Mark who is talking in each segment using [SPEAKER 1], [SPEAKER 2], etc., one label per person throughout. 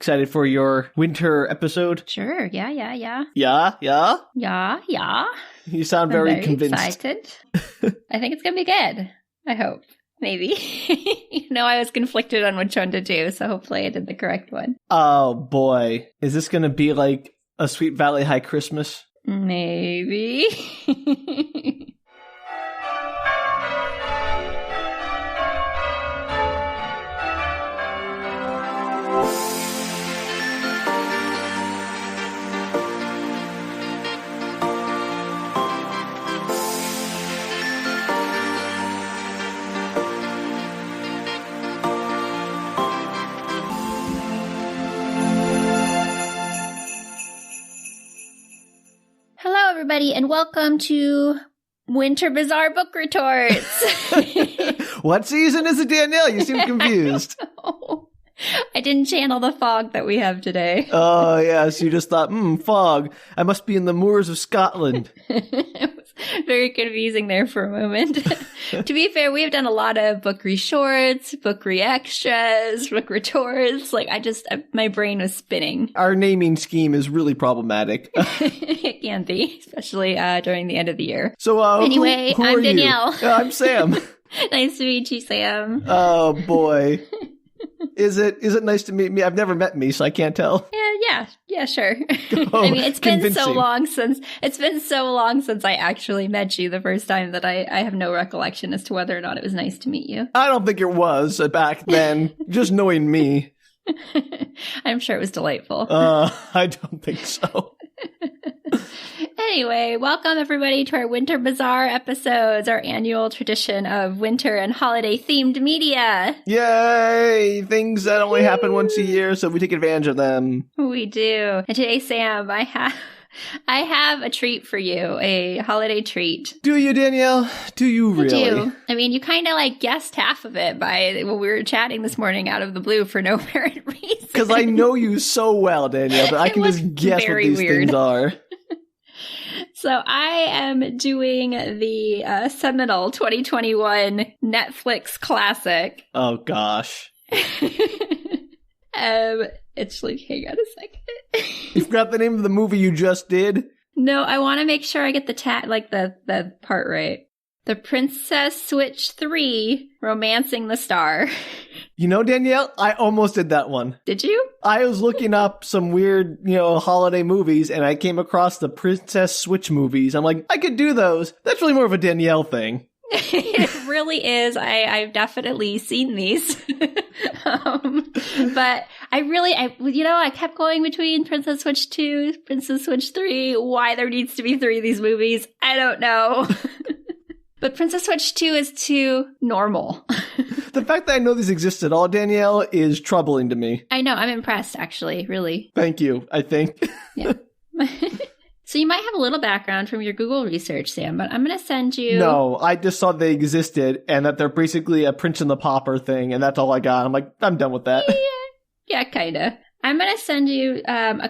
[SPEAKER 1] Excited for your winter episode?
[SPEAKER 2] Sure. Yeah.
[SPEAKER 1] Yeah? You sound
[SPEAKER 2] I'm
[SPEAKER 1] very convinced.
[SPEAKER 2] Excited. I think it's going to be good. I hope. Maybe. I was conflicted on which one to do, so hopefully I did the correct one.
[SPEAKER 1] Oh, boy. Is this going to be like a Sweet Valley High Christmas?
[SPEAKER 2] Maybe. Everybody, and welcome to Winter Bizarre Book Retorts.
[SPEAKER 1] What season is it, Danielle? You seem confused.
[SPEAKER 2] I didn't channel the fog that we have today.
[SPEAKER 1] Oh, yes. You just thought, fog. I must be in the moors of Scotland.
[SPEAKER 2] It was very confusing there for a moment. To be fair, we have done a lot of book re-shorts, book re-extras, book retorts. My brain was spinning.
[SPEAKER 1] Our naming scheme is really problematic.
[SPEAKER 2] It can be, especially during the end of the year.
[SPEAKER 1] So,
[SPEAKER 2] anyway,
[SPEAKER 1] who
[SPEAKER 2] I'm
[SPEAKER 1] are
[SPEAKER 2] Danielle.
[SPEAKER 1] I'm Sam.
[SPEAKER 2] Nice to meet you, Sam.
[SPEAKER 1] Oh, boy. Is it nice to meet me? I've never met me, so I can't tell.
[SPEAKER 2] Yeah, sure.
[SPEAKER 1] Oh,
[SPEAKER 2] I mean, it's been
[SPEAKER 1] convincing.
[SPEAKER 2] so long since I actually met you the first time that I have no recollection as to whether or not it was nice to meet you.
[SPEAKER 1] I don't think it was back then. Just knowing me.
[SPEAKER 2] I'm sure it was delightful.
[SPEAKER 1] I don't think so.
[SPEAKER 2] Anyway, welcome everybody to our Winter Bizarre episodes, our annual tradition of winter and holiday themed media.
[SPEAKER 1] Yay! Things that only happen once a year, so we take advantage of them.
[SPEAKER 2] We do. And today, Sam, I have a treat for you, a holiday treat.
[SPEAKER 1] Do you, Danielle? Do you really?
[SPEAKER 2] I do. I mean, you kind of guessed half of it when we were chatting this morning out of the blue for no apparent reason.
[SPEAKER 1] Because I know you so well, Danielle, that I can just guess what these things are.
[SPEAKER 2] So I am doing the seminal 2021 Netflix classic.
[SPEAKER 1] Oh, gosh.
[SPEAKER 2] It's hang on a second.
[SPEAKER 1] You forgot the name of the movie you just did?
[SPEAKER 2] No, I want to make sure I get the part right. The Princess Switch 3, Romancing the Star.
[SPEAKER 1] You know, Danielle, I almost did that one.
[SPEAKER 2] Did you?
[SPEAKER 1] I was looking up some weird, holiday movies, and I came across the Princess Switch movies. I'm like, I could do those. That's really more of a Danielle thing.
[SPEAKER 2] It really is. I've definitely seen these. But I kept going between Princess Switch 2, Princess Switch 3. Why there needs to be 3 of these movies, I don't know. But Princess Switch 2 is too normal.
[SPEAKER 1] The fact that I know these exist at all, Danielle, is troubling to me.
[SPEAKER 2] I know. I'm impressed, actually. Really.
[SPEAKER 1] Thank you, I think.
[SPEAKER 2] Yeah. So you might have a little background from your Google research, Sam, but I'm going to send you...
[SPEAKER 1] No, I just saw they existed and that they're basically a Prince and the Pauper thing, and that's all I got. I'm like, I'm done with that.
[SPEAKER 2] Yeah, kind of. I'm going to send you a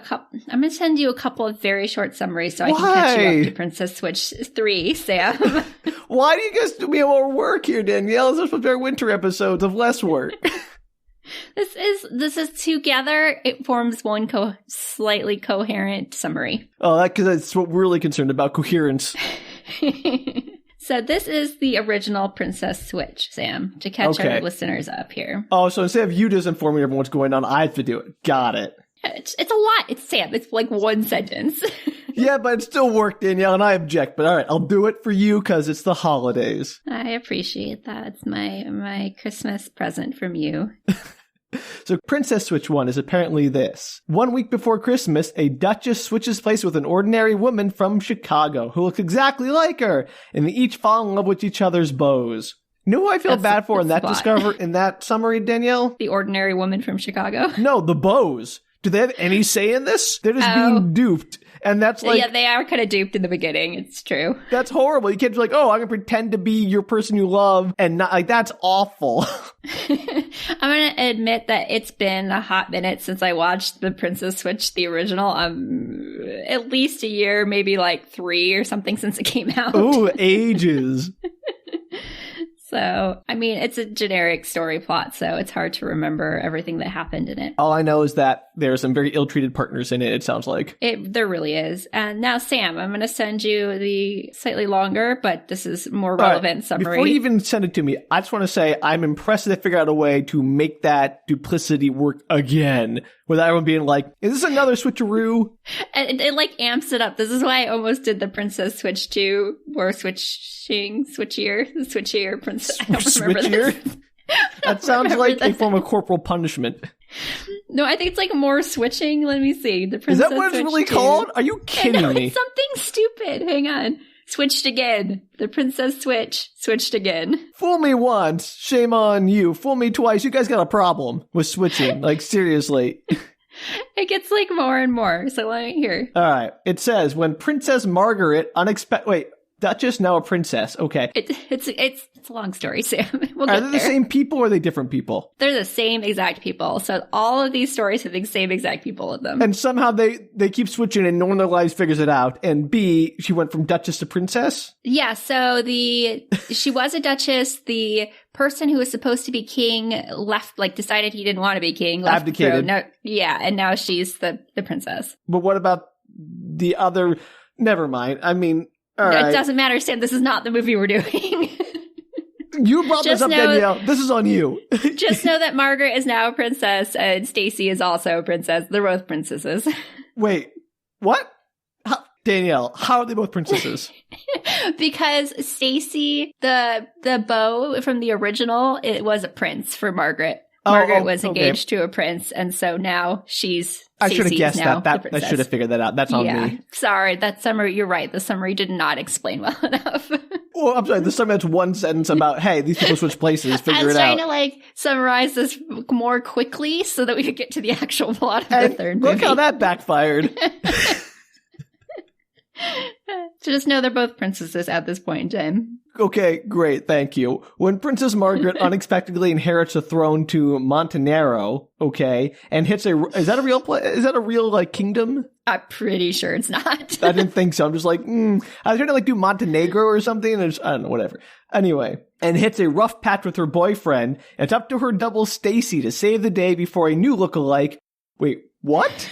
[SPEAKER 2] couple of very short summaries so I can catch you up to Princess Switch 3, Sam.
[SPEAKER 1] Why do you guys do me more work here, Danielle? This is supposed to be our winter episodes of less work.
[SPEAKER 2] This is together. It forms one slightly coherent summary.
[SPEAKER 1] Oh, because that's what we're really concerned about, coherence.
[SPEAKER 2] So this is the original Princess Switch, Sam, to catch our listeners up here.
[SPEAKER 1] Oh, so instead of you just informing everyone what's going on, I have to do it. Got it.
[SPEAKER 2] It's a lot. It's Sam. It's like one sentence.
[SPEAKER 1] Yeah, but it still worked, Danielle, and I object. But all right, I'll do it for you because it's the holidays.
[SPEAKER 2] I appreciate that. It's my Christmas present from you.
[SPEAKER 1] So Princess Switch 1 is apparently this. 1 week before Christmas, a duchess switches place with an ordinary woman from Chicago who looks exactly like her, and they each fall in love with each other's beaus. You know who I feel bad for in that summary, Danielle?
[SPEAKER 2] The ordinary woman from Chicago?
[SPEAKER 1] No, the beaus. Do they have any say in this? They're just being duped. And that's like...
[SPEAKER 2] Yeah, they are kind of duped in the beginning. It's true.
[SPEAKER 1] That's horrible. You can't be like, oh, I'm going to pretend to be your person you love. And not like, that's awful.
[SPEAKER 2] I'm going to admit that it's been a hot minute since I watched The Princess Switch, the original. At least a year, maybe like 3 or something since it came out.
[SPEAKER 1] Ooh, ages.
[SPEAKER 2] So, I mean, it's a generic story plot, so it's hard to remember everything that happened in it.
[SPEAKER 1] All I know is that there are some very ill-treated partners in it, it sounds like.
[SPEAKER 2] There really is. And now, Sam, I'm going to send you the slightly longer, but this is more relevant summary.
[SPEAKER 1] Before you even send it to me, I just want to say I'm impressed that they figured out a way to make that duplicity work again, without everyone being like, is this another switcheroo?
[SPEAKER 2] And it like amps it up. This is why I almost did the Princess Switch 2, or switchier princess. I don't remember this.
[SPEAKER 1] That sounds like a form of corporal punishment.
[SPEAKER 2] No, I think it's like more switching. Let me see. The Princess
[SPEAKER 1] Is that what it's
[SPEAKER 2] Switch
[SPEAKER 1] really
[SPEAKER 2] 2.
[SPEAKER 1] called? Are you kidding me?
[SPEAKER 2] It's something stupid. Hang on. Switched again. The Princess Switch switched again.
[SPEAKER 1] Fool me once, shame on you. Fool me twice, you guys got a problem with switching. Like, seriously.
[SPEAKER 2] It gets like more and more. So let me hear.
[SPEAKER 1] All right. It says, when Princess Margaret Duchess, now a princess. Okay.
[SPEAKER 2] It's a long story, Sam.
[SPEAKER 1] Are they the same people or are they different people?
[SPEAKER 2] They're the same exact people. So all of these stories have the same exact people in them.
[SPEAKER 1] And somehow they keep switching and no one in their lives figures it out. And B, she went from Duchess to princess?
[SPEAKER 2] Yeah, so she was a duchess. The person who was supposed to be king left, like decided he didn't want to be king. Left
[SPEAKER 1] abdicated.
[SPEAKER 2] The throne. And now she's the princess.
[SPEAKER 1] But what about the other? Never mind. I mean, all right.
[SPEAKER 2] It doesn't matter, Sam. This is not the movie we're doing.
[SPEAKER 1] You brought this up, Danielle. This is on you.
[SPEAKER 2] Just know that Margaret is now a princess and Stacy is also a princess. They're both princesses.
[SPEAKER 1] Wait, what? Danielle, how are they both princesses?
[SPEAKER 2] Because Stacy, the beau from the original, it was a prince for Margaret. Margaret was engaged to a prince, and so now she's
[SPEAKER 1] I should have guessed that.
[SPEAKER 2] I
[SPEAKER 1] should have figured that out. That's on me.
[SPEAKER 2] Sorry, that summary, you're right. The summary did not explain well enough.
[SPEAKER 1] Well, I'm sorry. The summary that's one sentence about, hey, these people switch places, figure it out.
[SPEAKER 2] I was trying to summarize this more quickly so that we could get to the actual plot of the third movie.
[SPEAKER 1] Look how that backfired.
[SPEAKER 2] So just know they're both princesses at this point in time.
[SPEAKER 1] Okay, great, thank you. When Princess Margaret unexpectedly inherits the throne to Montenaro, and hits is that a real kingdom?
[SPEAKER 2] I'm pretty sure it's not.
[SPEAKER 1] I didn't think so. I'm just like, I was trying to do Montenegro or something, and I don't know, whatever. Anyway, and hits a rough patch with her boyfriend, and it's up to her double Stacy to save the day before a new lookalike. Wait, what?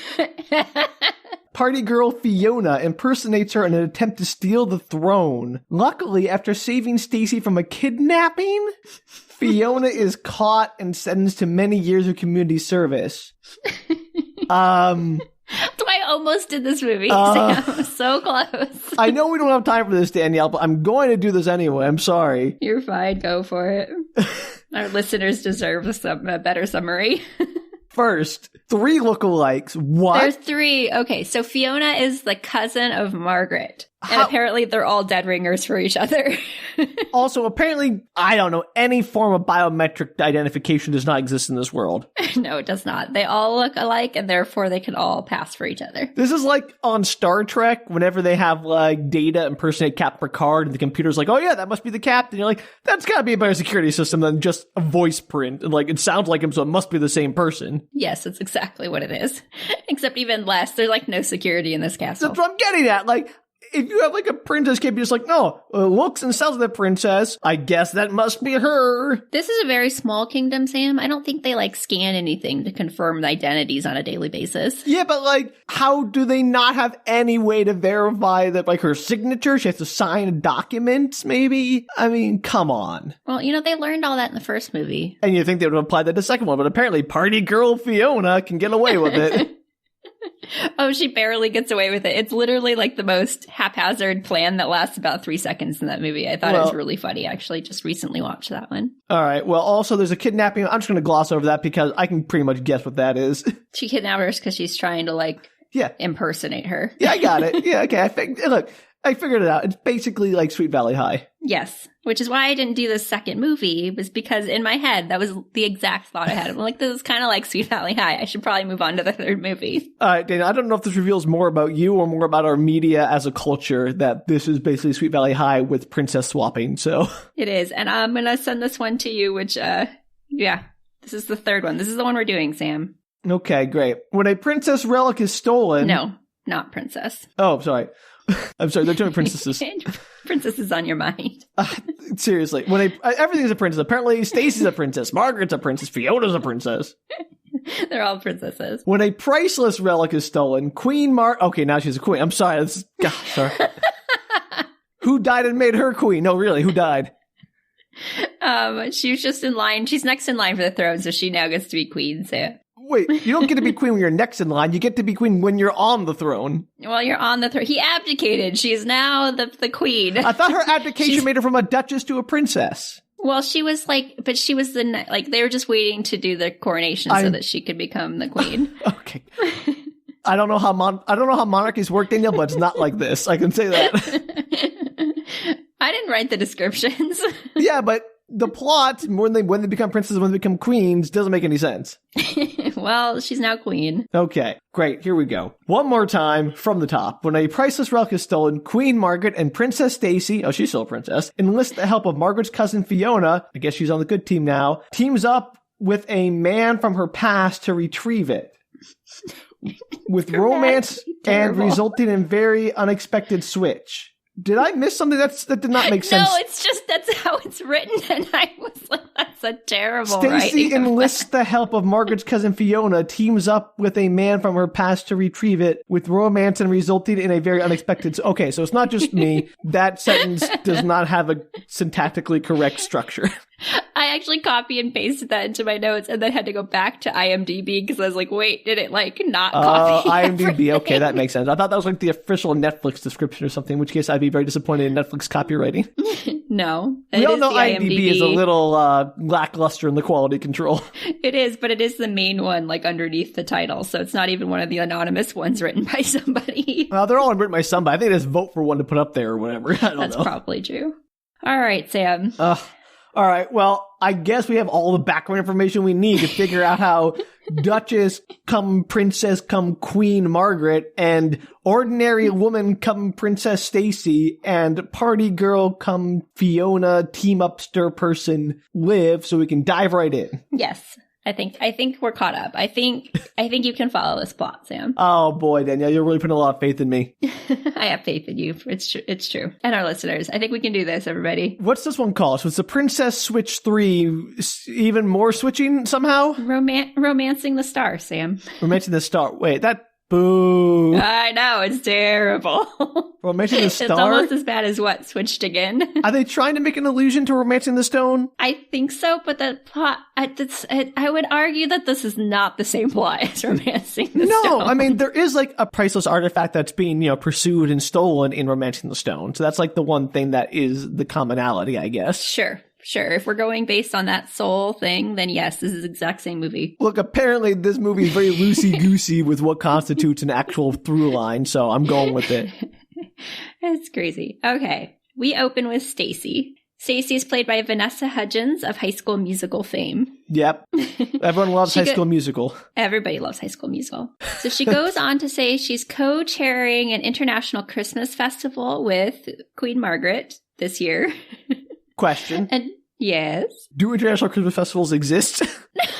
[SPEAKER 1] Party girl Fiona impersonates her in an attempt to steal the throne. Luckily, after saving Stacy from a kidnapping, Fiona is caught and sentenced to many years of community service.
[SPEAKER 2] I almost did this movie, Sam. So close.
[SPEAKER 1] I know we don't have time for this, Danielle, but I'm going to do this anyway. I'm sorry.
[SPEAKER 2] You're fine. Go for it. Our listeners deserve a better summary.
[SPEAKER 1] First, 3 lookalikes. What?
[SPEAKER 2] There's 3. Okay, so Fiona is the cousin of Margaret. And apparently they're all dead ringers for each other.
[SPEAKER 1] Also, apparently, I don't know, any form of biometric identification does not exist in this world.
[SPEAKER 2] No, it does not. They all look alike, and therefore they can all pass for each other.
[SPEAKER 1] This is like on Star Trek, whenever they have Data impersonate Captain Picard, and the computer's like, oh yeah, that must be the captain. You're like, that's gotta be a better security system than just a voice print. And it sounds like him, so it must be the same person.
[SPEAKER 2] Yes, that's exactly what it is. Except even less. There's no security in this castle.
[SPEAKER 1] That's what I'm getting at. If you have a princess kid, you're just no, looks and sounds like the princess. I guess that must be her.
[SPEAKER 2] This is a very small kingdom, Sam. I don't think they scan anything to confirm the identities on a daily basis.
[SPEAKER 1] Yeah, but how do they not have any way to verify that her signature? She has to sign documents, maybe? I mean, come on.
[SPEAKER 2] Well, they learned all that in the first movie.
[SPEAKER 1] And you think they would apply that to the second one, but apparently party girl Fiona can get away with it.
[SPEAKER 2] Oh, she barely gets away with it. It's literally the most haphazard plan that lasts about 3 seconds in that movie. I thought it was really funny, actually. Just recently watched that one.
[SPEAKER 1] All right. Well, also there's a kidnapping. I'm just going to gloss over that because I can pretty much guess what that is.
[SPEAKER 2] She kidnapped her because she's trying to impersonate her.
[SPEAKER 1] Yeah, I got it. Yeah, okay. I figured it out. It's basically Sweet Valley High.
[SPEAKER 2] Yes, which is why I didn't do the second movie, was because in my head, that was the exact thought I had. I'm this is kind of like Sweet Valley High. I should probably move on to the third movie.
[SPEAKER 1] All right, Dana, I don't know if this reveals more about you or more about our media as a culture, that this is basically Sweet Valley High with princess swapping, so.
[SPEAKER 2] It is, and I'm going to send this one to you, which, this is the third one. This is the one we're doing, Sam.
[SPEAKER 1] Okay, great. When a princess relic is stolen...
[SPEAKER 2] No, not princess.
[SPEAKER 1] Oh, sorry. I'm sorry, they're two princesses.
[SPEAKER 2] Princess is on your mind.
[SPEAKER 1] Seriously, when everything's a princess. Apparently, Stacy's a princess. Margaret's a princess. Fiona's a princess.
[SPEAKER 2] They're all princesses.
[SPEAKER 1] When a priceless relic is stolen, Okay, now she's a queen. I'm sorry. Sorry. Who died and made her queen? No, really, who died?
[SPEAKER 2] She was just in line. She's next in line for the throne, so she now gets to be queen, so.
[SPEAKER 1] Wait, you don't get to be queen when you're next in line. You get to be queen when you're on the throne.
[SPEAKER 2] Well, you're on the throne. He abdicated. She is now the queen.
[SPEAKER 1] I thought her abdication made her from a duchess to a princess.
[SPEAKER 2] Well, she was but she was they were just waiting to do the coronation so that she could become the queen.
[SPEAKER 1] Okay. I don't know how monarchies work, Danielle, but it's not like this. I can say that.
[SPEAKER 2] I didn't write the descriptions.
[SPEAKER 1] Yeah, but the plot, when they become princesses, when they become queens, doesn't make any sense.
[SPEAKER 2] Well, she's now queen.
[SPEAKER 1] Okay, great. Here we go. One more time from the top. When a priceless relic is stolen, Queen Margaret and Princess Stacy, oh, she's still a princess, enlist the help of Margaret's cousin Fiona, I guess she's on the good team now, teams up with a man from her past to retrieve it. With romance and resulting in very unexpected switch. Did I miss something that did not make sense?
[SPEAKER 2] No, it's just that's how it's written, and I was like, that's a terrible
[SPEAKER 1] Stacy enlists the help of Margaret's cousin Fiona, teams up with a man from her past to retrieve it, with romance and resulting in a very unexpected... Okay, so it's not just me. That sentence does not have a syntactically correct structure.
[SPEAKER 2] I actually copy and pasted that into my notes and then had to go back to IMDb because I was like, wait, did it not copy
[SPEAKER 1] IMDb,
[SPEAKER 2] everything?
[SPEAKER 1] Okay, that makes sense. I thought that was like the official Netflix description or something, in which case I'd be very disappointed in Netflix copywriting.
[SPEAKER 2] No.
[SPEAKER 1] We all know IMDb is a little lackluster in the quality control.
[SPEAKER 2] It is, but it is the main one underneath the title, so it's not even one of the anonymous ones written by somebody.
[SPEAKER 1] Well, they're all written by somebody. I think they just vote for one to put up there or whatever. I don't know.
[SPEAKER 2] That's probably true. All right, Sam.
[SPEAKER 1] All right, well, I guess we have all the background information we need to figure out how Duchess come Princess come Queen Margaret and ordinary woman come Princess Stacy and party girl come Fiona team up stir person live, so we can dive right in.
[SPEAKER 2] Yes. I think we're caught up. I think you can follow this plot, Sam.
[SPEAKER 1] Oh boy, Danielle, you're really putting a lot of faith in me.
[SPEAKER 2] I have faith in you. It's true. And our listeners. I think we can do this, everybody.
[SPEAKER 1] What's this one called? So it's the Princess Switch 3, even more switching somehow?
[SPEAKER 2] Romancing the Star, Sam.
[SPEAKER 1] Romancing the Star. Wait, boo.
[SPEAKER 2] I know, it's terrible.
[SPEAKER 1] Romancing the Star?
[SPEAKER 2] It's almost as bad as what? Switched Again?
[SPEAKER 1] Are they trying to make an allusion to Romancing the Stone?
[SPEAKER 2] I think so, but the plot, I would argue that this is not the same plot as Romancing the Stone.
[SPEAKER 1] No, I mean, there is a priceless artifact that's being, pursued and stolen in Romancing the Stone. So that's the one thing that is the commonality, I guess.
[SPEAKER 2] Sure. If we're going based on that soul thing, then yes, this is the exact same movie.
[SPEAKER 1] Look, apparently this movie is very loosey-goosey with what constitutes an actual through line, so I'm going with it.
[SPEAKER 2] It's crazy. Okay, we open with Stacy. Stacy is played by Vanessa Hudgens of High School Musical fame.
[SPEAKER 1] Yep. Everyone loves High School Musical.
[SPEAKER 2] Everybody loves High School Musical. So she goes on to say she's co-chairing an international Christmas festival with Queen Margaret this year.
[SPEAKER 1] Question.
[SPEAKER 2] And yes.
[SPEAKER 1] Do international Christmas festivals exist?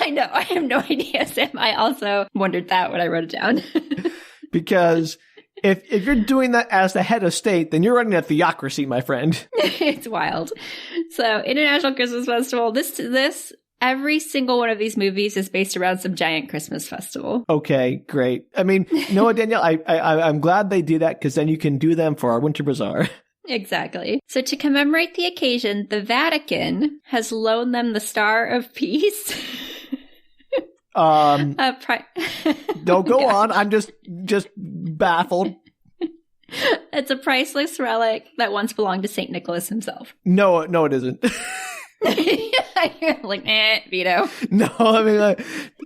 [SPEAKER 2] I know. I have no idea, Sam. I also wondered that when I wrote it down.
[SPEAKER 1] Because if you're doing that as the head of state, then you're running a theocracy, my friend.
[SPEAKER 2] It's wild. So, International Christmas Festival. This every single one of these movies is based around some giant Christmas festival.
[SPEAKER 1] Okay, great. I mean, you know what, Danielle? I'm glad they do that because then you can do them for our Winter Bizarre.
[SPEAKER 2] Exactly. So to commemorate the occasion, the Vatican has loaned them the Star of Peace.
[SPEAKER 1] Don't go on. I'm just baffled.
[SPEAKER 2] It's a priceless relic that once belonged to St. Nicholas himself.
[SPEAKER 1] No, it isn't.
[SPEAKER 2] Like, veto.
[SPEAKER 1] No, I mean,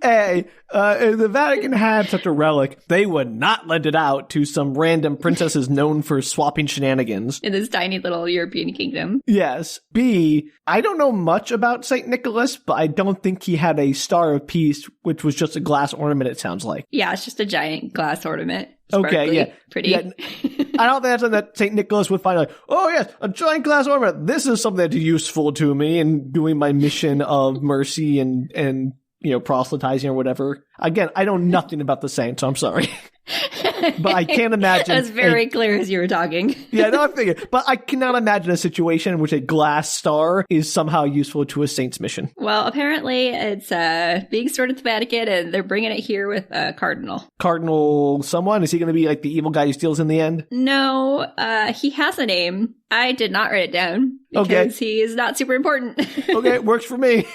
[SPEAKER 1] if the Vatican had such a relic, they would not lend it out to some random princesses known for swapping shenanigans.
[SPEAKER 2] In this tiny little European kingdom.
[SPEAKER 1] Yes. B, I don't know much about St. Nicholas, but I don't think he had a Star of Peace, which was just a glass ornament, it sounds like.
[SPEAKER 2] Yeah, it's just a giant glass ornament.
[SPEAKER 1] Sparkly, okay, yeah.
[SPEAKER 2] Pretty.
[SPEAKER 1] Yeah. I don't think that's something that St. Nicholas would find oh yes, a giant glass ornament. This is something that's useful to me in doing my mission of mercy and proselytizing or whatever. Again, I know nothing about the saint, so I'm sorry. but I can't imagine.
[SPEAKER 2] It was very clear as you were talking.
[SPEAKER 1] Yeah, no, I figured. But I cannot imagine a situation in which a glass star is somehow useful to a saint's mission.
[SPEAKER 2] Well, apparently it's being stored at the Vatican, and they're bringing it here with a cardinal.
[SPEAKER 1] Cardinal someone? Is he going to be like the evil guy who steals in the end?
[SPEAKER 2] No, he has a name. I did not write it down because he is not super important.
[SPEAKER 1] Okay, it works for me.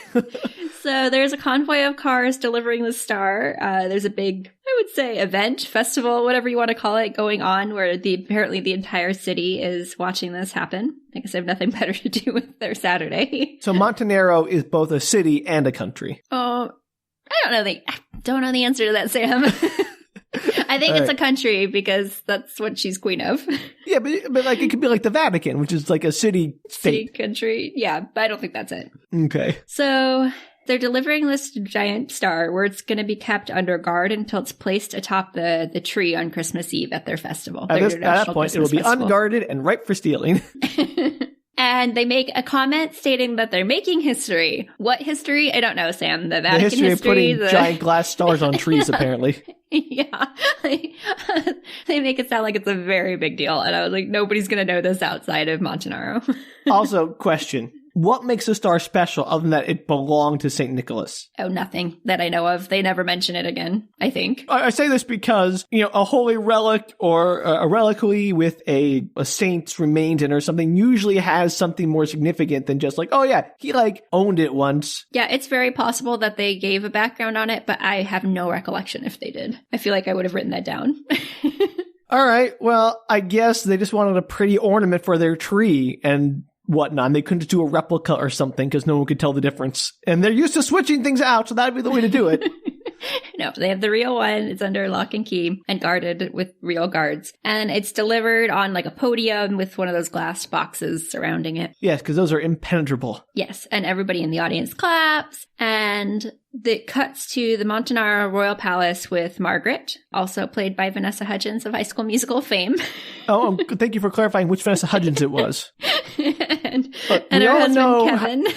[SPEAKER 2] So there's a convoy of cars delivering the star. There's a big, I would say, event, festival, whatever you want to call it, going on where apparently the entire city is watching this happen. I guess they have nothing better to do with their Saturday.
[SPEAKER 1] So Montenaro is both a city and a country.
[SPEAKER 2] Oh, I don't know the answer to that, Sam. I think it's a country because that's what she's queen of.
[SPEAKER 1] Yeah, but like it could be like the Vatican, which is like a city state.
[SPEAKER 2] City, country. Yeah, but I don't think that's it.
[SPEAKER 1] Okay.
[SPEAKER 2] So they're delivering this giant star where it's going to be kept under guard until it's placed atop the tree on Christmas Eve at their festival.
[SPEAKER 1] At that point, it will be unguarded and ripe for stealing.
[SPEAKER 2] And they make a comment stating that they're making history. What history? I don't know, Sam. The Vatican
[SPEAKER 1] history of putting giant glass stars on trees, apparently.
[SPEAKER 2] Yeah. They make it sound like it's a very big deal. And I was like, nobody's going to know this outside of Montenaro.
[SPEAKER 1] Also, question. What makes a star special other than that it belonged to St. Nicholas?
[SPEAKER 2] Oh, nothing that I know of. They never mention it again, I think.
[SPEAKER 1] I say this because, a holy relic or a reliquary with a saint's remains in or something usually has something more significant than just like, oh yeah, he owned it once.
[SPEAKER 2] Yeah, it's very possible that they gave a background on it, but I have no recollection if they did. I feel like I would have written that down.
[SPEAKER 1] All right, well, I guess they just wanted a pretty ornament for their tree and whatnot. They couldn't do a replica or something because no one could tell the difference. And they're used to switching things out, so that'd be the way to do it.
[SPEAKER 2] No, they have the real one. It's under lock and key and guarded with real guards. And it's delivered on a podium with one of those glass boxes surrounding it.
[SPEAKER 1] Yes, because those are impenetrable.
[SPEAKER 2] Yes, and everybody in the audience claps. And it cuts to the Montenaro Royal Palace with Margaret, also played by Vanessa Hudgens of High School Musical fame.
[SPEAKER 1] Oh, thank you for clarifying which Vanessa Hudgens it was.
[SPEAKER 2] and her husband, Kevin.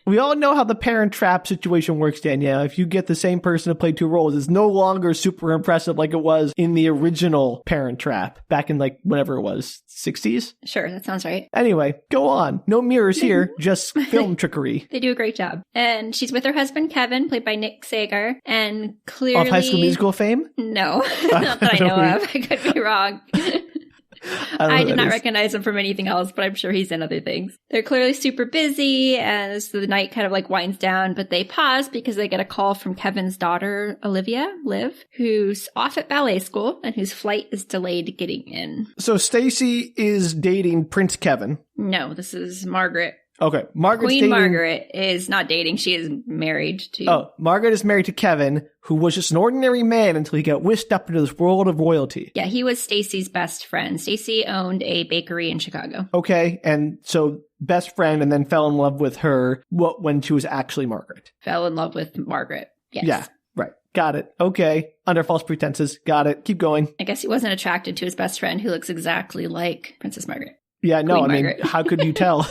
[SPEAKER 1] We all know how the Parent Trap situation works, Danielle. If you get the same person to play two roles, it's no longer super impressive like it was in the original Parent Trap back in whenever it was, 60s?
[SPEAKER 2] Sure, that sounds right.
[SPEAKER 1] Anyway, go on. No mirrors here, just film trickery.
[SPEAKER 2] They do a great job. And she's with her husband, Kevin, played by Nick Sager, and clearly...
[SPEAKER 1] Of High School Musical fame?
[SPEAKER 2] No, not that I know of. I could be wrong. I did not recognize him from anything else, but I'm sure he's in other things. They're clearly super busy as the night kind of winds down, but they pause because they get a call from Kevin's daughter, Liv, who's off at ballet school and whose flight is delayed getting in.
[SPEAKER 1] So Stacy is dating Prince Kevin.
[SPEAKER 2] No, this is Margaret.
[SPEAKER 1] Okay,
[SPEAKER 2] Queen Margaret is not dating. She is married to...
[SPEAKER 1] Oh, Margaret is married to Kevin, who was just an ordinary man until he got whisked up into this world of royalty.
[SPEAKER 2] Yeah, he was Stacy's best friend. Stacy owned a bakery in Chicago.
[SPEAKER 1] Okay, and so best friend and then fell in love with her when she was actually Margaret.
[SPEAKER 2] Fell in love with Margaret, yes.
[SPEAKER 1] Yeah, right. Got it. Okay. Under false pretenses. Got it. Keep going.
[SPEAKER 2] I guess he wasn't attracted to his best friend who looks exactly like Princess Margaret.
[SPEAKER 1] Yeah, no,
[SPEAKER 2] Queen
[SPEAKER 1] I mean,
[SPEAKER 2] Margaret.
[SPEAKER 1] How could you tell?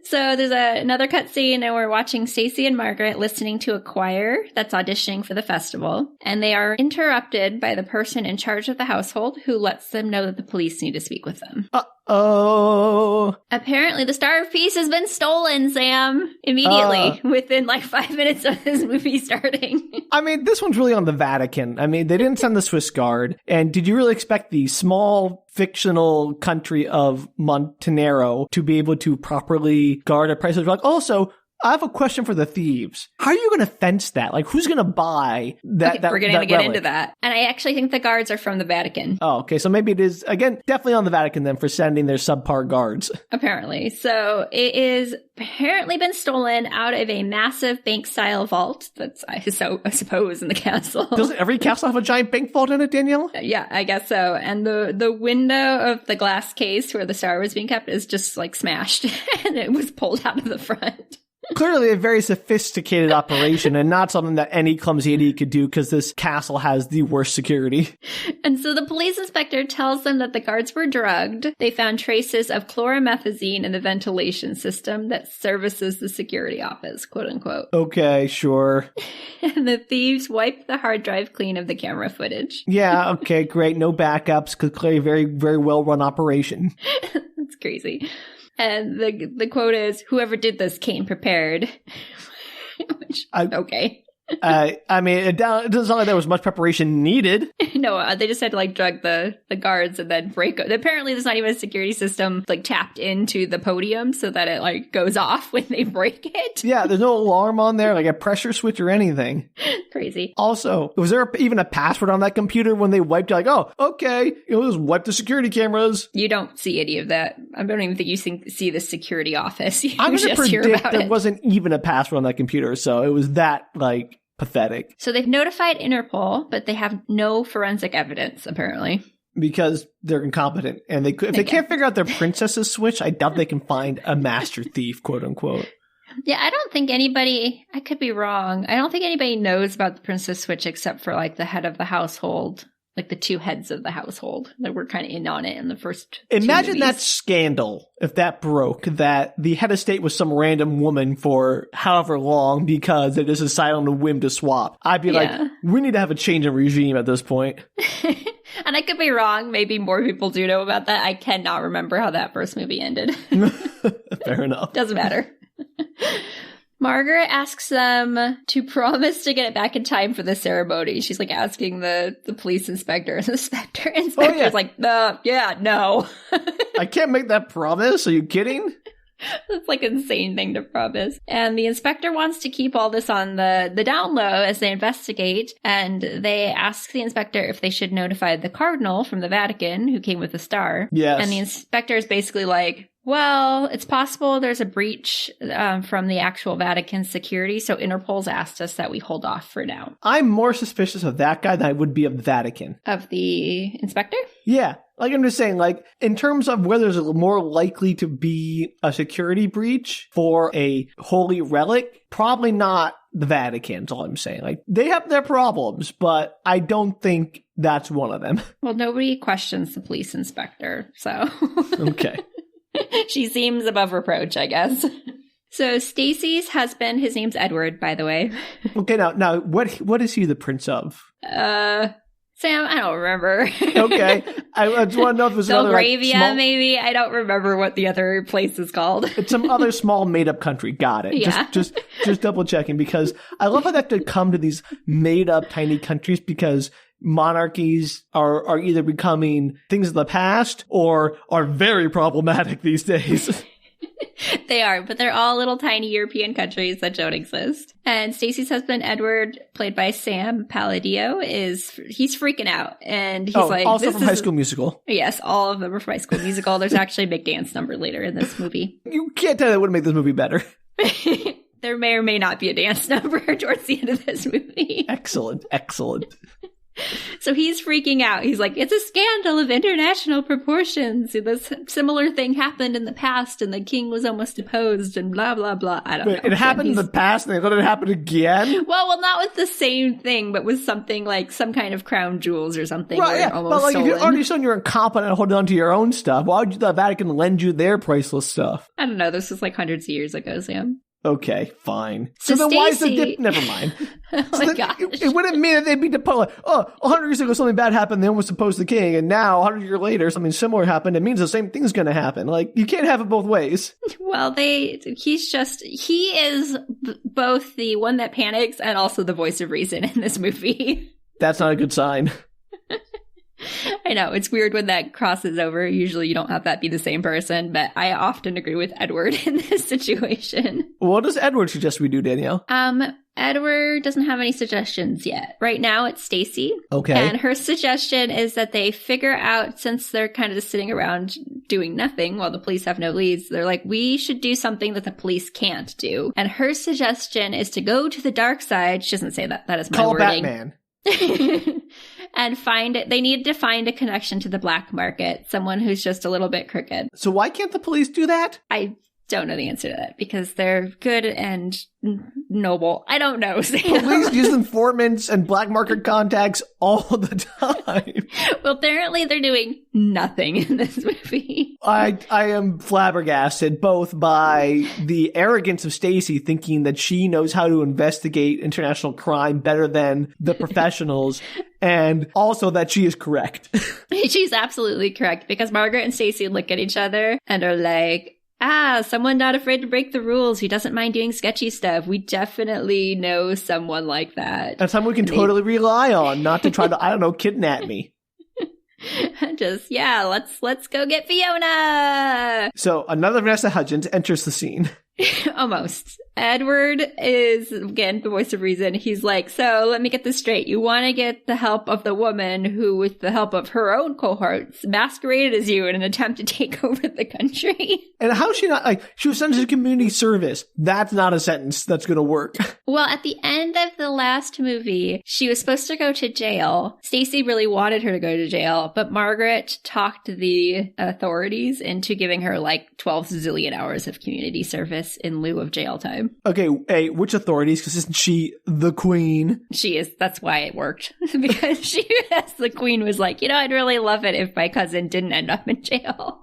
[SPEAKER 2] So there's another cutscene, and we're watching Stacy and Margaret listening to a choir that's auditioning for the festival. And they are interrupted by the person in charge of the household who lets them know that the police need to speak with them.
[SPEAKER 1] Uh-oh.
[SPEAKER 2] Apparently the star piece has been stolen, Sam. Immediately, within 5 minutes of this movie starting.
[SPEAKER 1] I mean, this one's really on the Vatican. I mean, they didn't send the Swiss Guard. And did you really expect the small fictional country of Montenaro to be able to properly guard a price of drug? Also, I have a question for the thieves. How are you going to fence that? Who's going to buy that?
[SPEAKER 2] Okay, we're going to get into that. And I actually think the guards are from the Vatican.
[SPEAKER 1] Oh, okay. So maybe it is, again, definitely on the Vatican then for sending their subpar guards.
[SPEAKER 2] Apparently. So it is apparently been stolen out of a massive bank-style vault that's, I suppose, in the castle.
[SPEAKER 1] Doesn't every castle have a giant bank vault in it, Danielle?
[SPEAKER 2] Yeah, I guess so. And the window of the glass case where the star was being kept is just smashed. And it was pulled out of the front.
[SPEAKER 1] Clearly a very sophisticated operation and not something that any clumsy idiot could do because this castle has the worst security.
[SPEAKER 2] And so the police inspector tells them that the guards were drugged. They found traces of chloromethazine in the ventilation system that services the security office, quote unquote.
[SPEAKER 1] Okay, sure.
[SPEAKER 2] And the thieves wiped the hard drive clean of the camera footage.
[SPEAKER 1] Yeah, okay, great. No backups. Clearly very, very well-run operation.
[SPEAKER 2] That's crazy. And the quote is, whoever did this came prepared. Okay.
[SPEAKER 1] I mean, it doesn't sound like there was much preparation needed.
[SPEAKER 2] No, they just had to like drug the guards and then break it. Apparently there's not even a security system like tapped into the podium so that it like goes off when they break it.
[SPEAKER 1] Yeah, there's no alarm on there, like a pressure switch or anything.
[SPEAKER 2] Crazy.
[SPEAKER 1] Also, was there even a password on that computer when they wiped it? Like, oh, okay, just wipe the security cameras.
[SPEAKER 2] You don't see any of that. I don't even think you see the security office.
[SPEAKER 1] I'm going to predict there wasn't even a password on that computer, so it was that, like, pathetic.
[SPEAKER 2] So they've notified Interpol, but they have no forensic evidence, apparently.
[SPEAKER 1] Because they're incompetent. And if they can't figure out their princess's switch, I doubt they can find a master thief, quote unquote.
[SPEAKER 2] Yeah, I don't think anybody, I could be wrong, I don't think anybody knows about the princess switch except for like the head of the household. Like the two heads of the household that were kind of in on it in the first
[SPEAKER 1] Imagine that scandal if that broke, that the head of state was some random woman for however long because they just decided on a whim to swap. I'd be like, we need to have a change in regime at this point.
[SPEAKER 2] And I could be wrong. Maybe more people do know about that. I cannot remember how that first movie ended.
[SPEAKER 1] Fair enough.
[SPEAKER 2] Doesn't matter. Margaret asks them to promise to get it back in time for the ceremony. She's like asking the police inspector. And the inspector's like, no.
[SPEAKER 1] I can't make that promise. Are you kidding?
[SPEAKER 2] That's like an insane thing to promise. And the inspector wants to keep all this on the down low as they investigate. And they ask the inspector if they should notify the cardinal from the Vatican who came with the star.
[SPEAKER 1] Yes.
[SPEAKER 2] And the inspector is basically like, well, it's possible there's a breach from the actual Vatican security, so Interpol's asked us that we hold off for now.
[SPEAKER 1] I'm more suspicious of that guy than I would be of the Vatican.
[SPEAKER 2] Of the inspector?
[SPEAKER 1] Yeah. Like I'm just saying, like, in terms of whether there's more likely to be a security breach for a holy relic, probably not the Vatican, is all I'm saying. Like, they have their problems, but I don't think that's one of them.
[SPEAKER 2] Well, nobody questions the police inspector, so...
[SPEAKER 1] Okay.
[SPEAKER 2] She seems above reproach, I guess. So Stacy's husband, his name's Edward, by the way.
[SPEAKER 1] Okay, now what is he the prince of?
[SPEAKER 2] Sam, I don't remember.
[SPEAKER 1] Okay. I just want to know if it was another
[SPEAKER 2] Belgravia,
[SPEAKER 1] like,
[SPEAKER 2] maybe? I don't remember what the other place is called.
[SPEAKER 1] It's some other small made-up country. Got it.
[SPEAKER 2] Yeah.
[SPEAKER 1] Just double-checking, because I love how they have to come to these made-up tiny countries because monarchies are either becoming things of the past or are very problematic these days.
[SPEAKER 2] They are, but they're all little tiny European countries that don't exist. And Stacy's husband, Edward, played by Sam Palladio, he's freaking out. And he's like...
[SPEAKER 1] also from High School Musical.
[SPEAKER 2] Yes, all of them are from High School Musical. There's actually a big dance number later in this movie.
[SPEAKER 1] You can't tell that would make this movie better.
[SPEAKER 2] There may or may not be a dance number towards the end of this movie.
[SPEAKER 1] Excellent.
[SPEAKER 2] So he's freaking out. He's like, it's a scandal of international proportions. This similar thing happened in the past and the king was almost deposed and blah, blah, blah. I don't know.
[SPEAKER 1] It happened in the past and they let it happen again?
[SPEAKER 2] Well, not with the same thing, but with something like some kind of crown jewels or something.
[SPEAKER 1] Right, yeah. But like, if you've already shown you're incompetent at holding on to your own stuff, why would the Vatican lend you their priceless stuff?
[SPEAKER 2] I don't know. This was like hundreds of years ago, Sam.
[SPEAKER 1] Okay, fine.
[SPEAKER 2] So
[SPEAKER 1] then
[SPEAKER 2] Stacey...
[SPEAKER 1] why is the never mind.
[SPEAKER 2] Oh my gosh.
[SPEAKER 1] It wouldn't mean that they'd be deposed. 100 years ago something bad happened, they almost deposed the king, and now 100 years later something similar happened. It means the same thing's going to happen. Like, you can't have it both ways.
[SPEAKER 2] Well, he is both the one that panics and also the voice of reason in this movie.
[SPEAKER 1] That's not a good sign.
[SPEAKER 2] I know, it's weird when that crosses over. Usually you don't have that be the same person, but I often agree with Edward in this situation.
[SPEAKER 1] What does Edward suggest we do, Danielle?
[SPEAKER 2] Edward doesn't have any suggestions yet. Right now it's Stacy.
[SPEAKER 1] Okay.
[SPEAKER 2] And her suggestion is that they figure out, since they're kind of just sitting around doing nothing while the police have no leads, they're like, we should do something that the police can't do. And her suggestion is to go to the dark side. She doesn't say that. That is my
[SPEAKER 1] Call
[SPEAKER 2] wording.
[SPEAKER 1] Batman.
[SPEAKER 2] And they need to find a connection to the black market, someone who's just a little bit crooked.
[SPEAKER 1] So why can't the police do that?
[SPEAKER 2] I don't know the answer to that because they're good and noble. I don't know, Sam.
[SPEAKER 1] Police use informants and black market contacts all the time.
[SPEAKER 2] Well, apparently they're doing nothing in this movie.
[SPEAKER 1] I am flabbergasted both by the arrogance of Stacy thinking that she knows how to investigate international crime better than the professionals, and also that she is correct.
[SPEAKER 2] She's absolutely correct because Margaret and Stacy look at each other and are like, someone not afraid to break the rules who doesn't mind doing sketchy stuff. We definitely know someone like that.
[SPEAKER 1] That's someone we can totally rely on, not to try to, kidnap me.
[SPEAKER 2] Just, let's go get Fiona.
[SPEAKER 1] So another Vanessa Hudgens enters the scene.
[SPEAKER 2] Almost. Edward is, again, the voice of reason. He's like, so let me get this straight. You want to get the help of the woman who, with the help of her own cohorts, masqueraded as you in an attempt to take over the country.
[SPEAKER 1] And how is she not, she was sent to community service. That's not a sentence that's going to work.
[SPEAKER 2] Well, at the end of the last movie, she was supposed to go to jail. Stacy really wanted her to go to jail, but Margaret talked the authorities into giving her 12 zillion hours of community service in lieu of jail time.
[SPEAKER 1] Okay, which authorities? Because isn't she the queen?
[SPEAKER 2] She is. That's why it worked. Because she, as the queen, was like, I'd really love it if my cousin didn't end up in jail.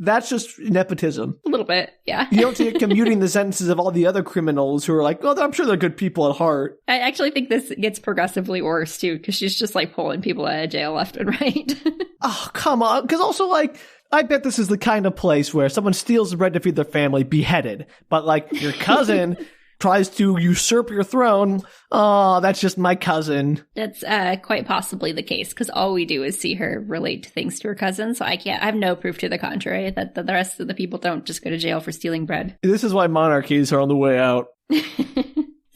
[SPEAKER 1] That's just nepotism.
[SPEAKER 2] A little bit, yeah.
[SPEAKER 1] You don't see it commuting the sentences of all the other criminals who are like, well, I'm sure they're good people at heart.
[SPEAKER 2] I actually think this gets progressively worse, too, because she's just, pulling people out of jail left and right.
[SPEAKER 1] Oh, come on. Because also, I bet this is the kind of place where someone steals the bread to feed their family, beheaded. But, your cousin tries to usurp your throne. Oh, that's just my cousin.
[SPEAKER 2] That's quite possibly the case, because all we do is see her relate things to her cousin. So I have no proof to the contrary that the rest of the people don't just go to jail for stealing bread.
[SPEAKER 1] This is why monarchies are on the way out.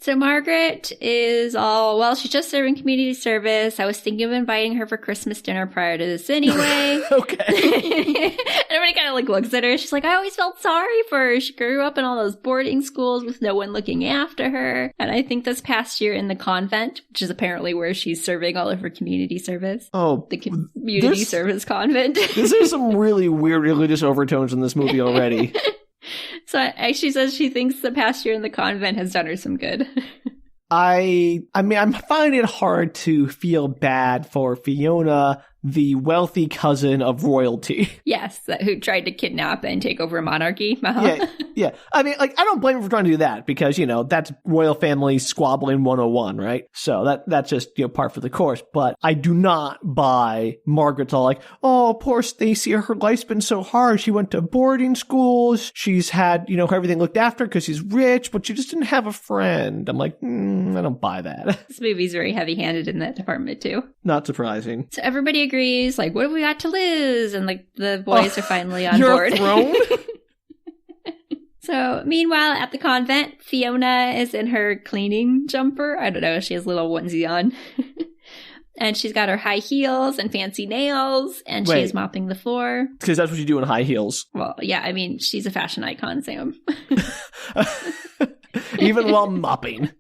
[SPEAKER 2] So Margaret is all, she's just serving community service. I was thinking of inviting her for Christmas dinner prior to this anyway.
[SPEAKER 1] Okay.
[SPEAKER 2] Everybody kind of looks at her. She's like, I always felt sorry for her. She grew up in all those boarding schools with no one looking after her. And I think this past year in the convent, which is apparently where she's serving all of her community service.
[SPEAKER 1] Oh.
[SPEAKER 2] The community service convent.
[SPEAKER 1] There's some really weird religious overtones in this movie already.
[SPEAKER 2] So she says she thinks the past year in the convent has done her some good.
[SPEAKER 1] I mean, I'm finding it hard to feel bad for Fiona, the wealthy cousin of royalty.
[SPEAKER 2] Yes, who tried to kidnap and take over a monarchy.
[SPEAKER 1] Yeah. I mean, I don't blame her for trying to do that because, that's royal family squabbling 101, right? So that's just, par for the course. But I do not buy Margaret's all oh, poor Stacy, her life's been so hard. She went to boarding schools. She's had, everything looked after because she's rich, but she just didn't have a friend. I'm like, I don't buy that.
[SPEAKER 2] This movie's very heavy-handed in that department, too.
[SPEAKER 1] Not surprising.
[SPEAKER 2] So everybody agrees, what have we got to lose? And the boys are finally on
[SPEAKER 1] your
[SPEAKER 2] board.
[SPEAKER 1] Throne?
[SPEAKER 2] So meanwhile, at the convent, Fiona is in her cleaning jumper. I don't know, she has a little onesie on. And she's got her high heels and fancy nails, and she's mopping the floor.
[SPEAKER 1] Because that's what you do in high heels.
[SPEAKER 2] Well, yeah, I mean, she's a fashion icon, Sam.
[SPEAKER 1] Even while mopping.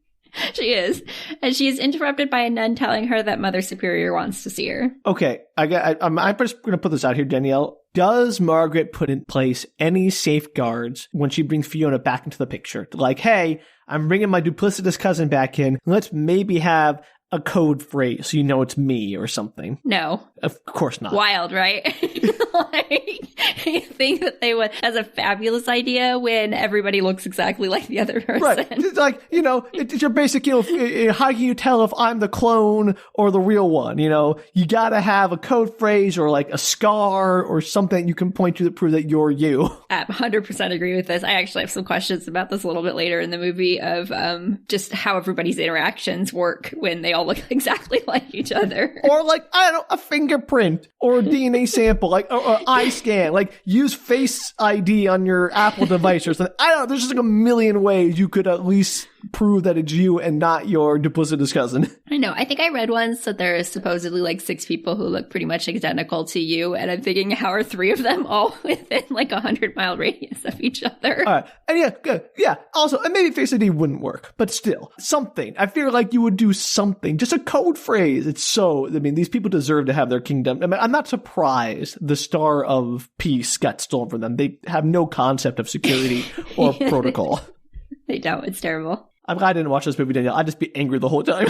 [SPEAKER 2] She is. And she is interrupted by a nun telling her that Mother Superior wants to see her.
[SPEAKER 1] Okay, I'm just going to put this out here, Danielle. Does Margaret put in place any safeguards when she brings Fiona back into the picture? Hey, I'm bringing my duplicitous cousin back in. Let's maybe have a code phrase so it's me or something.
[SPEAKER 2] No.
[SPEAKER 1] Of course not.
[SPEAKER 2] Wild, right? You think that they would, as a fabulous idea when everybody looks exactly like the other person.
[SPEAKER 1] Right. It's it's your basic, how can you tell if I'm the clone or the real one? You gotta have a code phrase or a scar or something you can point to that prove that you're you.
[SPEAKER 2] I 100% agree with this. I actually have some questions about this a little bit later in the movie of just how everybody's interactions work when they all look exactly like each other.
[SPEAKER 1] Or I don't know, a fingerprint or a DNA sample, or eye scan, use Face ID on your Apple device or something. I don't know, there's just a million ways you could at least prove that it's you and not your duplicitous cousin.
[SPEAKER 2] I know. I think I read once that there are supposedly like 6 people who look pretty much identical to you. And I'm thinking, how are 3 of them all within like 100-mile radius of each other?
[SPEAKER 1] All right. And yeah, good. Yeah. Also, and maybe Face ID wouldn't work, but still, something. I feel like you would do something. Just a code phrase. It's so, I mean, these people deserve to have their kingdom. I mean, I'm not surprised the Star of Peace got stolen from them. They have no concept of security or protocol.
[SPEAKER 2] They don't. It's terrible.
[SPEAKER 1] I'm glad I didn't watch this movie, Danielle. I'd just be angry the whole time.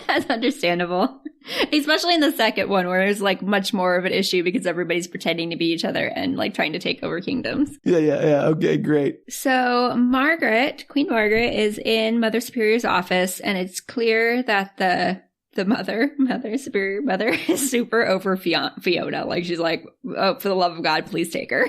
[SPEAKER 2] That's understandable. Especially in the second one where there's like much more of an issue because everybody's pretending to be each other and like trying to take over kingdoms.
[SPEAKER 1] Yeah. Okay, great.
[SPEAKER 2] So Margaret, Queen Margaret, is in Mother Superior's office, and it's clear that the Mother Superior Mother is super over Fiona. Like, she's like, oh, for the love of God, please take her.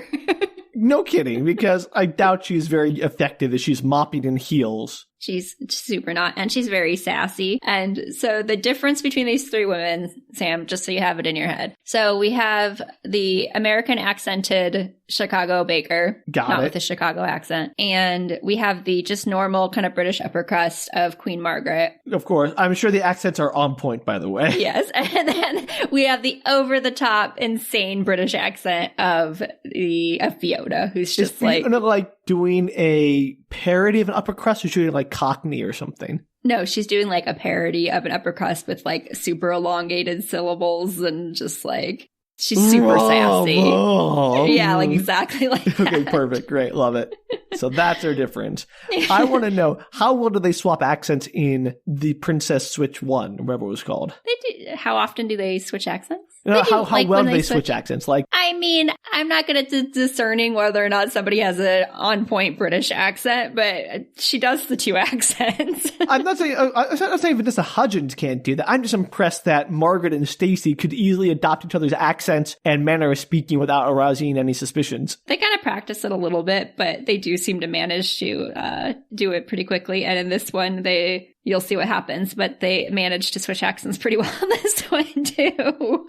[SPEAKER 1] No kidding, because I doubt she's very effective as she's mopping in heels.
[SPEAKER 2] She's super not, and she's very sassy. And so the difference between these 3 women, Sam, just so you have it in your head. So we have the American accented Chicago baker. Not with a Chicago accent. And we have the just normal kind of British upper crust of Queen Margaret.
[SPEAKER 1] Of course. I'm sure the accents are on point, by the way.
[SPEAKER 2] Yes. And then we have the over-the-top, insane British accent of Fiona, who's just like
[SPEAKER 1] doing a parody of an upper crust, or shooting like Cockney or something.
[SPEAKER 2] No, she's doing like a parody of an upper crust with like super elongated syllables and just like, she's super sassy. Yeah, like exactly like that.
[SPEAKER 1] Okay, perfect. Great. Love it. So that's their difference. I want to know, how well do they swap accents in the Princess Switch 1, or whatever it was called?
[SPEAKER 2] They do. How often do they switch accents?
[SPEAKER 1] No, how well do they switch accents? Like,
[SPEAKER 2] I mean, I'm not good at discerning whether or not somebody has an on-point British accent, but she does the 2 accents. I'm not
[SPEAKER 1] saying Vanessa Hudgens can't do that. I'm just impressed that Margaret and Stacy could easily adopt each other's accents and manner of speaking without arousing any suspicions.
[SPEAKER 2] They kind of practice it a little bit, but they do seem to manage to do it pretty quickly. And in this one, you'll see what happens, but they managed to switch accents pretty well in this one too.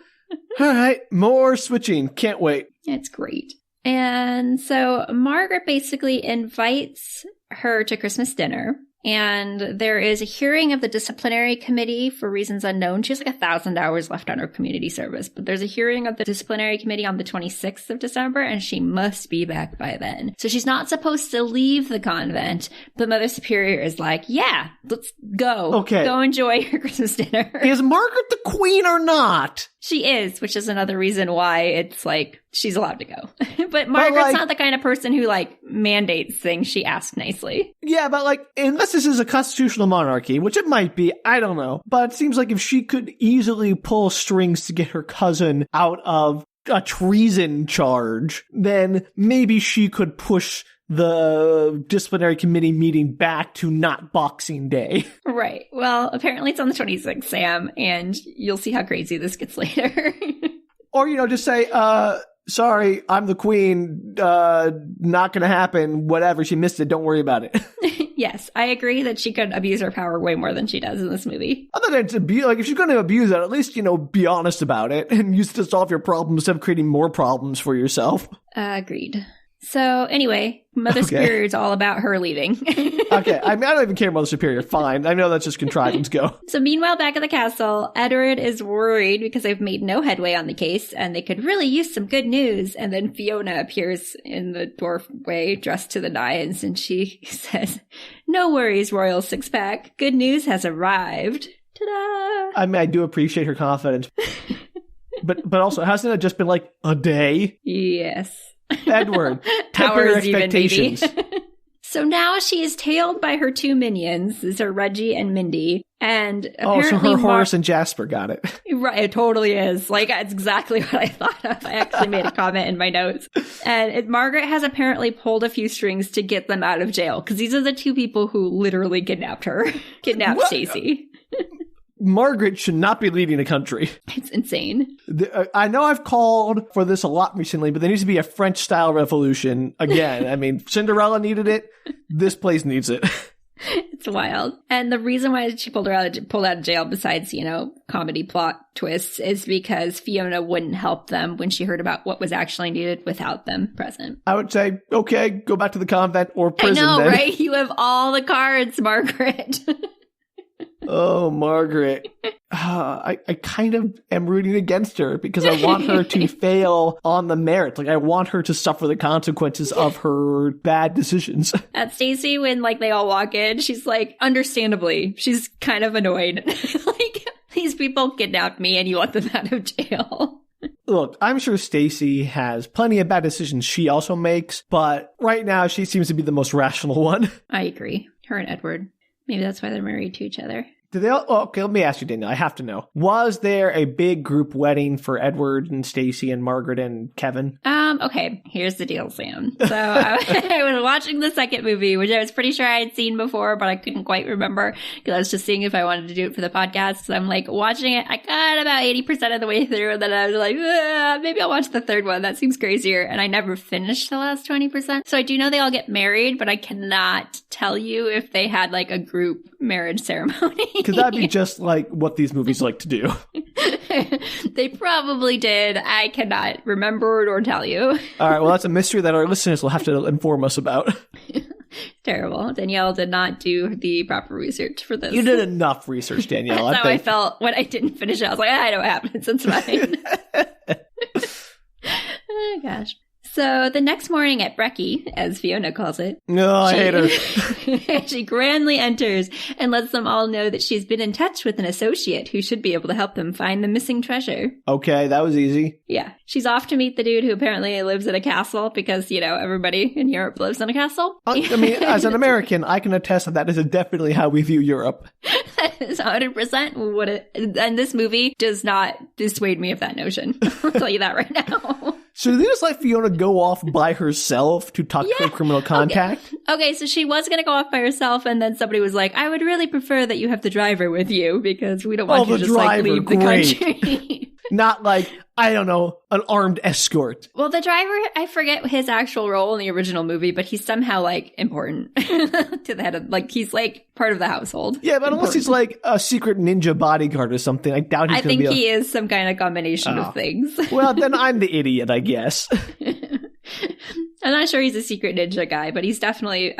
[SPEAKER 1] All right, more switching. Can't wait.
[SPEAKER 2] It's great. And so Margaret basically invites her to Christmas dinner. And there is a hearing of the disciplinary committee for reasons unknown. She has like 1,000 hours left on her community service. But there's a hearing of the disciplinary committee on the 26th of December, and she must be back by then. So she's not supposed to leave the convent. But Mother Superior is like, yeah, let's go. Okay. Go enjoy your Christmas dinner.
[SPEAKER 1] Is Margaret the queen or not?
[SPEAKER 2] She is, which is another reason why it's like she's allowed to go. But Margaret's not the kind of person who like mandates things. She asks nicely.
[SPEAKER 1] Yeah, but like, unless this is a constitutional monarchy, which it might be, I don't know. But it seems like if she could easily pull strings to get her cousin out of a treason charge, then maybe she could push the disciplinary committee meeting back to not Boxing Day.
[SPEAKER 2] Right. Well, apparently it's on the 26th, Sam, and you'll see how crazy this gets later.
[SPEAKER 1] Or, just say, sorry, I'm the queen, not gonna happen, whatever, she missed it, don't worry about it.
[SPEAKER 2] Yes, I agree that she could abuse her power way more than she does in this movie.
[SPEAKER 1] Other than to be, like, if she's gonna abuse it, at least, be honest about it and use it to solve your problems instead of creating more problems for yourself.
[SPEAKER 2] Agreed. So anyway, Mother Superior is all about her leaving.
[SPEAKER 1] Okay, I don't even care Mother Superior. Fine. I know that's just contrivance. Go.
[SPEAKER 2] So meanwhile, back at the castle, Edward is worried because they've made no headway on the case and they could really use some good news. And then Fiona appears in the doorway dressed to the nines and she says, "No worries, Royal Six-Pack. Good news has arrived." Ta-da!
[SPEAKER 1] I mean, I do appreciate her confidence. But also, hasn't it just been like a day?
[SPEAKER 2] Yes.
[SPEAKER 1] Edward, temper your expectations.
[SPEAKER 2] So now she is tailed by her 2 minions. These are Reggie and Mindy. And apparently
[SPEAKER 1] so her Horace and Jasper got it.
[SPEAKER 2] Right, it totally is. Like, that's exactly what I thought of. I actually made a comment in my notes. And Margaret has apparently pulled a few strings to get them out of jail. Because these are the 2 people who literally kidnapped her. Kidnapped Stacy.
[SPEAKER 1] Margaret should not be leading a country.
[SPEAKER 2] It's insane.
[SPEAKER 1] I know I've called for this a lot recently, but there needs to be a French-style revolution again. I mean, Cinderella needed it. This place needs it.
[SPEAKER 2] It's wild. And the reason why she pulled out of jail, besides, comedy plot twists, is because Fiona wouldn't help them when she heard about what was actually needed without them present.
[SPEAKER 1] I would say, okay, go back to the convent or prison.
[SPEAKER 2] I know,
[SPEAKER 1] then.
[SPEAKER 2] right? You have all the cards, Margaret.
[SPEAKER 1] Oh, Margaret. I kind of am rooting against her because I want her to fail on the merits. Like, I want her to suffer the consequences of her bad decisions.
[SPEAKER 2] At Stacy, when, they all walk in, she's like, understandably, she's kind of annoyed. These people kidnapped me and you let them out of jail.
[SPEAKER 1] Look, I'm sure Stacy has plenty of bad decisions she also makes, but right now she seems to be the most rational one.
[SPEAKER 2] I agree. Her and Edward. Maybe that's why they're married to each other.
[SPEAKER 1] Did they all, okay, let me ask you, Danielle. I have to know. Was there a big group wedding for Edward and Stacy and Margaret and Kevin?
[SPEAKER 2] Okay, here's the deal, Sam. So I was watching the second movie, which I was pretty sure I had seen before, but I couldn't quite remember because I was just seeing if I wanted to do it for the podcast. So I'm watching it. I got about 80% of the way through, and then I was like, maybe I'll watch the third one. That seems crazier. And I never finished the last 20%. So I do know they all get married, but I cannot tell you if they had a group marriage ceremony.
[SPEAKER 1] Because that'd be just like what these movies like to do.
[SPEAKER 2] They probably did. I cannot remember or tell you.
[SPEAKER 1] All right, well, that's a mystery that our listeners will have to inform us about.
[SPEAKER 2] Terrible. Danielle did not do the proper research for this.
[SPEAKER 1] You did enough research, Danielle.
[SPEAKER 2] That's how I felt when I didn't finish it. I was like, I know what happens. It's fine. Oh, gosh. So the next morning at Brekkie, as Fiona calls it.
[SPEAKER 1] No, I hate her.
[SPEAKER 2] She grandly enters and lets them all know that she's been in touch with an associate who should be able to help them find the missing treasure.
[SPEAKER 1] Okay, that was easy.
[SPEAKER 2] Yeah. She's off to meet the dude who apparently lives in a castle because, everybody in Europe lives in a castle.
[SPEAKER 1] I mean, as an American, I can attest that is definitely how we view Europe.
[SPEAKER 2] That is 100% what it... And this movie does not dissuade me of that notion. I'll tell you that right now.
[SPEAKER 1] So did they just let Fiona go off by herself to talk to her criminal contact?
[SPEAKER 2] Okay, so she was going to go off by herself, and then somebody was like, I would really prefer that you have the driver with you, because we don't want you to just, leave the country.
[SPEAKER 1] Not I don't know, an armed escort.
[SPEAKER 2] Well, the driver, I forget his actual role in the original movie, but he's somehow, important to the head of, he's, part of the household.
[SPEAKER 1] Yeah, but unless he's, a secret ninja bodyguard or something, I doubt he's going to be...
[SPEAKER 2] I think he is some kind of combination of things.
[SPEAKER 1] Well, then I'm the idiot, I guess.
[SPEAKER 2] I'm not sure he's a secret ninja guy, but he's definitely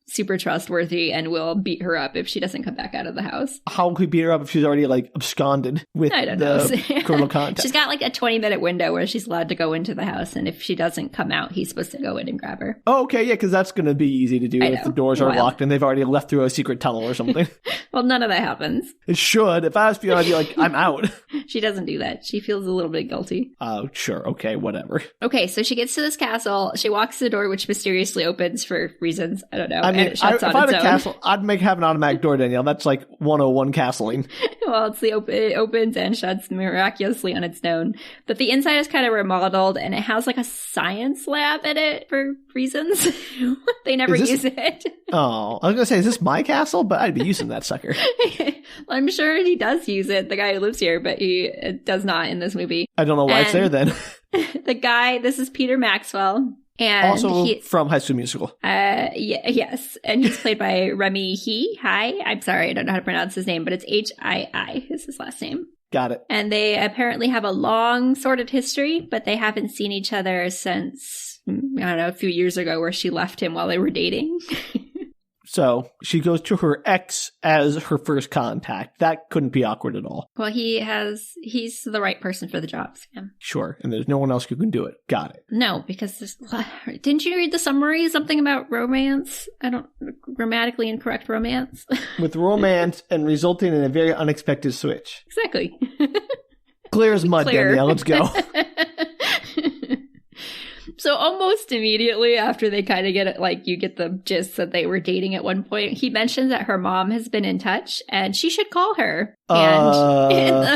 [SPEAKER 2] super trustworthy and will beat her up if she doesn't come back out of the house.
[SPEAKER 1] How will he beat her up if she's already, absconded with the criminal contact?
[SPEAKER 2] She's got, a 20-minute window where she's allowed to go into the house, and if she doesn't come out, he's supposed to go in and grab her.
[SPEAKER 1] Oh, okay, yeah, because that's going to be easy to do if the doors are locked and they've already left through a secret tunnel or something.
[SPEAKER 2] Well, none of that happens.
[SPEAKER 1] It should. If I was Fiona, I'd be like, I'm out.
[SPEAKER 2] She doesn't do that. She feels a little bit guilty.
[SPEAKER 1] Oh, sure. Okay, whatever.
[SPEAKER 2] Okay, so she gets to this castle. She walks to the door, which mysteriously opens for reasons. I don't know.
[SPEAKER 1] I mean,
[SPEAKER 2] and it shuts on its own.
[SPEAKER 1] Castle, I'd have an automatic door, Danielle. That's 101 castling.
[SPEAKER 2] Well, it opens and shuts miraculously on its own. But the inside is kind of remodeled, and it has a science lab in it for reasons. They never use it.
[SPEAKER 1] Oh, I was going to say, is this my castle? But I'd be using that sucker.
[SPEAKER 2] I'm sure he does use it, the guy who lives here, but he does not in this movie.
[SPEAKER 1] I don't know why it's there then.
[SPEAKER 2] The guy, this is Peter Maxwell. And
[SPEAKER 1] also from High School Musical.
[SPEAKER 2] Yes. And he's played by Remy Hii. Hi. I'm sorry, I don't know how to pronounce his name, but it's Hii is his last name.
[SPEAKER 1] Got it.
[SPEAKER 2] And they apparently have a long sordid history, but they haven't seen each other since, I don't know, a few years ago where she left him while they were dating.
[SPEAKER 1] So she goes to her ex as her first contact. That couldn't be awkward at all.
[SPEAKER 2] Well, he's the right person for the job, Sam.
[SPEAKER 1] Sure. And there's no one else who can do it. Got it.
[SPEAKER 2] No, because didn't you read the summary? Something about romance? Grammatically incorrect romance.
[SPEAKER 1] With romance and resulting in a very unexpected switch.
[SPEAKER 2] Exactly.
[SPEAKER 1] Clear as mud, Danielle. Let's go.
[SPEAKER 2] So almost immediately after they kind of get it, you get the gist that they were dating at one point, he mentions that her mom has been in touch and she should call her. And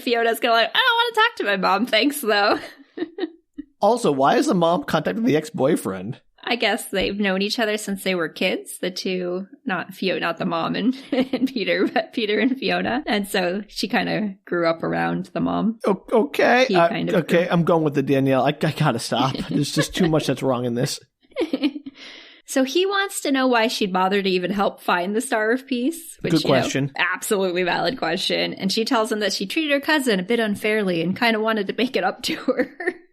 [SPEAKER 2] Fiona's kind of I don't want to talk to my mom, thanks, though.
[SPEAKER 1] Also, why is the mom contacting the ex-boyfriend?
[SPEAKER 2] I guess they've known each other since they were kids, the two, not the mom and Peter, but Peter and Fiona. And so she kind of grew up around the mom.
[SPEAKER 1] Okay. I'm going with the Danielle. I gotta stop. There's just too much that's wrong in this.
[SPEAKER 2] So he wants to know why she'd bother to even help find the Star of Peace. Which,
[SPEAKER 1] good question.
[SPEAKER 2] Absolutely valid question. And she tells him that she treated her cousin a bit unfairly and kind of wanted to make it up to her.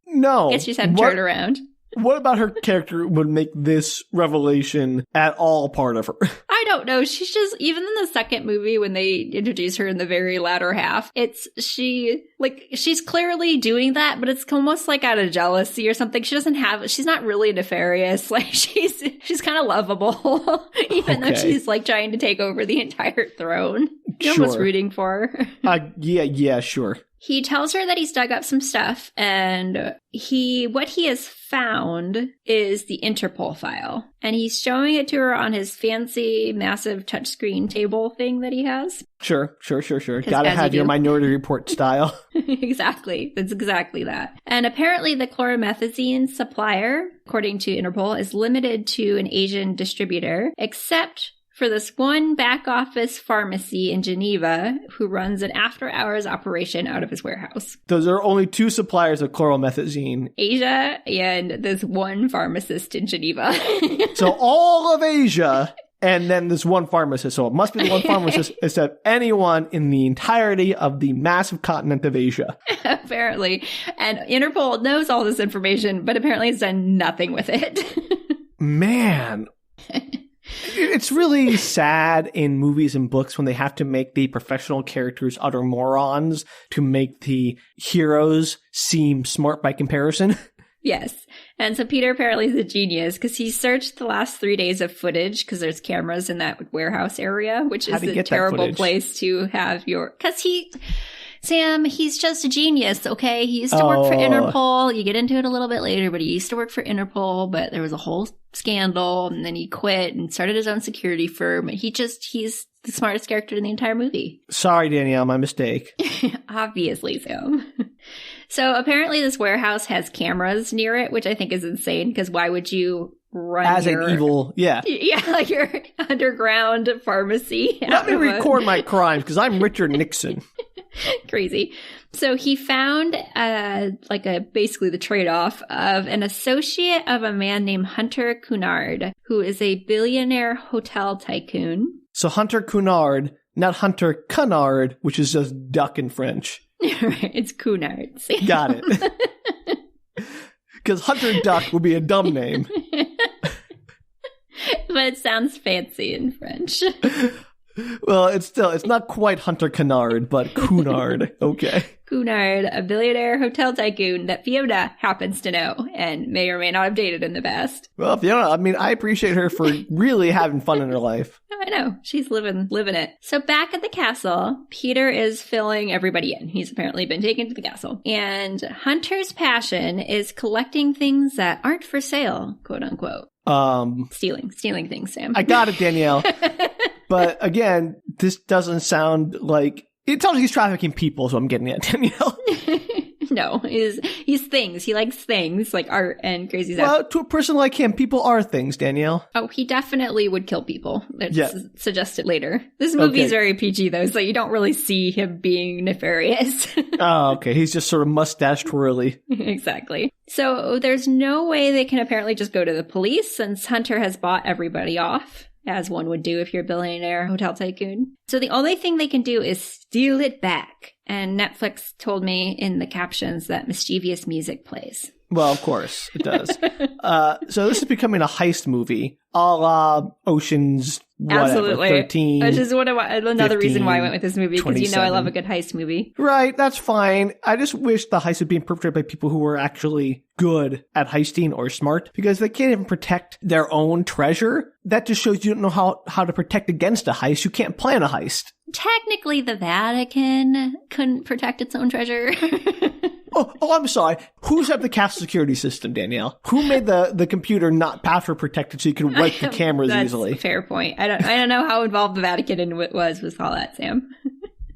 [SPEAKER 1] No.
[SPEAKER 2] I guess she's had to turn around.
[SPEAKER 1] What about her character would make this revelation at all part of her?
[SPEAKER 2] I don't know. She's just, even in the second movie when they introduce her in the very latter half, she's clearly doing that, but it's almost like out of jealousy or something. She's not really nefarious. Like, she's kind of lovable, even though she's like trying to take over the entire throne. You're almost rooting for her.
[SPEAKER 1] Yeah, sure.
[SPEAKER 2] He tells her that he's dug up some stuff, and what he has found is the Interpol file. And he's showing it to her on his fancy, massive touchscreen table thing that he has.
[SPEAKER 1] Sure. Gotta have your Minority Report style.
[SPEAKER 2] Exactly. That's exactly that. And apparently the chloromethazine supplier, according to Interpol, is limited to an Asian distributor, except for this one back office pharmacy in Geneva who runs an after-hours operation out of his warehouse.
[SPEAKER 1] Those are only two suppliers of chloromethazine.
[SPEAKER 2] Asia and this one pharmacist in Geneva.
[SPEAKER 1] So all of Asia and then this one pharmacist. So it must be the one pharmacist instead of anyone in the entirety of the massive continent of Asia.
[SPEAKER 2] Apparently. And Interpol knows all this information, but apparently has done nothing with it.
[SPEAKER 1] Man. It's really sad in movies and books when they have to make the professional characters utter morons to make the heroes seem smart by comparison.
[SPEAKER 2] Yes. And so Peter apparently is a genius because he searched the last 3 days of footage because there's cameras in that warehouse area, which is a terrible place to have Sam, he's just a genius, okay? He used to work for Interpol. You get into it a little bit later, but he used to work for Interpol, but there was a whole scandal, and then he quit and started his own security firm. He's the smartest character in the entire movie.
[SPEAKER 1] Sorry, Danielle, my mistake.
[SPEAKER 2] Obviously, Sam. So apparently this warehouse has cameras near it, which I think is insane, because why would you run
[SPEAKER 1] an evil,
[SPEAKER 2] Yeah, like your underground pharmacy.
[SPEAKER 1] Let me record my crimes, because I'm Richard Nixon.
[SPEAKER 2] Crazy. So he found basically the trade-off of an associate of a man named Hunter Cunard, who is a billionaire hotel tycoon.
[SPEAKER 1] So Hunter Cunard, not Hunter Cunard, which is just duck in French.
[SPEAKER 2] Right, it's Cunard. See?
[SPEAKER 1] Got it. Because Hunter Duck would be a dumb name.
[SPEAKER 2] But it sounds fancy in French.
[SPEAKER 1] Well, it's not quite Hunter Cunard, but Cunard. Okay.
[SPEAKER 2] Cunard, a billionaire hotel tycoon that Fiona happens to know and may or may not have dated in the past.
[SPEAKER 1] Well, Fiona, I appreciate her for really having fun in her life.
[SPEAKER 2] I know. She's living it. So back at the castle, Peter is filling everybody in. He's apparently been taken to the castle. And Hunter's passion is collecting things that aren't for sale, quote unquote. Stealing things, Sam.
[SPEAKER 1] I got it, Danielle. But again, this doesn't sound like... It tells me he's trafficking people, so I'm getting at, Danielle.
[SPEAKER 2] No, he's things. He likes things, like art and crazy stuff.
[SPEAKER 1] Well, to a person like him, people are things, Danielle.
[SPEAKER 2] Oh, he definitely would kill people. It's suggested later. This movie is very PG, though, so you don't really see him being nefarious.
[SPEAKER 1] Oh, okay. He's just sort of mustache twirly.
[SPEAKER 2] Exactly. So there's no way they can apparently just go to the police, since Hunter has bought everybody off, as one would do if you're a billionaire hotel tycoon. So the only thing they can do is steal it back. And Netflix told me in the captions that mischievous music plays.
[SPEAKER 1] Well, of course it does. So this is becoming a heist movie, a la Ocean's
[SPEAKER 2] Absolutely.
[SPEAKER 1] 13.
[SPEAKER 2] Which is another reason why I went with this movie, because I love a good heist movie.
[SPEAKER 1] Right, that's fine. I just wish the heist was being perpetrated by people who were actually good at heisting or smart, because they can't even protect their own treasure. That just shows you don't know how to protect against a heist. You can't plan a heist.
[SPEAKER 2] Technically, the Vatican couldn't protect its own treasure.
[SPEAKER 1] Oh, I'm sorry. Who set up the castle security system, Danielle? Who made the computer not password protected so you could wipe the cameras easily?
[SPEAKER 2] That's a fair point. I don't know how involved the Vatican in it was with all that, Sam.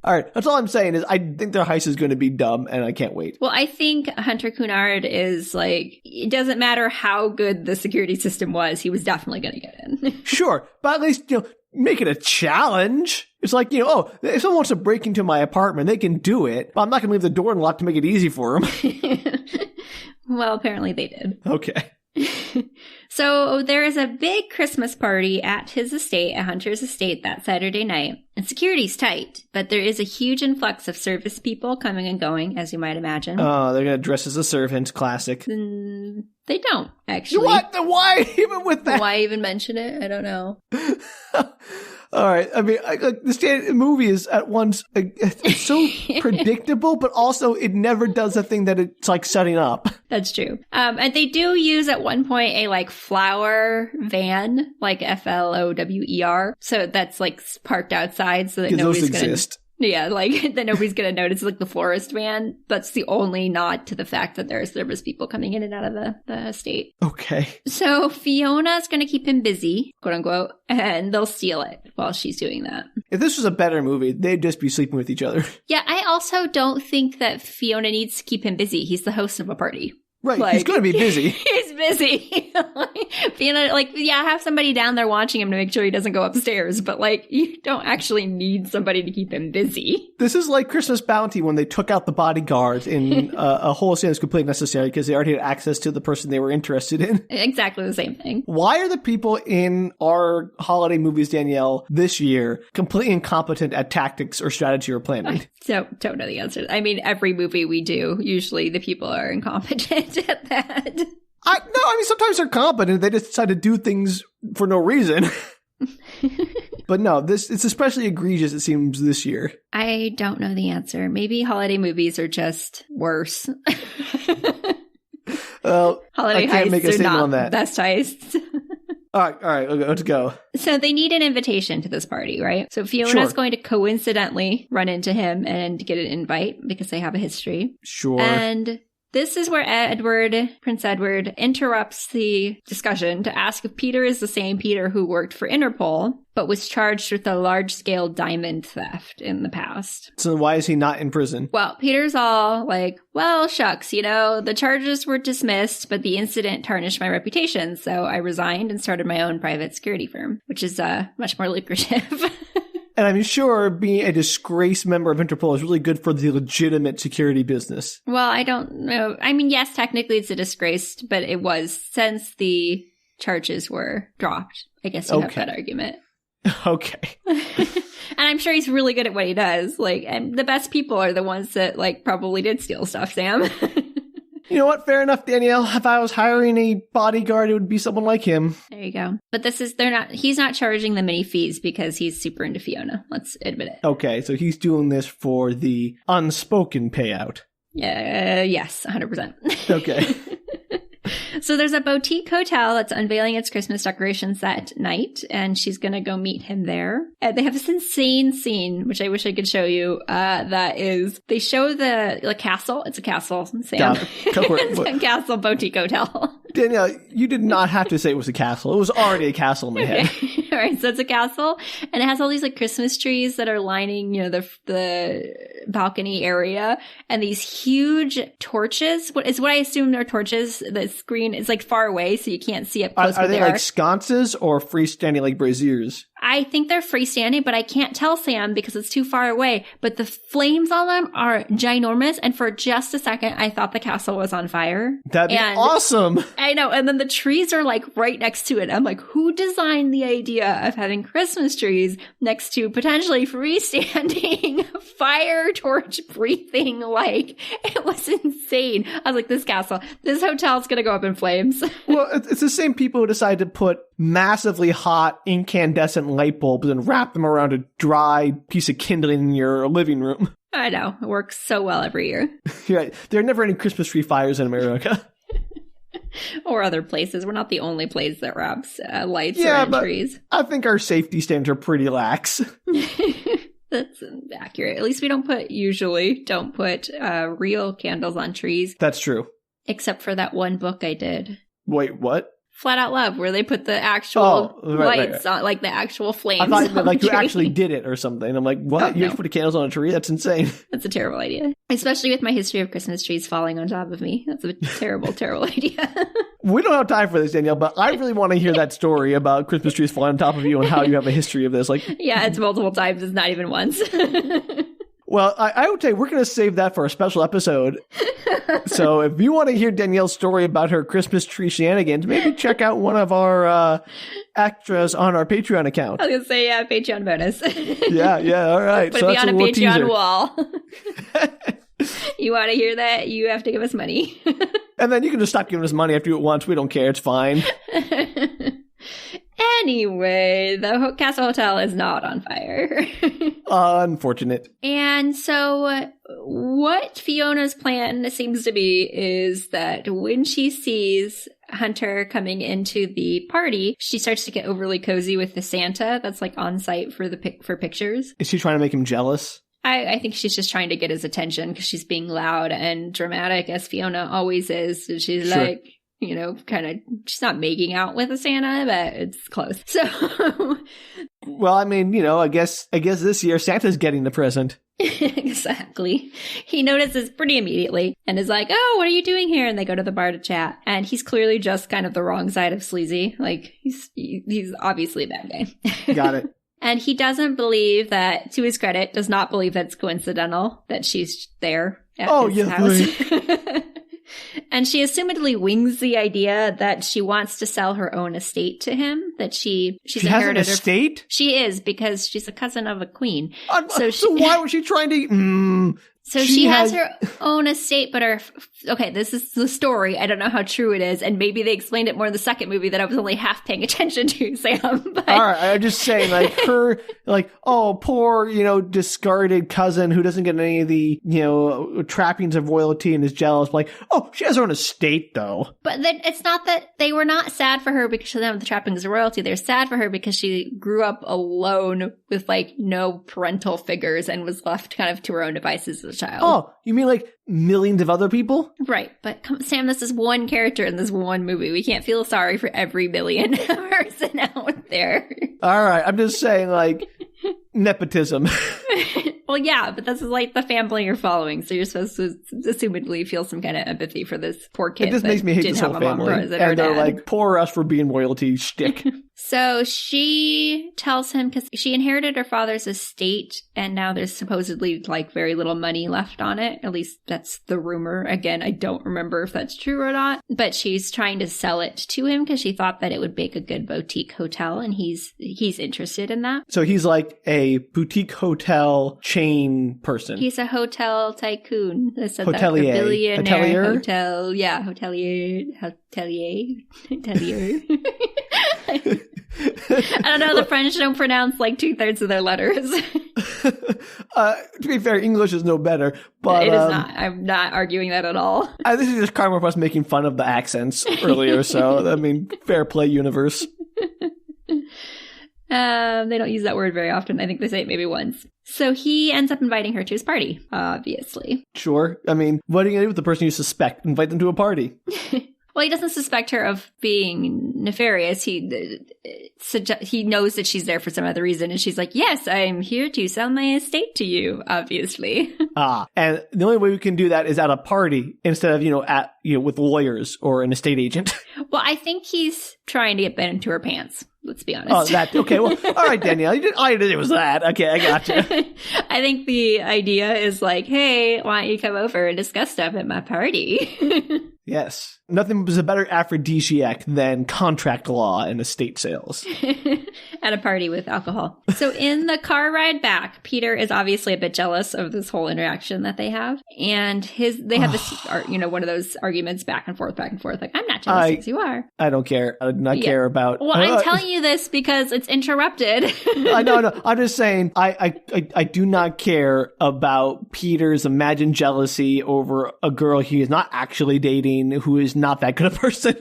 [SPEAKER 1] All right. That's all I'm saying is I think their heist is going to be dumb, and I can't wait.
[SPEAKER 2] Well, I think Hunter Cunard is like, it doesn't matter how good the security system was, he was definitely going to get in.
[SPEAKER 1] Sure. But at least, make it a challenge. It's like, if someone wants to break into my apartment, they can do it. But I'm not going to leave the door unlocked to make it easy for them.
[SPEAKER 2] Well, apparently they did.
[SPEAKER 1] Okay.
[SPEAKER 2] So there is a big Christmas party at his estate, at Hunter's estate, that Saturday night. And security's tight, but there is a huge influx of service people coming and going, as you might imagine.
[SPEAKER 1] Oh, they're going to dress as a servant. Classic.
[SPEAKER 2] They don't, actually.
[SPEAKER 1] What? Why even with that?
[SPEAKER 2] Why even mention it? I don't know.
[SPEAKER 1] All right. I mean, the movie is at once it's so predictable, but also it never does the thing that it's like setting up.
[SPEAKER 2] That's true. And they do use at one point a like flower van, like FLOWER. So that's like parked outside so that nobody's going to. Yeah, like that nobody's going to notice, like the florist van. That's the only nod to the fact that there are service people coming in and out of the estate.
[SPEAKER 1] Okay.
[SPEAKER 2] So Fiona's going to keep him busy, quote unquote, and they'll steal it while she's doing that.
[SPEAKER 1] If this was a better movie, they'd just be sleeping with each other.
[SPEAKER 2] Yeah, I also don't think that Fiona needs to keep him busy. He's the host of a party.
[SPEAKER 1] Right,
[SPEAKER 2] like,
[SPEAKER 1] he's going to be busy.
[SPEAKER 2] He's busy. Fiona, like, yeah, have somebody down there watching him to make sure he doesn't go upstairs, but, like, you don't actually need somebody to keep him busy.
[SPEAKER 1] This is like Christmas Bounty when they took out the bodyguard in a whole scene that's completely necessary because they already had access to the person they were interested in.
[SPEAKER 2] Exactly the same thing.
[SPEAKER 1] Why are the people in our holiday movies, Danielle, this year completely incompetent at tactics or strategy or planning?
[SPEAKER 2] Don't know the answer. I mean, every movie we do, usually the people are incompetent at that.
[SPEAKER 1] I mean, sometimes they're competent. They just decide to do things for no reason. But no, it's especially egregious, it seems, this year.
[SPEAKER 2] I don't know the answer. Maybe holiday movies are just worse.
[SPEAKER 1] Well,
[SPEAKER 2] holiday
[SPEAKER 1] I can't
[SPEAKER 2] heists
[SPEAKER 1] make a
[SPEAKER 2] are
[SPEAKER 1] statement
[SPEAKER 2] not
[SPEAKER 1] on that.
[SPEAKER 2] Best heists.
[SPEAKER 1] All right, let's go.
[SPEAKER 2] So they need an invitation to this party, right? So Fiona's going to coincidentally run into him and get an invite because they have a history.
[SPEAKER 1] Sure.
[SPEAKER 2] And this is where Prince Edward, interrupts the discussion to ask if Peter is the same Peter who worked for Interpol, but was charged with a large-scale diamond theft in the past.
[SPEAKER 1] So why is he not in prison?
[SPEAKER 2] Well, Peter's all like, well, shucks, the charges were dismissed, but the incident tarnished my reputation, so I resigned and started my own private security firm, which is much more lucrative.
[SPEAKER 1] And I'm sure being a disgraced member of Interpol is really good for the legitimate security business.
[SPEAKER 2] Well, I don't know. I mean, yes, technically it's a disgrace, but it was since the charges were dropped. I guess you have that argument.
[SPEAKER 1] Okay.
[SPEAKER 2] And I'm sure he's really good at what he does. Like, and the best people are the ones that, like, probably did steal stuff, Sam.
[SPEAKER 1] You know what? Fair enough, Danielle. If I was hiring a bodyguard, it would be someone like him.
[SPEAKER 2] There you go. But he's not charging them any fees because he's super into Fiona. Let's admit it.
[SPEAKER 1] Okay, so he's doing this for the unspoken payout.
[SPEAKER 2] Yes, 100%.
[SPEAKER 1] Okay.
[SPEAKER 2] So there's a boutique hotel that's unveiling its Christmas decorations that night, and she's going to go meet him there. They have this insane scene, which I wish I could show you, that is, they show the castle. It's a castle, Sam. It's a castle boutique hotel.
[SPEAKER 1] Danielle, you did not have to say it was a castle. It was already a castle in my head.
[SPEAKER 2] All right, so it's a castle, and it has all these like Christmas trees that are lining, the balcony area, and these huge torches. What I assume are torches. The screen is like far away, so you can't see up close.
[SPEAKER 1] Are they like sconces or freestanding like braziers?
[SPEAKER 2] I think they're freestanding, but I can't tell, Sam, because it's too far away. But the flames on them are ginormous, and for just a second, I thought the castle was on fire.
[SPEAKER 1] That'd be awesome.
[SPEAKER 2] I know, and then the trees are like right next to it. I'm like, who designed the idea of having Christmas trees next to potentially freestanding fire torch breathing? Like, it was insane. I was like, this hotel's gonna go up in flames.
[SPEAKER 1] Well, it's the same people who decide to put massively hot incandescent light bulbs and wrap them around a dry piece of kindling in your living room.
[SPEAKER 2] I know. It works so well every year.
[SPEAKER 1] You're right. There are never any Christmas tree fires in America.
[SPEAKER 2] Or other places. We're not the only place that wraps lights around trees.
[SPEAKER 1] I think our safety standards are pretty lax.
[SPEAKER 2] That's accurate. At least we usually don't put real candles on trees.
[SPEAKER 1] That's true.
[SPEAKER 2] Except for that one book I did.
[SPEAKER 1] Wait, what?
[SPEAKER 2] Flat Out Love, where they put the actual lights on, like the actual flames. I
[SPEAKER 1] thought that, like you actually did it or something. I'm like, what? You just put candles on a tree? That's insane.
[SPEAKER 2] That's a terrible idea. Especially with my history of Christmas trees falling on top of me. That's a terrible, terrible idea.
[SPEAKER 1] We don't have time for this, Danielle, but I really want to hear that story about Christmas trees falling on top of you and how you have a history of this.
[SPEAKER 2] Yeah, it's multiple times. It's not even once.
[SPEAKER 1] Well, I would say we're going to save that for a special episode. So if you want to hear Danielle's story about her Christmas tree shenanigans, maybe check out one of our extras on our Patreon account.
[SPEAKER 2] I was going to say, Patreon bonus.
[SPEAKER 1] Yeah, all right.
[SPEAKER 2] Put me on a Patreon wall. You want to hear that? You have to give us money.
[SPEAKER 1] And then you can just stop giving us money after you do it once. We don't care. It's fine.
[SPEAKER 2] Anyway, the Castle Hotel is not on fire.
[SPEAKER 1] Unfortunate.
[SPEAKER 2] And so what Fiona's plan seems to be is that when she sees Hunter coming into the party, she starts to get overly cozy with the Santa that's like on site for pictures.
[SPEAKER 1] Is she trying to make him jealous?
[SPEAKER 2] I think she's just trying to get his attention because she's being loud and dramatic, as Fiona always is. So she's like, kind of, she's not making out with a Santa, but it's close. So,
[SPEAKER 1] well, I mean, I guess this year Santa's getting the present.
[SPEAKER 2] Exactly. He notices pretty immediately and is like, "Oh, what are you doing here?" And they go to the bar to chat. And he's clearly just kind of the wrong side of sleazy. Like he's obviously a bad guy.
[SPEAKER 1] Got it.
[SPEAKER 2] And he doesn't believe that, to his credit, does not believe that it's coincidental that she's there at his house. And she assumedly wings the idea that she wants to sell her own estate to him, that she
[SPEAKER 1] has an estate?
[SPEAKER 2] She is, because she's a cousin of a queen.
[SPEAKER 1] So why was she trying to...
[SPEAKER 2] So she has her own estate, but okay, this is the story. I don't know how true it is. And maybe they explained it more in the second movie that I was only half paying attention to, Sam. But...
[SPEAKER 1] All right, I'm just saying, like, her, like, oh, poor, discarded cousin who doesn't get any of the, trappings of royalty and is jealous. Like, oh, she has her own estate, though.
[SPEAKER 2] But then it's not that they were not sad for her because she doesn't have the trappings of royalty. They're sad for her because she grew up alone with, like, no parental figures and was left kind of to her own devices as a child.
[SPEAKER 1] Oh, you mean like millions of other people?
[SPEAKER 2] Right. But Sam, this is one character in this one movie. We can't feel sorry for every million person out there.
[SPEAKER 1] All right. I'm just saying, like, nepotism.
[SPEAKER 2] Well, yeah, but this is like the family you're following, so you're supposed to assumedly feel some kind of empathy for this poor kid.
[SPEAKER 1] It just makes me hate this whole family. And they're like, poor us for being royalty shtick.
[SPEAKER 2] So she tells him, because she inherited her father's estate, and now there's supposedly like very little money left on it. At least that's the rumor. Again, I don't remember if that's true or not. But she's trying to sell it to him because she thought that it would make a good boutique hotel, and he's interested in that.
[SPEAKER 1] So he's like a boutique hotel chain person.
[SPEAKER 2] He's a hotel tycoon.
[SPEAKER 1] Hotelier.
[SPEAKER 2] A billionaire
[SPEAKER 1] hotelier?
[SPEAKER 2] Hotel. Yeah, hotelier. I don't know. The French don't pronounce like 2/3 of their letters.
[SPEAKER 1] To be fair, English is no better. But
[SPEAKER 2] it is not. I'm not arguing that at all.
[SPEAKER 1] This is just karma for us making fun of the accents earlier. So, I mean, fair play, universe.
[SPEAKER 2] They don't use that word very often. I think they say it maybe once. So he ends up inviting her to his party, obviously.
[SPEAKER 1] Sure. I mean, what are you going to do with the person you suspect? Invite them to a party.
[SPEAKER 2] Well, he doesn't suspect her of being nefarious. He knows that she's there for some other reason. And she's like, yes, I'm here to sell my estate to you, obviously.
[SPEAKER 1] And the only way we can do that is at a party instead of, with lawyers or an estate agent.
[SPEAKER 2] Well, I think he's trying to get Ben into her pants. Let's be honest.
[SPEAKER 1] Okay. Well, all right, Danielle. It was that. Okay, I gotcha.
[SPEAKER 2] I think the idea is like, hey, why don't you come over and discuss stuff at my party?
[SPEAKER 1] Yes. Nothing was a better aphrodisiac than contract law and estate sales.
[SPEAKER 2] At a party with alcohol. So in the car ride back, Peter is obviously a bit jealous of this whole interaction that they have. And they have this, one of those arguments back and forth. Like, I'm not jealous as you are.
[SPEAKER 1] I don't care. I do not care about...
[SPEAKER 2] Well, I'm telling you this because it's interrupted.
[SPEAKER 1] I know. I'm just saying, I do not care about Peter's imagined jealousy over a girl he is not actually dating, who is not that good a person.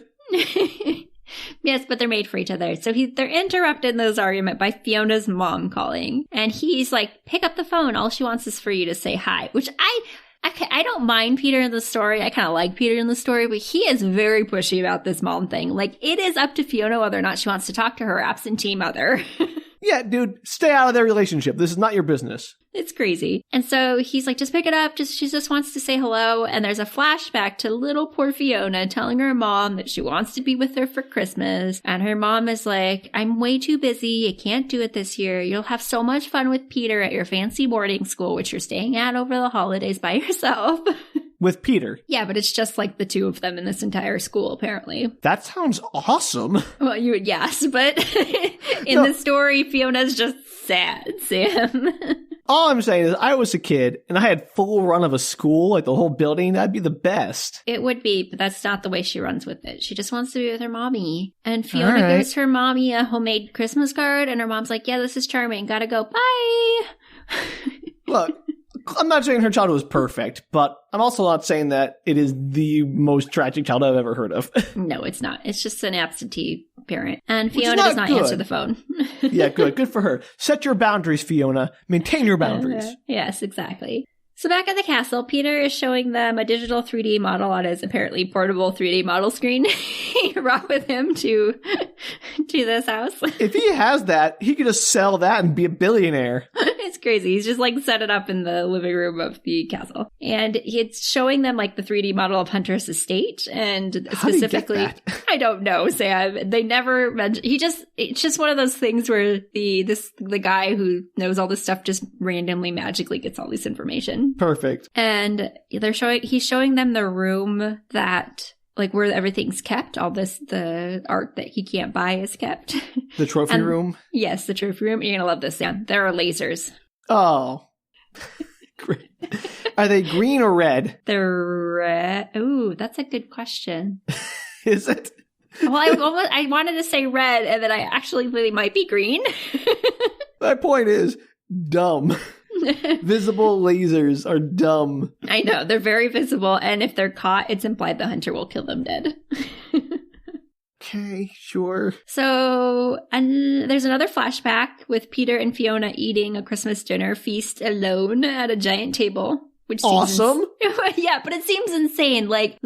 [SPEAKER 2] Yes, but they're made for each other. So they're interrupted in this argument by Fiona's mom calling. And he's like, pick up the phone. All she wants is for you to say hi. Which I don't mind Peter in the story. I kind of like Peter in the story, but he is very pushy about this mom thing. Like, it is up to Fiona whether or not she wants to talk to her absentee mother.
[SPEAKER 1] Yeah, dude, stay out of their relationship. This is not your business.
[SPEAKER 2] It's crazy. And so he's like, just pick it up. She just wants to say hello. And there's a flashback to little poor Fiona telling her mom that she wants to be with her for Christmas. And her mom is like, I'm way too busy. I can't do it this year. You'll have so much fun with Peter at your fancy boarding school, which you're staying at over the holidays by yourself.
[SPEAKER 1] with Peter.
[SPEAKER 2] Yeah, but it's just like the two of them in this entire school, apparently.
[SPEAKER 1] That sounds awesome.
[SPEAKER 2] Well, yes, but in the story, Fiona's just sad, Sam.
[SPEAKER 1] All I'm saying is I was a kid and I had full run of a school, like the whole building. That'd be the best.
[SPEAKER 2] It would be, but that's not the way she runs with it. She just wants to be with her mommy. And Fiona gives her mommy a homemade Christmas card, and her mom's like, yeah, this is charming. Gotta go. Bye.
[SPEAKER 1] Look, I'm not saying her childhood was perfect, but I'm also not saying that it is the most tragic child I've ever heard of.
[SPEAKER 2] No, it's not. It's just an absentee parent. And Fiona does not answer the phone.
[SPEAKER 1] Yeah, good. Good for her. Set your boundaries, Fiona. Maintain your boundaries.
[SPEAKER 2] Yes, exactly. So back at the castle, Peter is showing them a digital 3D model on his apparently portable 3D model screen he brought with him to this house.
[SPEAKER 1] If he has that, he could just sell that and be a billionaire.
[SPEAKER 2] It's crazy. He's just like set it up in the living room of the castle. And it's showing them like the 3D model of Hunter's estate. And specifically,
[SPEAKER 1] how did he get that?
[SPEAKER 2] I don't know, Sam. They never mentioned, it's just one of those things where the guy who knows all this stuff just randomly magically gets all this information.
[SPEAKER 1] Perfect.
[SPEAKER 2] And he's showing them the room that, like, where everything's kept. All the art that he can't buy is kept.
[SPEAKER 1] The trophy room?
[SPEAKER 2] Yes, the trophy room. You're going to love this, Sam. There are lasers.
[SPEAKER 1] Oh. Great. Are they green or red?
[SPEAKER 2] They're red. Ooh, that's a good question.
[SPEAKER 1] Is it?
[SPEAKER 2] Well, I wanted to say red, and then I actually really might be green.
[SPEAKER 1] My point is, dumb. Visible lasers are dumb.
[SPEAKER 2] I know, they're very visible, and if they're caught, it's implied the hunter will kill them dead.
[SPEAKER 1] Okay, sure.
[SPEAKER 2] So, and there's another flashback with Peter and Fiona eating a Christmas dinner feast alone at a giant table. Which seems
[SPEAKER 1] awesome.
[SPEAKER 2] Yeah, but it seems insane. Like,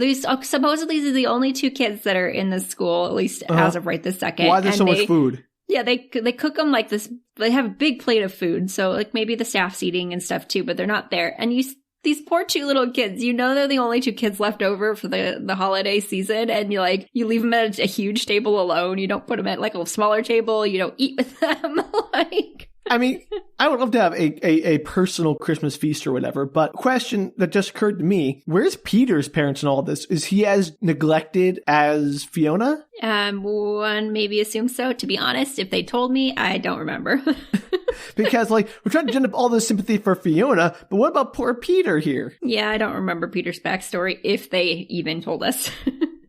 [SPEAKER 2] supposedly these are the only two kids that are in this school, at least as of right this second.
[SPEAKER 1] Why is there so much food?
[SPEAKER 2] Yeah, they cook them like this. They have a big plate of food, so like maybe the staff's eating and stuff too, but they're not there. And these poor two little kids, they're the only two kids left over for the holiday season, and you leave them at a huge table alone. You don't put them at like a smaller table. You don't eat with them.
[SPEAKER 1] I mean, I would love to have a personal Christmas feast or whatever, but question that just occurred to me, where's Peter's parents in all this? Is he as neglected as Fiona?
[SPEAKER 2] One maybe assumes so. To be honest, if they told me, I don't remember.
[SPEAKER 1] Because, we're trying to gen up all this sympathy for Fiona, but what about poor Peter here?
[SPEAKER 2] Yeah, I don't remember Peter's backstory, if they even told us.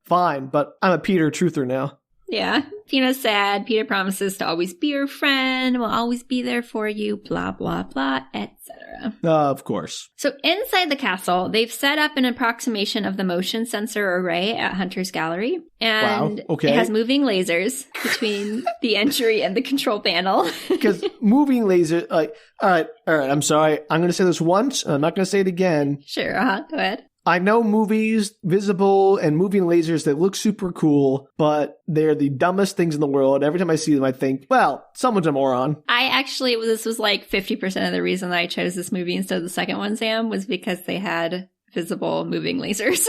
[SPEAKER 1] Fine, but I'm a Peter truther now.
[SPEAKER 2] Yeah, Fiona's sad. Peter promises to always be your friend, will always be there for you, blah, blah, blah, etc.
[SPEAKER 1] Of course.
[SPEAKER 2] So inside the castle, they've set up an approximation of the motion sensor array at Hunter's Gallery. And
[SPEAKER 1] wow, okay.
[SPEAKER 2] It has moving lasers between the entry and the control panel.
[SPEAKER 1] Because moving lasers, all right, I'm sorry. I'm going to say this once, and I'm not going to say it again.
[SPEAKER 2] Sure, go ahead.
[SPEAKER 1] I know movies, visible and moving lasers that look super cool, but they're the dumbest things in the world. Every time I see them, I think, well, someone's a moron.
[SPEAKER 2] This was like 50% of the reason that I chose this movie instead of the second one, Sam, was because they had visible moving lasers.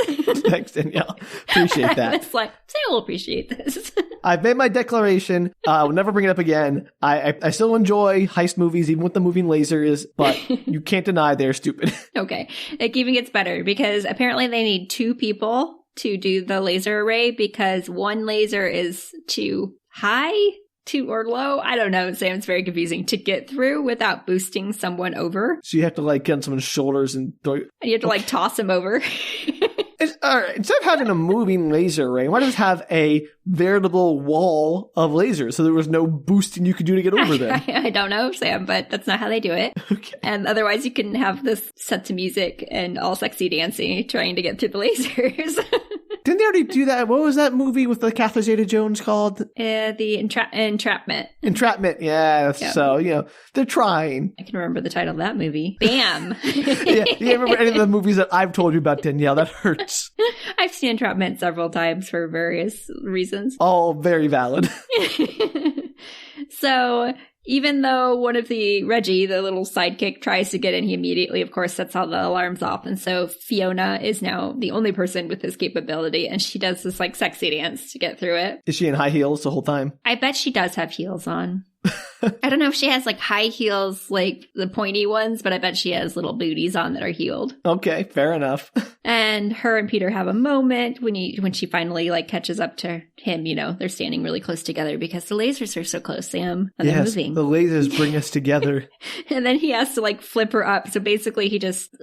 [SPEAKER 1] Thanks, Danielle. Appreciate that.
[SPEAKER 2] It's like, Sam will appreciate this.
[SPEAKER 1] I've made my declaration. I will never bring it up again. I still enjoy heist movies, even with the moving lasers, but you can't deny they're stupid.
[SPEAKER 2] Okay. It even gets better because apparently they need two people to do the laser array because one laser is too high or low. I don't know, Sam. It's very confusing to get through without boosting someone over.
[SPEAKER 1] So you have to get on someone's shoulders and throw.
[SPEAKER 2] And you have to toss them over.
[SPEAKER 1] All right, instead of having a moving laser array, why not have a veritable wall of lasers so there was no boosting you could do to get over them?
[SPEAKER 2] I don't know, Sam, but that's not how they do it.
[SPEAKER 1] Okay.
[SPEAKER 2] And otherwise you can have this set to music and all sexy dancing trying to get through the lasers.
[SPEAKER 1] Didn't they already do that? What was that movie with the Catherine Zeta-Jones called?
[SPEAKER 2] The Entrapment.
[SPEAKER 1] Entrapment, yeah. Yep. So, they're trying.
[SPEAKER 2] I can remember the title of that movie. Bam!
[SPEAKER 1] Yeah, you can't remember any of the movies that I've told you about, Danielle. That hurts.
[SPEAKER 2] I've seen Entrapment several times for various reasons.
[SPEAKER 1] All very valid.
[SPEAKER 2] So, even though Reggie, the little sidekick, tries to get in, he immediately, of course, sets all the alarms off. And so Fiona is now the only person with this capability. And she does this sexy dance to get through it.
[SPEAKER 1] Is she in high heels the whole time?
[SPEAKER 2] I bet she does have heels on. I don't know if she has like high heels, like the pointy ones, but I bet she has little booties on that are heeled.
[SPEAKER 1] Okay, fair enough.
[SPEAKER 2] And her and Peter have a moment when she finally like catches up to him. You know, they're standing really close together because the lasers are so close, Sam. And they're moving.
[SPEAKER 1] The lasers bring us together.
[SPEAKER 2] And then he has to like flip her up. So basically,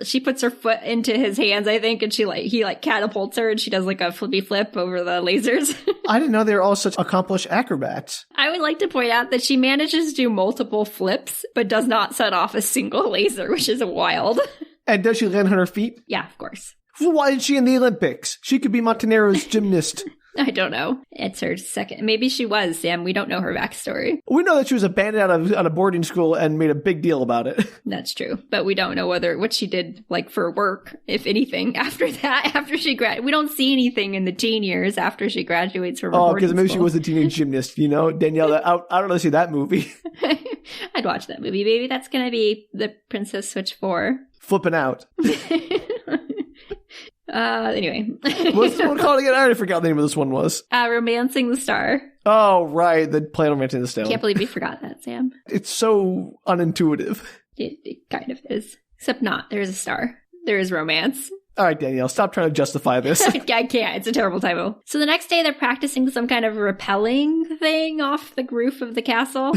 [SPEAKER 2] she puts her foot into his hands, I think, and he catapults her, and she does like a flippy flip over the lasers.
[SPEAKER 1] I didn't know they were all such accomplished acrobats.
[SPEAKER 2] I would like to point out that she manages to do multiple flips, but does not set off a single laser, which is wild.
[SPEAKER 1] And does she land on her feet?
[SPEAKER 2] Yeah, of course.
[SPEAKER 1] Well, why is she in the Olympics? She could be Montenaro's gymnast.
[SPEAKER 2] I don't know. It's her second. Maybe she was, Sam. We don't know her backstory.
[SPEAKER 1] We know that she was abandoned out of boarding school and made a big deal about it.
[SPEAKER 2] That's true. But we don't know what she did like for work, if anything, after that, after she graduated. We don't see anything in the teen years after she graduates from boarding school. Oh, because maybe
[SPEAKER 1] she was a teenage gymnast, you know? Danielle, I don't know to see that movie.
[SPEAKER 2] I'd watch that movie. Maybe that's going to be the Princess Switch 4.
[SPEAKER 1] Flipping out.
[SPEAKER 2] Anyway.
[SPEAKER 1] What's the one called again? I already forgot what the name of this one was.
[SPEAKER 2] Romancing the Star.
[SPEAKER 1] Oh, right. The play on Romancing the Stone.
[SPEAKER 2] Can't believe you forgot that, Sam.
[SPEAKER 1] It's so unintuitive.
[SPEAKER 2] It kind of is. Except not. There is a star. There is romance.
[SPEAKER 1] All right, Danielle, stop trying to justify this.
[SPEAKER 2] I can't. It's a terrible typo. So the next day, they're practicing some kind of rappelling thing off the roof of the castle.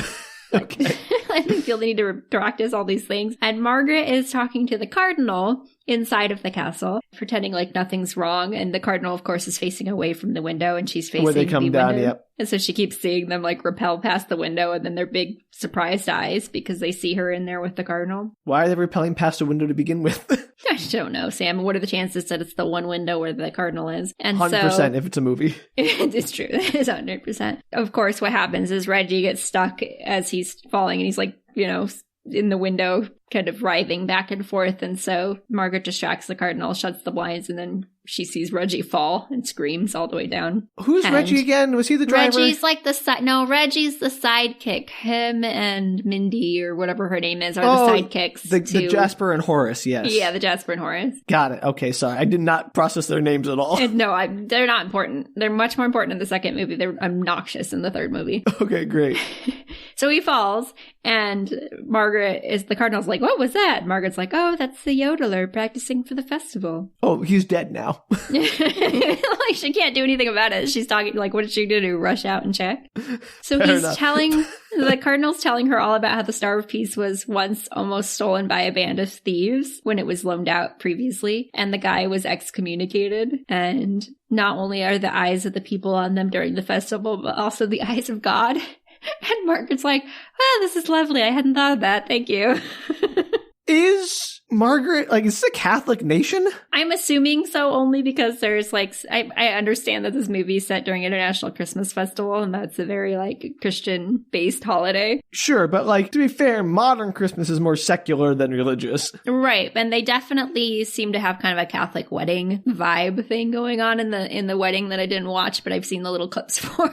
[SPEAKER 1] Okay.
[SPEAKER 2] I feel the need to practice all these things. And Margaret is talking to the cardinal inside of the castle, pretending like nothing's wrong. And the cardinal, of course, is facing away from the window, and she's facing
[SPEAKER 1] where they come
[SPEAKER 2] the
[SPEAKER 1] down,
[SPEAKER 2] window.
[SPEAKER 1] yep.
[SPEAKER 2] And so she keeps seeing them like rappel past the window, and then their big surprised eyes because they see her in there with the cardinal.
[SPEAKER 1] Why are they rappelling past a window to begin with?
[SPEAKER 2] I don't know, Sam. What are the chances that it's the one window where the cardinal is? And
[SPEAKER 1] 100% if it's a movie.
[SPEAKER 2] It's true. It's 100%. Of course, what happens is Reggie gets stuck as he's falling, and he's like, you know, in the window, kind of writhing back and forth. And so Margaret distracts the cardinal, shuts the blinds, and then she sees Reggie fall and screams all the way down.
[SPEAKER 1] Who's Reggie again? Was he the driver?
[SPEAKER 2] Reggie's like the side. No, Reggie's the sidekick. Him and Mindy, or whatever her name is, are the sidekicks.
[SPEAKER 1] The Jasper and Horace, yes.
[SPEAKER 2] Yeah, the Jasper and Horace.
[SPEAKER 1] Got it. Okay, sorry. I did not process their names at all.
[SPEAKER 2] No, they're not important. They're much more important in the second movie. They're obnoxious in the third movie.
[SPEAKER 1] Okay, great.
[SPEAKER 2] So he falls, and the cardinal's like, what was that? Margaret's like, oh, that's the yodeler practicing for the festival.
[SPEAKER 1] Oh, he's dead now.
[SPEAKER 2] Like, she can't do anything about it. She's talking, like, what did she do? Rush out and check? So the cardinal's telling her all about how the Star of Peace was once almost stolen by a band of thieves when it was loaned out previously, and the guy was excommunicated. And not only are the eyes of the people on them during the festival, but also the eyes of God. And Margaret's like, well, this is lovely. I hadn't thought of that. Thank you.
[SPEAKER 1] Is Margaret, is this a Catholic nation?
[SPEAKER 2] I'm assuming so, only because there's I understand that this movie is set during International Christmas Festival, and that's a very Christian-based holiday.
[SPEAKER 1] Sure, but to be fair, modern Christmas is more secular than religious. Right,
[SPEAKER 2] and they definitely seem to have kind of a Catholic wedding vibe thing going on in the wedding that I didn't watch, but I've seen the little clips for.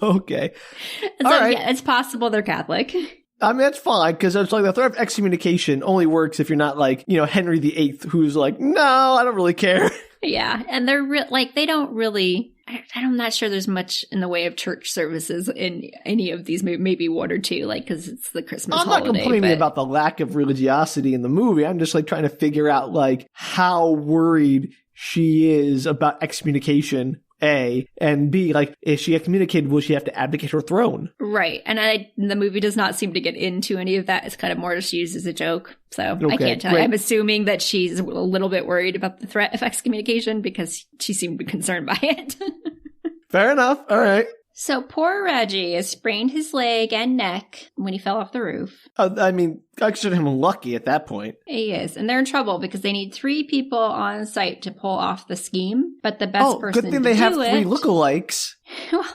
[SPEAKER 1] Okay.
[SPEAKER 2] So, all right. Yeah, it's possible they're Catholic.
[SPEAKER 1] I mean, that's fine, because it's the threat of excommunication only works if you're not Henry VIII, who's no, I don't really care.
[SPEAKER 2] Yeah, and they're they don't really, I'm not sure there's much in the way of church services in any of these, maybe one or two, because it's the Christmas holiday.
[SPEAKER 1] I'm not complaining about the lack of religiosity in the movie. I'm just trying to figure out how worried she is about excommunication. A, and B, if she excommunicated, will she have to abdicate her throne?
[SPEAKER 2] Right. And the movie does not seem to get into any of that. It's kind of more just used as a joke. So okay, I can't tell you. I'm assuming that she's a little bit worried about the threat of excommunication because she seemed concerned by it.
[SPEAKER 1] Fair enough. All right.
[SPEAKER 2] So poor Reggie has sprained his leg and neck when he fell off the roof.
[SPEAKER 1] I mean, I consider him lucky at that point.
[SPEAKER 2] He is. And they're in trouble because they need 3 people on site to pull off the scheme. But the best person to do it...
[SPEAKER 1] good thing they have 3 lookalikes.
[SPEAKER 2] Well,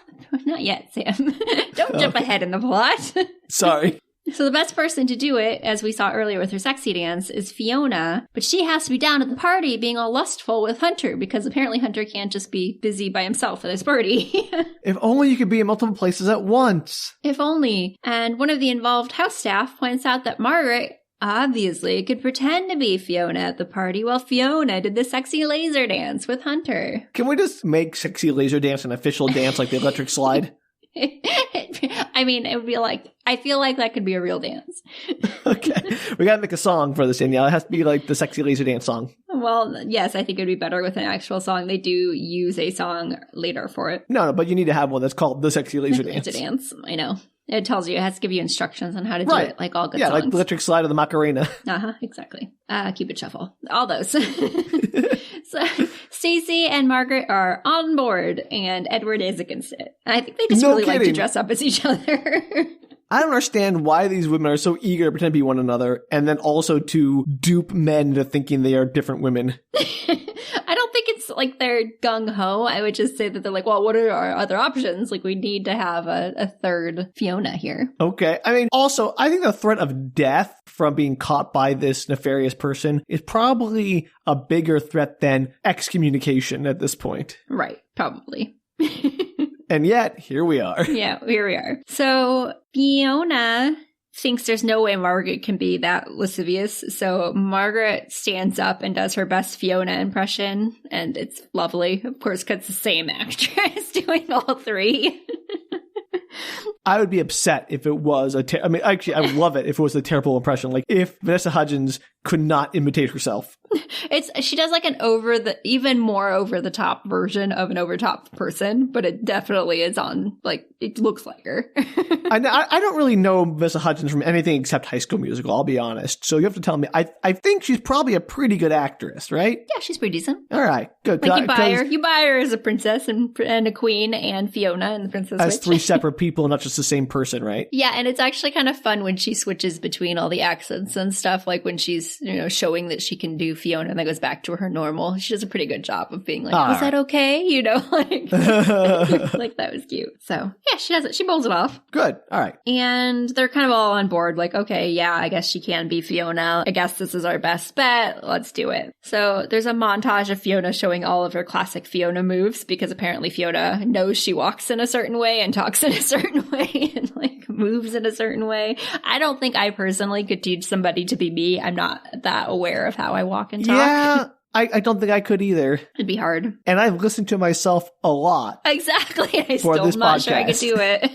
[SPEAKER 2] not yet, Sam. Don't jump ahead in the plot.
[SPEAKER 1] Sorry.
[SPEAKER 2] So the best person to do it, as we saw earlier with her sexy dance, is Fiona. But she has to be down at the party being all lustful with Hunter, because apparently Hunter can't just be busy by himself at his party.
[SPEAKER 1] If only you could be in multiple places at once.
[SPEAKER 2] If only. And one of the involved house staff points out that Margaret obviously could pretend to be Fiona at the party while Fiona did the sexy laser dance with Hunter.
[SPEAKER 1] Can we just make sexy laser dance an official dance like the electric slide?
[SPEAKER 2] I mean, it would be like, I feel like that could be a real dance.
[SPEAKER 1] Okay. We gotta make a song for this, Danielle. It has to be like the sexy laser dance song.
[SPEAKER 2] Well, yes, I think it would be better with an actual song. They do use a song later for it.
[SPEAKER 1] No, but you need to have one that's called the sexy laser dance.
[SPEAKER 2] Laser dance, I know. It tells you, it has to give you instructions on how to do it, like all good songs.
[SPEAKER 1] Yeah, like Electric Slide of the Macarena.
[SPEAKER 2] Exactly. Cupid Shuffle. All those. So Stacy and Margaret are on board, and Edward is against it. I think they just like to dress up as each other.
[SPEAKER 1] I don't understand why these women are so eager to pretend to be one another, and then also to dupe men into thinking they are different women.
[SPEAKER 2] I don't think it's like they're gung-ho. I would just say that they're like, well, what are our other options? Like, we need to have a third Fiona here.
[SPEAKER 1] Okay. I mean, also, I think the threat of death from being caught by this nefarious person is probably a bigger threat than excommunication at this point.
[SPEAKER 2] Right. Probably.
[SPEAKER 1] And yet, here we are.
[SPEAKER 2] Yeah, here we are. So Fiona thinks there's no way Margaret can be that lascivious. So Margaret stands up and does her best Fiona impression. And it's lovely, of course, because it's the same actress doing all three.
[SPEAKER 1] I would be upset if it was I mean, actually, I would love it if it was a terrible impression. Like, if Vanessa Hudgens could not imitate herself.
[SPEAKER 2] She does like an even more over the top version of an over top person, but it definitely is on, like, it looks like her.
[SPEAKER 1] I don't really know Vanessa Hudgens from anything except High School Musical, I'll be honest. So you have to tell me. I think she's probably a pretty good actress, right?
[SPEAKER 2] Yeah, she's pretty decent.
[SPEAKER 1] All right, good.
[SPEAKER 2] Like, you buy her as a princess and a queen and Fiona and the Princess
[SPEAKER 1] as
[SPEAKER 2] Witch.
[SPEAKER 1] 3 separate people, not just the same person, right?
[SPEAKER 2] Yeah, and it's actually kind of fun when she switches between all the accents and stuff, like when she's, showing that she can do Fiona and then goes back to her normal. She does a pretty good job of being like, is that okay? Like, like, that was cute. So, yeah, she does it. She pulls it off.
[SPEAKER 1] Good. All right.
[SPEAKER 2] And they're kind of all on board, like, okay, yeah, I guess she can be Fiona. I guess this is our best bet. Let's do it. So there's a montage of Fiona showing all of her classic Fiona moves, because apparently Fiona knows she walks in a certain way and talks in a certain way and, like, moves in a certain way. I don't think I personally could teach somebody to be me. I'm not that aware of how I walk and talk.
[SPEAKER 1] Yeah, I don't think I could either.
[SPEAKER 2] It'd be hard.
[SPEAKER 1] And I've listened to myself a lot.
[SPEAKER 2] Exactly. I still am not sure I could do it.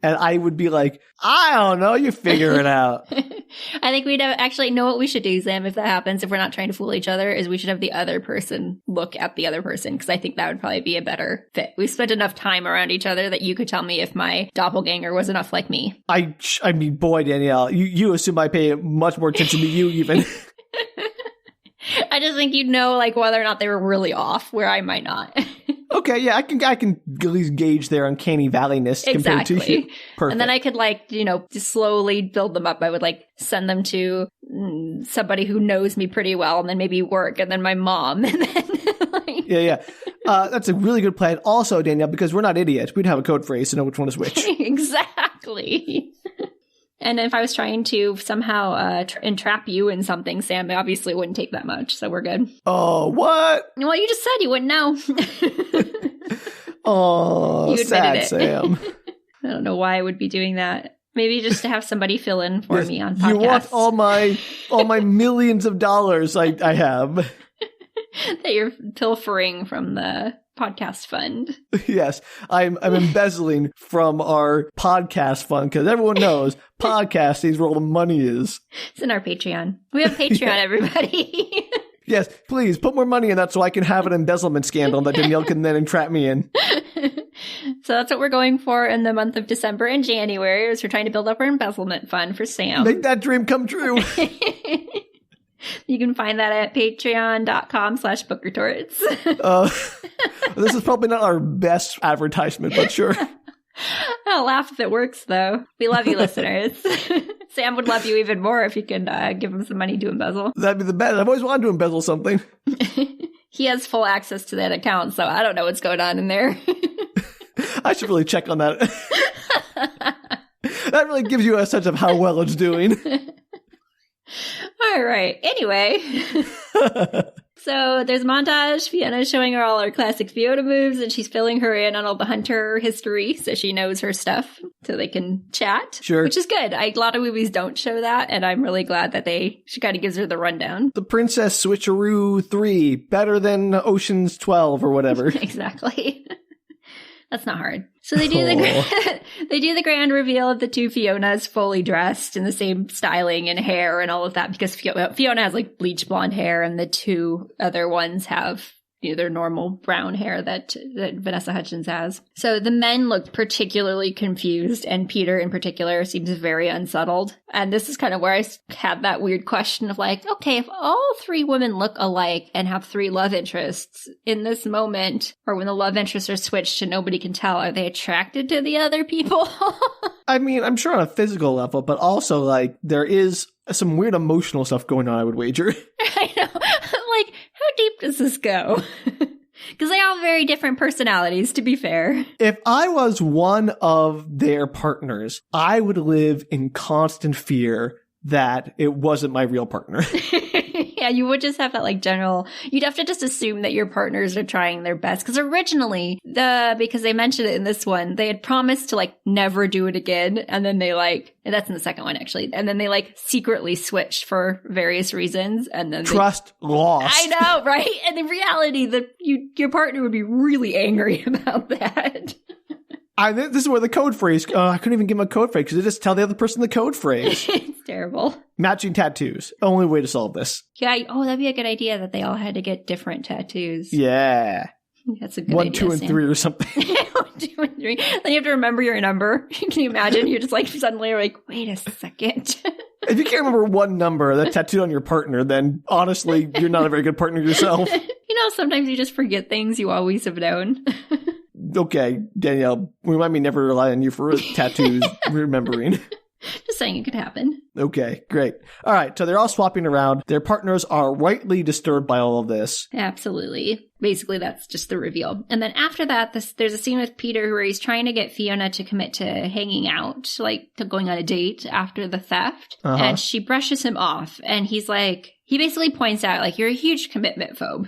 [SPEAKER 1] And I would be like, I don't know, you figure it out.
[SPEAKER 2] I think we'd actually know what we should do, Sam, if that happens, if we're not trying to fool each other, is we should have the other person look at the other person, because I think that would probably be a better fit. We've spent enough time around each other that you could tell me if my doppelganger was enough like me.
[SPEAKER 1] I mean, boy, Danielle, you assume I pay much more attention to you even.
[SPEAKER 2] I just think you'd know, like, whether or not they were really off, where I might not.
[SPEAKER 1] Okay, yeah, I can at least gauge their uncanny valleyness compared to you. Perfect.
[SPEAKER 2] And then I could, like, just slowly build them up. I would, like, send them to somebody who knows me pretty well, and then maybe work, and then my mom, and then, like...
[SPEAKER 1] Yeah. That's a really good plan. Also, Danielle, because we're not idiots, we'd have a code phrase to know which one is which.
[SPEAKER 2] Exactly. And if I was trying to somehow entrap you in something, Sam, obviously wouldn't take that much, so we're good.
[SPEAKER 1] Oh, what?
[SPEAKER 2] Well, you just said you wouldn't know.
[SPEAKER 1] Oh,
[SPEAKER 2] you
[SPEAKER 1] sad
[SPEAKER 2] it.
[SPEAKER 1] Sam.
[SPEAKER 2] I don't know why I would be doing that. Maybe just to have somebody fill in for me on podcasts.
[SPEAKER 1] You want all my millions of dollars I have.
[SPEAKER 2] That you're pilfering from the podcast fund.
[SPEAKER 1] Yes, I'm embezzling from our podcast fund, because everyone knows podcasting is where all the money is.
[SPEAKER 2] It's in our Patreon. We have Patreon, everybody.
[SPEAKER 1] Yes, please put more money in that so I can have an embezzlement scandal that Danielle can then entrap me in.
[SPEAKER 2] So that's what we're going for in the month of December and January, is we're trying to build up our embezzlement fund for Sam.
[SPEAKER 1] Make that dream come true.
[SPEAKER 2] You can find that at patreon.com/bookretorts.
[SPEAKER 1] This is probably not our best advertisement, but sure.
[SPEAKER 2] I'll laugh if it works, though. We love you, listeners. Sam would love you even more if you could give him some money to embezzle.
[SPEAKER 1] That'd be the best. I've always wanted to embezzle something.
[SPEAKER 2] He has full access to that account, so I don't know what's going on in there.
[SPEAKER 1] I should really check on that. That really gives you a sense of how well it's doing.
[SPEAKER 2] All right. Anyway. So there's a montage. Fiona's showing her all her classic Fiona moves, and she's filling her in on all the hunter history so she knows her stuff so they can chat.
[SPEAKER 1] Sure.
[SPEAKER 2] Which is good. A lot of movies don't show that, and I'm really glad that she kind of gives her the rundown.
[SPEAKER 1] The Princess Switcheroo 3, better than Ocean's 12 or whatever.
[SPEAKER 2] Exactly. That's not hard. So they do they do the grand reveal of the two Fionas fully dressed in the same styling and hair and all of that, because Fiona has like bleach blonde hair and the two other ones have their normal brown hair that Vanessa Hudgens has. So the men look particularly confused, and Peter in particular seems very unsettled. And this is kind of where I had that weird question of like, okay, if all three women look alike and have three love interests in this moment, or when the love interests are switched and nobody can tell, are they attracted to the other people?
[SPEAKER 1] I mean, I'm sure on a physical level, but also like there is some weird emotional stuff going on, I would wager.
[SPEAKER 2] I know. Like, how deep does this go? Because they all have very different personalities, to be fair.
[SPEAKER 1] If I was one of their partners, I would live in constant fear that it wasn't my real partner.
[SPEAKER 2] Yeah, you would just have that like general, you'd have to just assume that your partners are trying their best. Because originally, because they mentioned it in this one, they had promised to like never do it again. And then they and that's in the second one actually. And then they like secretly switched for various reasons. And then
[SPEAKER 1] trust lost.
[SPEAKER 2] I know, right? And in reality, your partner would be really angry about that.
[SPEAKER 1] This is where the code phrase, I couldn't even give him a code phrase because they just tell the other person the code phrase.
[SPEAKER 2] It's terrible.
[SPEAKER 1] Matching tattoos. Only way to solve this.
[SPEAKER 2] Yeah. That'd be a good idea that they all had to get different tattoos.
[SPEAKER 1] Yeah.
[SPEAKER 2] That's a good
[SPEAKER 1] 1,
[SPEAKER 2] idea.
[SPEAKER 1] 2, and 3 or something.
[SPEAKER 2] 1, 2, and 3. Then you have to remember your number. Can you imagine? You're just like suddenly like, wait a second.
[SPEAKER 1] If you can't remember one number that's tattooed on your partner, then honestly, you're not a very good partner yourself.
[SPEAKER 2] Sometimes you just forget things you always have known.
[SPEAKER 1] Okay, Danielle, remind me never to rely on you for tattoos remembering.
[SPEAKER 2] Just saying it could happen.
[SPEAKER 1] Okay, great. All right, so they're all swapping around. Their partners are rightly disturbed by all of this.
[SPEAKER 2] Absolutely. Basically, that's just the reveal. And then after that, there's a scene with Peter where he's trying to get Fiona to commit to hanging out, like to going on a date after the theft. Uh-huh. And she brushes him off. And he's like, he basically points out, like, you're a huge commitment phobe.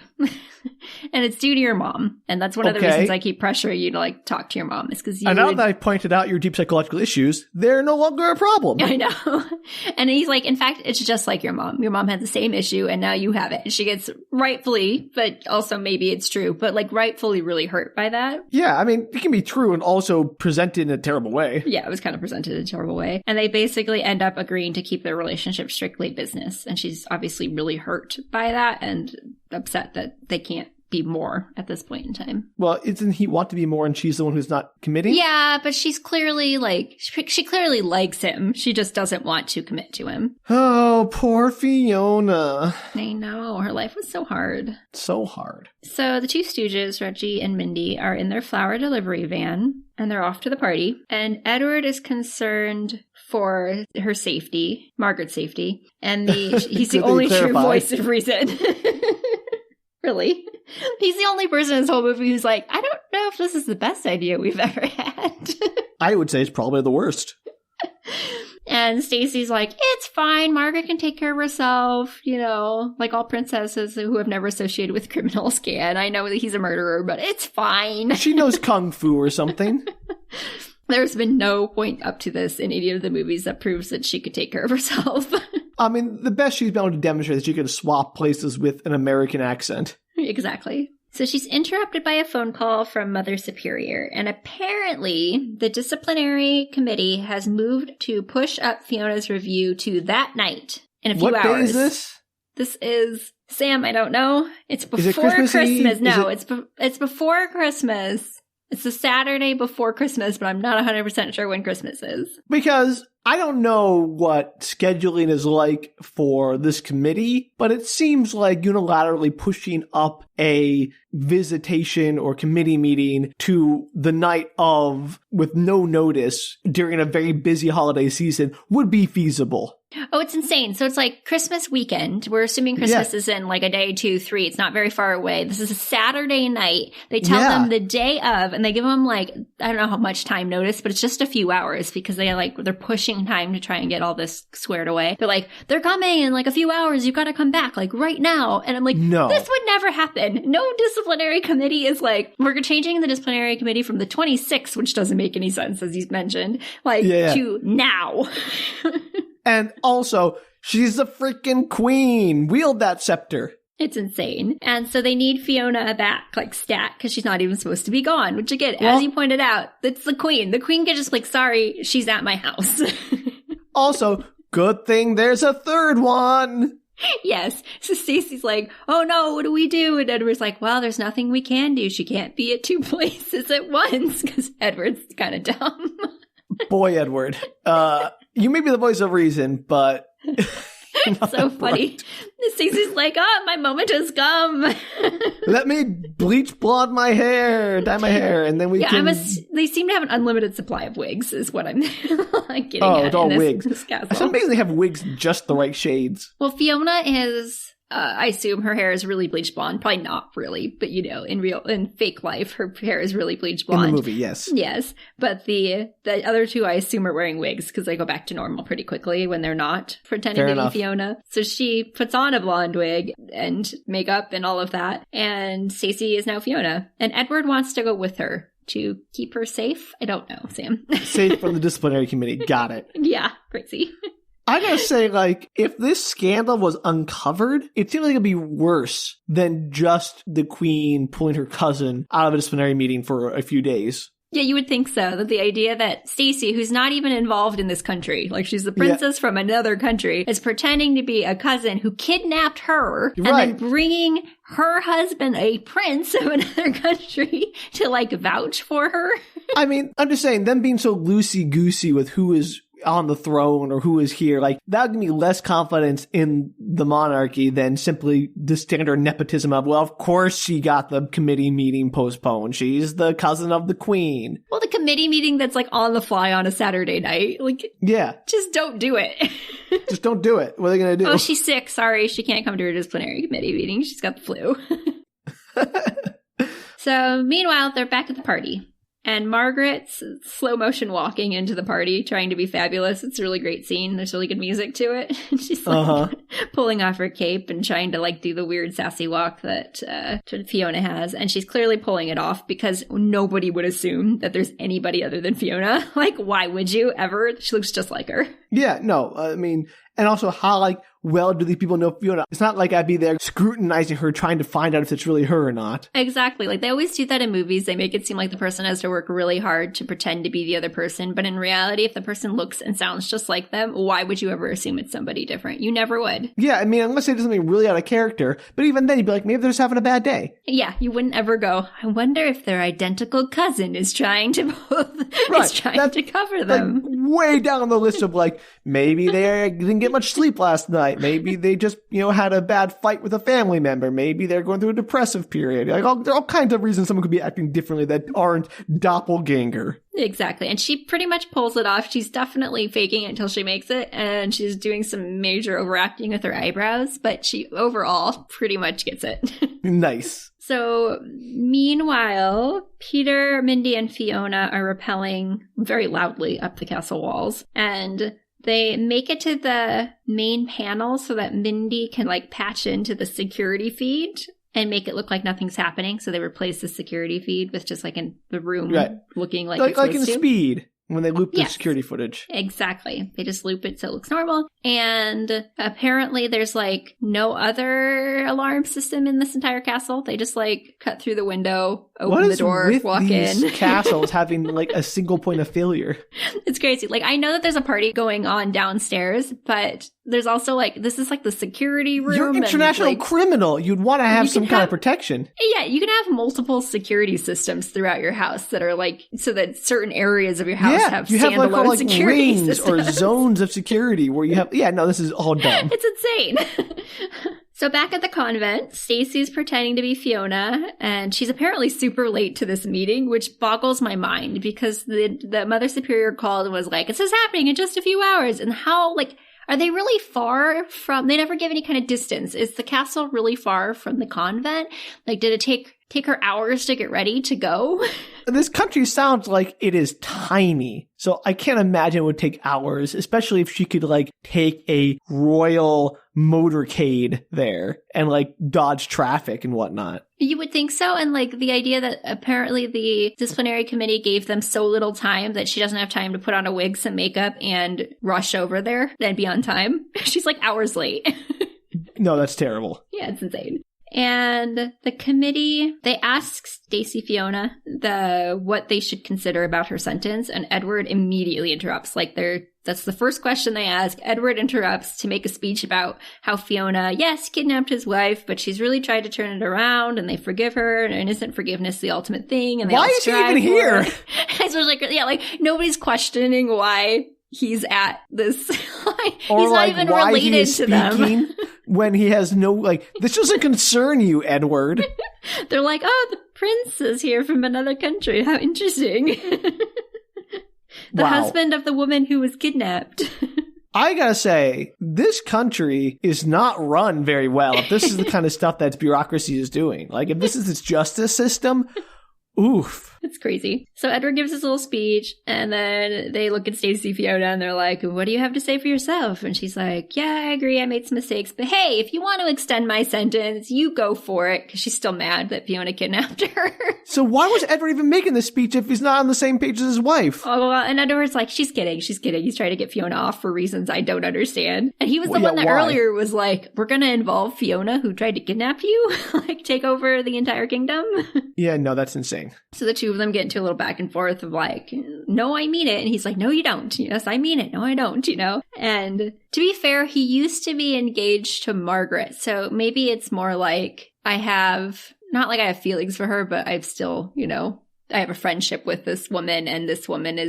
[SPEAKER 2] And it's due to your mom. And that's one of the reasons I keep pressuring you to, like, talk to your mom. Is because you.
[SPEAKER 1] And now that I pointed out your deep psychological issues, they're no longer a problem.
[SPEAKER 2] I know. And he's like, in fact, it's just like your mom. Your mom had the same issue, and now you have it. And she gets rightfully, but also maybe it's true, but like rightfully really hurt by that.
[SPEAKER 1] Yeah, I mean, it can be true and also presented in a terrible way.
[SPEAKER 2] Yeah, it was kind of presented in a terrible way. And they basically end up agreeing to keep their relationship strictly business. And she's obviously really hurt by that and upset that they can't be more at this point in time.
[SPEAKER 1] Well, doesn't he want to be more and she's the one who's not committing?
[SPEAKER 2] Yeah, but she's clearly like, she clearly likes him. She just doesn't want to commit to him.
[SPEAKER 1] Oh, poor Fiona.
[SPEAKER 2] I know. Her life was so hard.
[SPEAKER 1] So hard.
[SPEAKER 2] So the two stooges, Reggie and Mindy, are in their flower delivery van and they're off to the party. And Edward is concerned for her safety, Margaret's safety. And he's the only true voice of reason. Really? He's the only person in this whole movie who's like, I don't know if this is the best idea we've ever had.
[SPEAKER 1] I would say it's probably the worst.
[SPEAKER 2] And Stacy's like, it's fine. Margaret can take care of herself. Like all princesses who have never associated with criminals can. I know that he's a murderer, but it's fine.
[SPEAKER 1] She knows kung fu or something.
[SPEAKER 2] There's been no point up to this in any of the movies that proves that she could take care of herself.
[SPEAKER 1] I mean, the best she's been able to demonstrate is she could swap places with an American accent.
[SPEAKER 2] Exactly. So she's interrupted by a phone call from Mother Superior, and apparently the disciplinary committee has moved to push up Fiona's review to that night in a few hours.
[SPEAKER 1] What day is this?
[SPEAKER 2] This is, Sam, I don't know. It's before
[SPEAKER 1] Christmas
[SPEAKER 2] Christmas.
[SPEAKER 1] Eve?
[SPEAKER 2] No, it's before Christmas. It's the Saturday before Christmas, but I'm not 100% sure when Christmas is.
[SPEAKER 1] Because I don't know what scheduling is like for this committee, but it seems like unilaterally pushing up a visitation or committee meeting to the night of with no notice during a very busy holiday season would be feasible.
[SPEAKER 2] Oh, it's insane. So it's like Christmas weekend. We're assuming Christmas is in like a day, 2, 3. It's not very far away. This is a Saturday night. They tell them the day of, and they give them like, I don't know how much time notice, but it's just a few hours because they're pushing time to try and get all this squared away. They're like, they're coming in like a few hours. You've got to come back like right now. And I'm like, no, this would never happen. No disciplinary committee is like, we're changing the disciplinary committee from the 26th, which doesn't make any sense as he's mentioned, to now.
[SPEAKER 1] And also, she's the freaking queen. Wield that scepter.
[SPEAKER 2] It's insane. And so they need Fiona back, like, stat, because she's not even supposed to be gone. Which, again, as you pointed out, it's the queen. The queen can just, like, sorry, she's at my house.
[SPEAKER 1] Also, good thing there's a third one.
[SPEAKER 2] Yes. So Stacy's like, oh no, what do we do? And Edward's like, well, there's nothing we can do. She can't be at two places at once, because Edward's kind of dumb.
[SPEAKER 1] Boy, Edward. You may be the voice of reason, but...
[SPEAKER 2] It's so funny. Stacy's like, oh, my moment has come.
[SPEAKER 1] Let me bleach blonde my hair, dye my hair, and then we can...
[SPEAKER 2] They seem to have an unlimited supply of wigs, is what I'm getting at.
[SPEAKER 1] Oh, it's all wigs.
[SPEAKER 2] This castle.
[SPEAKER 1] It's amazing they have wigs just the right shades.
[SPEAKER 2] Well, Fiona is... I assume her hair is really bleached blonde. Probably not really, but in fake life, her hair is really bleached blonde.
[SPEAKER 1] In the movie, yes.
[SPEAKER 2] Yes. But the other two, I assume, are wearing wigs because they go back to normal pretty quickly when they're not pretending to be Fiona. So she puts on a blonde wig and makeup and all of that. And Stacy is now Fiona. And Edward wants to go with her to keep her safe. I don't know, Sam.
[SPEAKER 1] Safe from the disciplinary committee. Got it.
[SPEAKER 2] Yeah, crazy.
[SPEAKER 1] I gotta say, like, if this scandal was uncovered, it seems like it'd be worse than just the queen pulling her cousin out of a disciplinary meeting for a few days.
[SPEAKER 2] Yeah, you would think so. That the idea that Stacy, who's not even involved in this country, like she's the princess from another country, is pretending to be a cousin who kidnapped her and then bringing her husband, a prince of another country, to, like, vouch for her.
[SPEAKER 1] I mean, I'm just saying, them being so loosey-goosey with who is on the throne or who is here, like, that would give me less confidence in the monarchy than simply the standard nepotism of, well, of course she got the committee meeting postponed. She's the cousin of the queen.
[SPEAKER 2] Well, the committee meeting that's, like, on the fly on a Saturday night. Like, yeah. Just don't do it.
[SPEAKER 1] Just don't do it. What are they going to do?
[SPEAKER 2] Oh, she's sick. Sorry. She can't come to her disciplinary committee meeting. She's got the flu. So, meanwhile, they're back at the party. And Margaret's slow motion walking into the party, trying to be fabulous. It's a really great scene. There's really good music to it. She's like pulling off her cape and trying to, like, do the weird sassy walk that Fiona has. And she's clearly pulling it off because nobody would assume that there's anybody other than Fiona. Like, why would you ever? She looks just like her.
[SPEAKER 1] Yeah, no, I mean, and also how, like, well do these people know Fiona? It's not like I'd be there scrutinizing her, trying to find out if it's really her or not.
[SPEAKER 2] Exactly. Like, they always do that in movies. They make it seem like the person has to work really hard to pretend to be the other person. But in reality, if the person looks and sounds just like them, why would you ever assume it's somebody different? You never would.
[SPEAKER 1] Yeah, I mean, unless they do something really out of character. But even then, you'd be like, maybe they're just having a bad day.
[SPEAKER 2] Yeah, you wouldn't ever go, I wonder if their identical cousin is trying to cover them.
[SPEAKER 1] Like, way down on the list of, like, maybe they didn't get much sleep last night. Maybe they just, had a bad fight with a family member. Maybe they're going through a depressive period. Like, there are all kinds of reasons someone could be acting differently that aren't doppelganger.
[SPEAKER 2] Exactly. And she pretty much pulls it off. She's definitely faking it until she makes it. And she's doing some major overacting with her eyebrows. But she overall pretty much gets it.
[SPEAKER 1] Nice.
[SPEAKER 2] So, meanwhile, Peter, Mindy, and Fiona are rappelling very loudly up the castle walls. And they make it to the main panel so that Mindy can, like, patch into the security feed and make it look like nothing's happening. So they replace the security feed with just, like, in the room looking like it's
[SPEAKER 1] like in
[SPEAKER 2] to.
[SPEAKER 1] Speed. When they loop the security footage.
[SPEAKER 2] Exactly. They just loop it so it looks normal. And apparently there's, like, no other alarm system in this entire castle. They just, like, cut through the window, open the door, walk in.
[SPEAKER 1] These castles having, like, a single point of failure?
[SPEAKER 2] It's crazy. Like, I know that there's a party going on downstairs, but there's also, like, this is, like, the security room.
[SPEAKER 1] You're an international criminal. You'd want to have some kind of protection.
[SPEAKER 2] Yeah, you can have multiple security systems throughout your house that are, like, so that certain areas of your house have standalone security
[SPEAKER 1] rings
[SPEAKER 2] systems.
[SPEAKER 1] Or zones of security where you have, this is all dumb.
[SPEAKER 2] It's insane. So back at the convent, Stacy's pretending to be Fiona, and she's apparently super late to this meeting, which boggles my mind because the Mother Superior called and was like, this is happening in just a few hours. And how, like, are they really far from, they never give any kind of distance. Is the castle really far from the convent? Like, did it take her hours to get ready to go?
[SPEAKER 1] This country sounds like it is tiny. So I can't imagine it would take hours, especially if she could, like, take a royal motorcade there and, like, dodge traffic and whatnot.
[SPEAKER 2] You would think so. And, like, the idea that apparently the disciplinary committee gave them so little time that she doesn't have time to put on a wig, some makeup, and rush over there and be on time. She's, like, hours late.
[SPEAKER 1] No, that's terrible.
[SPEAKER 2] Yeah, it's insane. And the committee, they ask Stacy Fiona what they should consider about her sentence, and Edward immediately interrupts. That's the first question they ask. Edward interrupts to make a speech about how Fiona, yes, kidnapped his wife, but she's really tried to turn it around, and they forgive her, and isn't forgiveness the ultimate thing? And they
[SPEAKER 1] why is he even here?
[SPEAKER 2] Nobody's questioning why he's at this. He's
[SPEAKER 1] or
[SPEAKER 2] not even
[SPEAKER 1] why
[SPEAKER 2] related
[SPEAKER 1] he is
[SPEAKER 2] to them.
[SPEAKER 1] When he has no, this doesn't concern you, Edward.
[SPEAKER 2] They're like, oh, the prince is here from another country. How interesting. The husband of the woman who was kidnapped.
[SPEAKER 1] I gotta say, this country is not run very well if this is the kind of stuff that bureaucracy is doing. If this is its justice system, oof.
[SPEAKER 2] It's crazy. So Edward gives his little speech, and then they look at Stacy Fiona, and they're like, what do you have to say for yourself? And she's like, yeah, I agree, I made some mistakes, but hey, if you want to extend my sentence, you go for it, because she's still mad that Fiona kidnapped her.
[SPEAKER 1] So why was Edward even making this speech if he's not on the same page as his wife?
[SPEAKER 2] Oh, well, and Edward's like, she's kidding. He's trying to get Fiona off for reasons I don't understand. And he was the one that earlier was like, we're going to involve Fiona, who tried to kidnap you, take over the entire kingdom.
[SPEAKER 1] Yeah, no, that's insane.
[SPEAKER 2] So the two of them get into a little back and forth of no, I mean it. And he's like, no, you don't. Yes, I mean it. No, I don't, And to be fair, he used to be engaged to Margaret. So maybe it's more like I have feelings for her, but I've still, I have a friendship with this woman, and this woman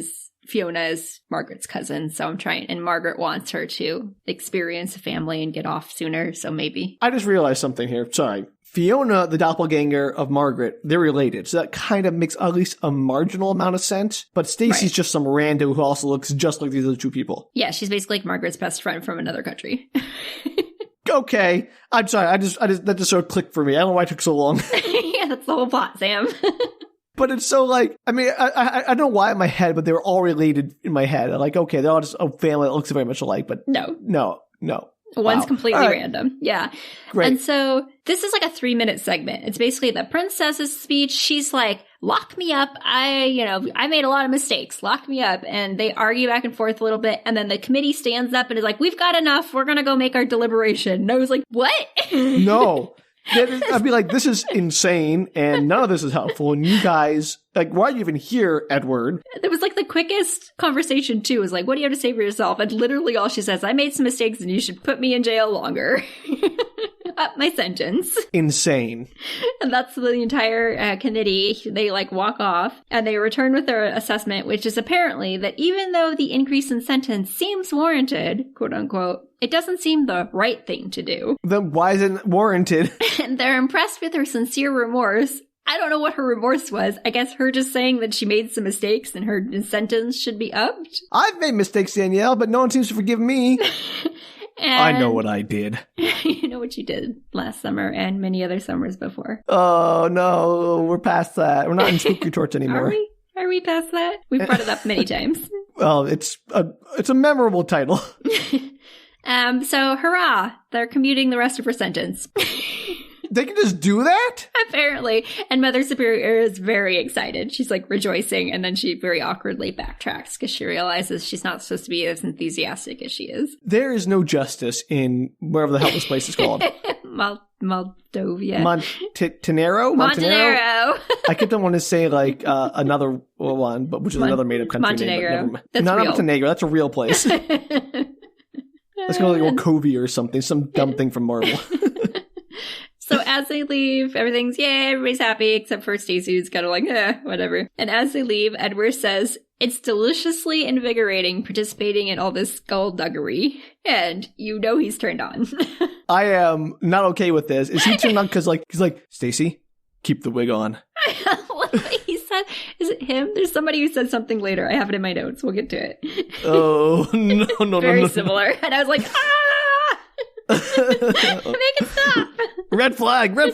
[SPEAKER 2] Fiona is Margaret's cousin. So I'm trying, and Margaret wants her to experience a family and get off sooner. So maybe.
[SPEAKER 1] I just realized something here. Sorry. Fiona, the doppelganger of Margaret, they're related. So that kind of makes at least a marginal amount of sense. But Stacy's just some rando who also looks just like these other two people.
[SPEAKER 2] Yeah, she's basically like Margaret's best friend from another country.
[SPEAKER 1] Okay. I'm sorry. I just that just sort of clicked for me. I don't know why it took so long.
[SPEAKER 2] Yeah, that's the whole plot, Sam.
[SPEAKER 1] But it's so I don't know why in my head, but they were all related in my head. Okay, they're all just a family that looks very much alike, but no.
[SPEAKER 2] One's completely random. Yeah.
[SPEAKER 1] Great.
[SPEAKER 2] And so this is a 3-minute segment. It's basically the princess's speech. She's like, lock me up. I made a lot of mistakes. Lock me up. And they argue back and forth a little bit. And then the committee stands up and is like, we've got enough. We're going to go make our deliberation. And I was like, what?
[SPEAKER 1] No. I'd be like, this is insane, and none of this is helpful, and you guys, why are you even here, Edward?
[SPEAKER 2] It was the quickest conversation, too. It was like, what do you have to say for yourself? And literally all she says, I made some mistakes, and you should put me in jail longer. Up my sentence.
[SPEAKER 1] Insane. And
[SPEAKER 2] that's the entire committee. They walk off, and they return with their assessment, which is apparently that even though the increase in sentence seems warranted, quote unquote, it doesn't seem the right thing to do.
[SPEAKER 1] Then why isn't it warranted?
[SPEAKER 2] And they're impressed with her sincere remorse. I don't know what her remorse was. I guess her just saying that she made some mistakes and her sentence should be upped.
[SPEAKER 1] I've made mistakes, Danielle, but no one seems to forgive me. I know what I did.
[SPEAKER 2] You know what you did last summer and many other summers before.
[SPEAKER 1] Oh, no. We're past that. We're not in spooky torch anymore.
[SPEAKER 2] Are we past that? We've brought it up many times.
[SPEAKER 1] Well, it's a memorable title.
[SPEAKER 2] So, hurrah! They're commuting the rest of her sentence.
[SPEAKER 1] They can just do that?
[SPEAKER 2] Apparently. And Mother Superior is very excited. She's rejoicing, and then she very awkwardly backtracks because she realizes she's not supposed to be as enthusiastic as she is.
[SPEAKER 1] There is no justice in wherever the hell this place is called.
[SPEAKER 2] Moldovia.
[SPEAKER 1] Montenaro? I kept on wanting to say another one, but which is another made-up country
[SPEAKER 2] Montenaro.
[SPEAKER 1] name. But not Montenegro. That's a real place. Let's go Wachovia or something. Some dumb thing from Marvel.
[SPEAKER 2] So as they leave, everybody's happy except for Stacy, who's kind of whatever. And as they leave, Edward says, it's deliciously invigorating participating in all this skullduggery. And he's turned on.
[SPEAKER 1] I am not okay with this. Is he turned on because he's like, Stacy, keep the wig on.
[SPEAKER 2] What he said, is it him? There's somebody who said something later. I have it in my notes. We'll get to it.
[SPEAKER 1] Oh, no.
[SPEAKER 2] Very similar. And I was like, make it stop.
[SPEAKER 1] Red flag.
[SPEAKER 2] Run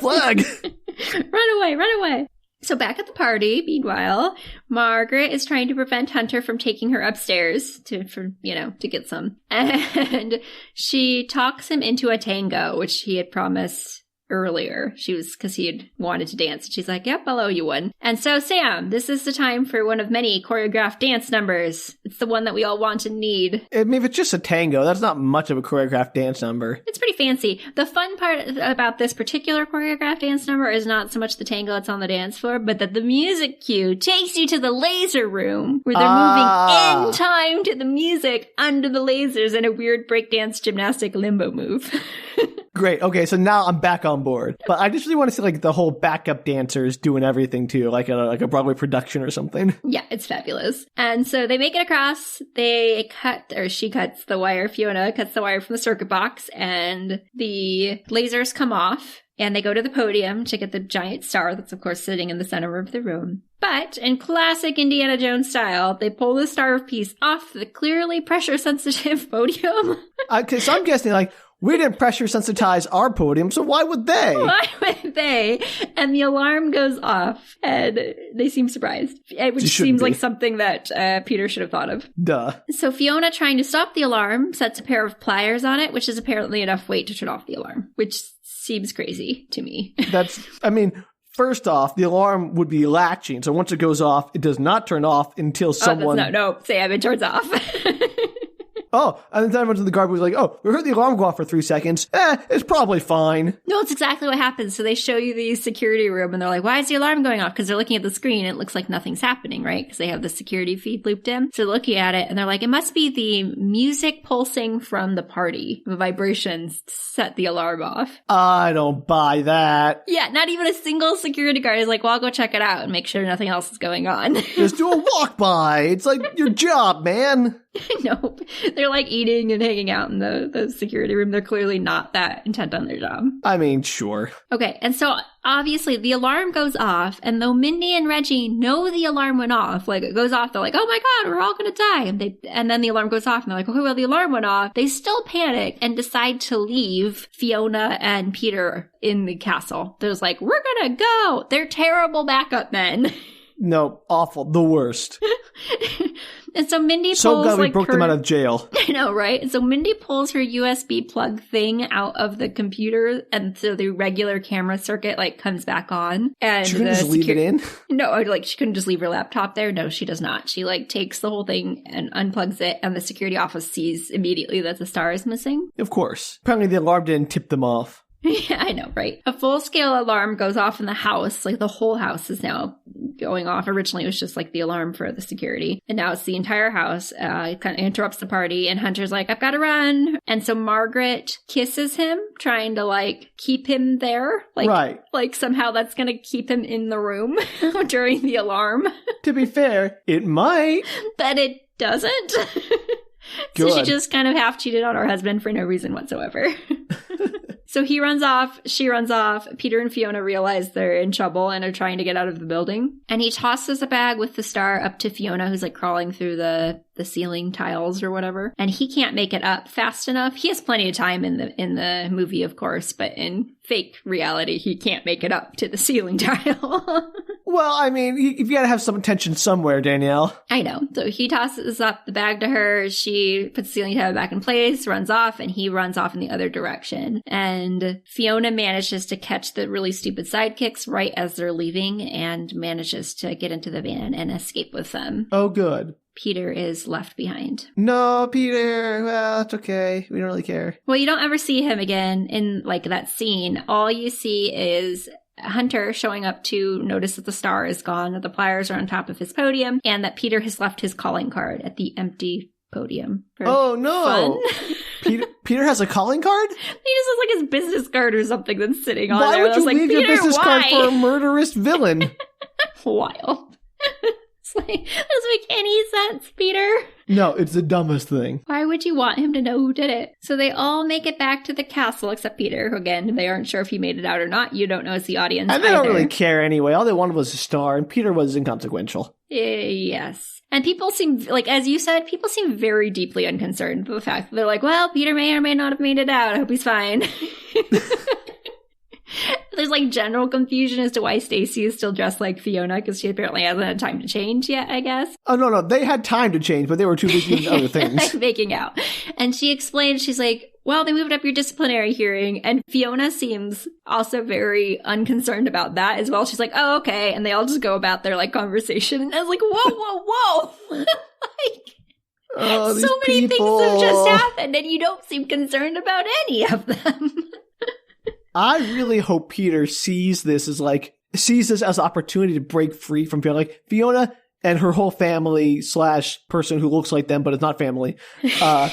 [SPEAKER 2] away. So back at the party, meanwhile, Margaret is trying to prevent Hunter from taking her upstairs to get some. And she talks him into a tango, which he had promised earlier. Because he had wanted to dance. She's like, yep, I'll owe you one. And so, Sam, this is the time for one of many choreographed dance numbers. It's the one that we all want and need.
[SPEAKER 1] I mean, if it's just a tango, that's not much of a choreographed dance number.
[SPEAKER 2] It's pretty fancy. The fun part about this particular choreographed dance number is not so much the tango that's on the dance floor, but that the music cue takes you to the laser room, where they're moving in time to the music under the lasers in a weird breakdance gymnastic limbo move.
[SPEAKER 1] Great. Okay, so now I'm back on board. But I just really want to see like the whole backup dancers doing everything too, like a Broadway production or something.
[SPEAKER 2] Yeah, it's fabulous. And so they make it across. She cuts the wire. Fiona cuts the wire from the circuit box, and the lasers come off. And they go to the podium to get the giant star that's, of course, sitting in the center of the room. But in classic Indiana Jones style, they pull the Star of Peace off the clearly pressure-sensitive podium. Okay,
[SPEAKER 1] so I'm guessing, like, we didn't pressure sensitize our podium, so why would they?
[SPEAKER 2] Why would they? And the alarm goes off, and they seem surprised, which seems like something that Peter should have thought of. Duh. So Fiona, trying to stop the alarm, sets a pair of pliers on it, which is apparently enough weight to turn off the alarm, which seems crazy to me.
[SPEAKER 1] First off, the alarm would be latching, so once it goes off, it does not turn off until someone...
[SPEAKER 2] Sam, it turns off.
[SPEAKER 1] Oh, and then everyone's in the guard was like, oh, we heard the alarm go off for 3 seconds. It's probably fine.
[SPEAKER 2] No, it's exactly what happens. So they show you the security room, and they're like, why is the alarm going off? Because they're looking at the screen, and it looks like nothing's happening, right? Because they have the security feed looped in. So they're looking at it, and they're like, it must be the music pulsing from the party. The vibrations set the alarm off.
[SPEAKER 1] I don't buy that.
[SPEAKER 2] Yeah, not even a single security guard is like, well, I'll go check it out and make sure nothing else is going on.
[SPEAKER 1] Just do a walk by. It's like your job, man.
[SPEAKER 2] Nope. They're like eating and hanging out in the security room. They're clearly not that intent on their job.
[SPEAKER 1] I mean, sure.
[SPEAKER 2] Okay, and so obviously the alarm goes off, and though Mindy and Reggie know the alarm went off, like it goes off, they're like, oh my god, we're all gonna die. And then the alarm goes off, and they're like, okay, well, the alarm went off. They still panic and decide to leave Fiona and Peter in the castle. They're just like, we're gonna go. They're terrible backup men.
[SPEAKER 1] No, awful. The worst.
[SPEAKER 2] And so Mindy pulls,
[SPEAKER 1] so glad we broke them out of jail.
[SPEAKER 2] I know, right? So Mindy pulls her USB plug thing out of the computer, and so the regular camera circuit like comes back on. And
[SPEAKER 1] she couldn't just leave it in?
[SPEAKER 2] No, like she couldn't just leave her laptop there. No, she does not. She like takes the whole thing and unplugs it, and the security office sees immediately that the star is missing.
[SPEAKER 1] Of course. Apparently the alarm didn't tip them off.
[SPEAKER 2] Yeah, I know, right? A full-scale alarm goes off in the house. Like, the whole house is now going off. Originally, it was just, like, the alarm for the security. And now it's the entire house. It kind of interrupts the party. And Hunter's like, I've got to run. And so Margaret kisses him, trying to, like, keep him there. Like,
[SPEAKER 1] right.
[SPEAKER 2] Like, somehow that's going to keep him in the room during the alarm.
[SPEAKER 1] To be fair, it might.
[SPEAKER 2] But it doesn't. So she just kind of half-cheated on her husband for no reason whatsoever. So he runs off, she runs off, Peter and Fiona realize they're in trouble and are trying to get out of the building. And he tosses a bag with the star up to Fiona, who's like crawling through the ceiling tiles or whatever. And he can't make it up fast enough. He has plenty of time in the movie, of course, but in fake reality, he can't make it up to the ceiling tile.
[SPEAKER 1] Well, I mean, you've got to have some attention somewhere, Danielle.
[SPEAKER 2] I know. So he tosses up the bag to her. She puts the ceiling tile back in place, runs off, and he runs off in the other direction. And Fiona manages to catch the really stupid sidekicks right as they're leaving and manages to get into the van and escape with them.
[SPEAKER 1] Oh, good.
[SPEAKER 2] Peter is left behind.
[SPEAKER 1] No, Peter. Well, it's okay. We don't really care.
[SPEAKER 2] Well, you don't ever see him again in, like, that scene. All you see is Hunter showing up to notice that the star is gone, that the pliers are on top of his podium, and that Peter has left his calling card at the empty podium.
[SPEAKER 1] Oh, no. Peter has a calling card?
[SPEAKER 2] He just has, like, his business card or something that's sitting on
[SPEAKER 1] why
[SPEAKER 2] there.
[SPEAKER 1] Why would you leave your business card for a murderous villain?
[SPEAKER 2] Wild. Like, that doesn't make any sense, Peter.
[SPEAKER 1] No, it's the dumbest thing.
[SPEAKER 2] Why would you want him to know who did it? So they all make it back to the castle, except Peter, who, again, they aren't sure if he made it out or not. You don't know as the audience
[SPEAKER 1] And they don't really care anyway. All they wanted was a star, and Peter was inconsequential.
[SPEAKER 2] Yes. And people seem, like, as you said, people seem very deeply unconcerned with the fact that they're like, well, Peter may or may not have made it out. I hope he's fine. There's, like, general confusion as to why Stacy is still dressed like Fiona, because she apparently hasn't had time to change yet, I guess.
[SPEAKER 1] Oh, no. They had time to change, but they were too busy doing other things.
[SPEAKER 2] Making out. And she explains, she's like, well, they moved up your disciplinary hearing. And Fiona seems also very unconcerned about that as well. She's like, oh, okay. And they all just go about their like conversation. And I was like, whoa. Like, so many things have just happened and you don't seem concerned about any of them.
[SPEAKER 1] I really hope Peter sees this as an opportunity to break free from Fiona. Like, Fiona and her whole family / person who looks like them but is not family are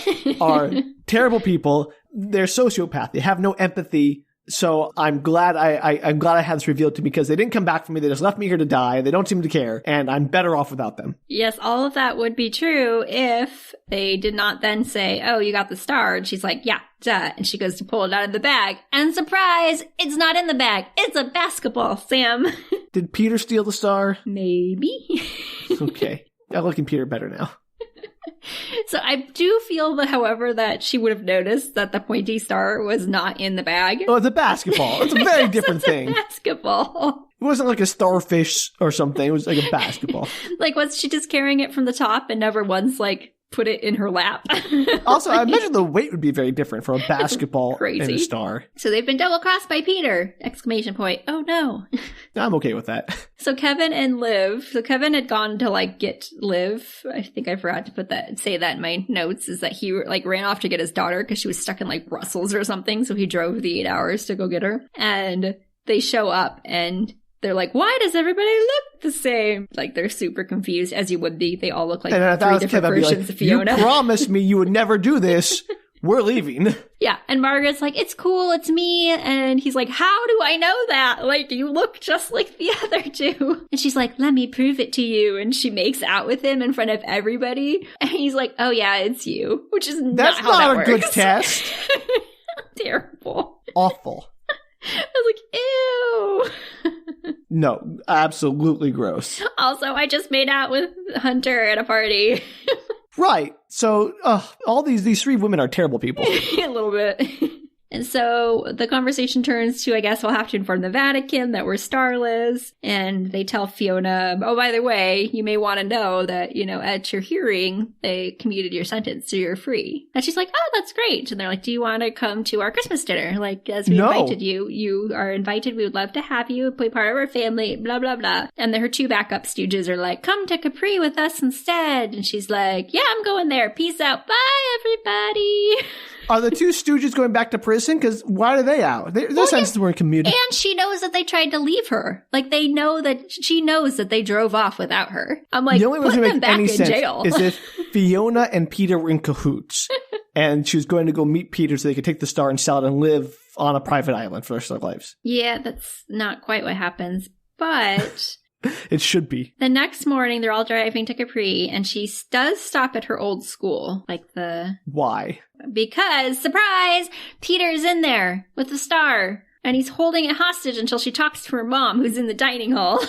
[SPEAKER 1] terrible people. They're sociopath. They have no empathy. So I'm glad I'm glad I had this revealed to me, because they didn't come back for me. They just left me here to die. They don't seem to care, and I'm better off without them.
[SPEAKER 2] Yes, all of that would be true if they did not then say, oh, you got the star. And she's like, yeah, duh. And she goes to pull it out of the bag. And surprise, it's not in the bag. It's a basketball, Sam.
[SPEAKER 1] Did Peter steal the star?
[SPEAKER 2] Maybe.
[SPEAKER 1] Okay. I'm liking Peter better now.
[SPEAKER 2] So I do feel, however, that she would have noticed that the pointy star was not in the bag.
[SPEAKER 1] Oh, it's a basketball. It's a very different thing.
[SPEAKER 2] A basketball.
[SPEAKER 1] It wasn't like a starfish or something. It was like a basketball.
[SPEAKER 2] Like, was she just carrying it from the top and never once, like, put it in her lap?
[SPEAKER 1] Also, I imagine the weight would be very different for a basketball and a star.
[SPEAKER 2] So they've been double-crossed by Peter! ! Oh no.
[SPEAKER 1] I'm okay with that.
[SPEAKER 2] So Kevin and Liv. So Kevin had gone to, like, get Liv. I think I forgot to say that in my notes, is that he, like, ran off to get his daughter because she was stuck in, like, Brussels or something. So he drove the 8 hours to go get her. And they show up and they're like, why does everybody look the same? Like, they're super confused, as you would be. They all look like three different versions of Fiona.
[SPEAKER 1] You promised me you would never do this. We're leaving.
[SPEAKER 2] Yeah, and Margaret's like, it's cool, it's me. And he's like, how do I know that? Like, you look just like the other two. And she's like, let me prove it to you. And she makes out with him in front of everybody. And he's like, oh yeah, it's you. Which is
[SPEAKER 1] That's
[SPEAKER 2] not how that works.
[SPEAKER 1] Good test.
[SPEAKER 2] Terrible.
[SPEAKER 1] Awful.
[SPEAKER 2] I was like, ew.
[SPEAKER 1] No, absolutely gross.
[SPEAKER 2] Also, I just made out with Hunter at a party.
[SPEAKER 1] Right. So, all these three women are terrible people.
[SPEAKER 2] A little bit. And so the conversation turns to, I guess we'll have to inform the Vatican that we're starless. And they tell Fiona, oh, by the way, you may want to know that, you know, at your hearing, they commuted your sentence, so you're free. And she's like, oh, that's great. And they're like, do you want to come to our Christmas dinner? Like, as we invited you, you are invited. We would love to have you be part of our family, blah, blah, blah. And her two backup stooges are like, come to Capri with us instead. And she's like, yeah, I'm going there. Peace out. Bye, everybody.
[SPEAKER 1] Are the two stooges going back to prison? Because why are they out? Their sentences weren't commuted.
[SPEAKER 2] And she knows that they tried to leave her. Like, they know that she knows that they drove off without her. I'm like,
[SPEAKER 1] the only
[SPEAKER 2] put them back in jail.
[SPEAKER 1] Is if Fiona and Peter were in cahoots, and she was going to go meet Peter so they could take the star and sell it and live on a private island for the rest of their lives.
[SPEAKER 2] Yeah, that's not quite what happens. But
[SPEAKER 1] it should be.
[SPEAKER 2] The next morning, they're all driving to Capri, and she does stop at her old school.
[SPEAKER 1] Why?
[SPEAKER 2] Because, surprise, Peter's in there with the star, and he's holding it hostage until she talks to her mom, who's in the dining hall.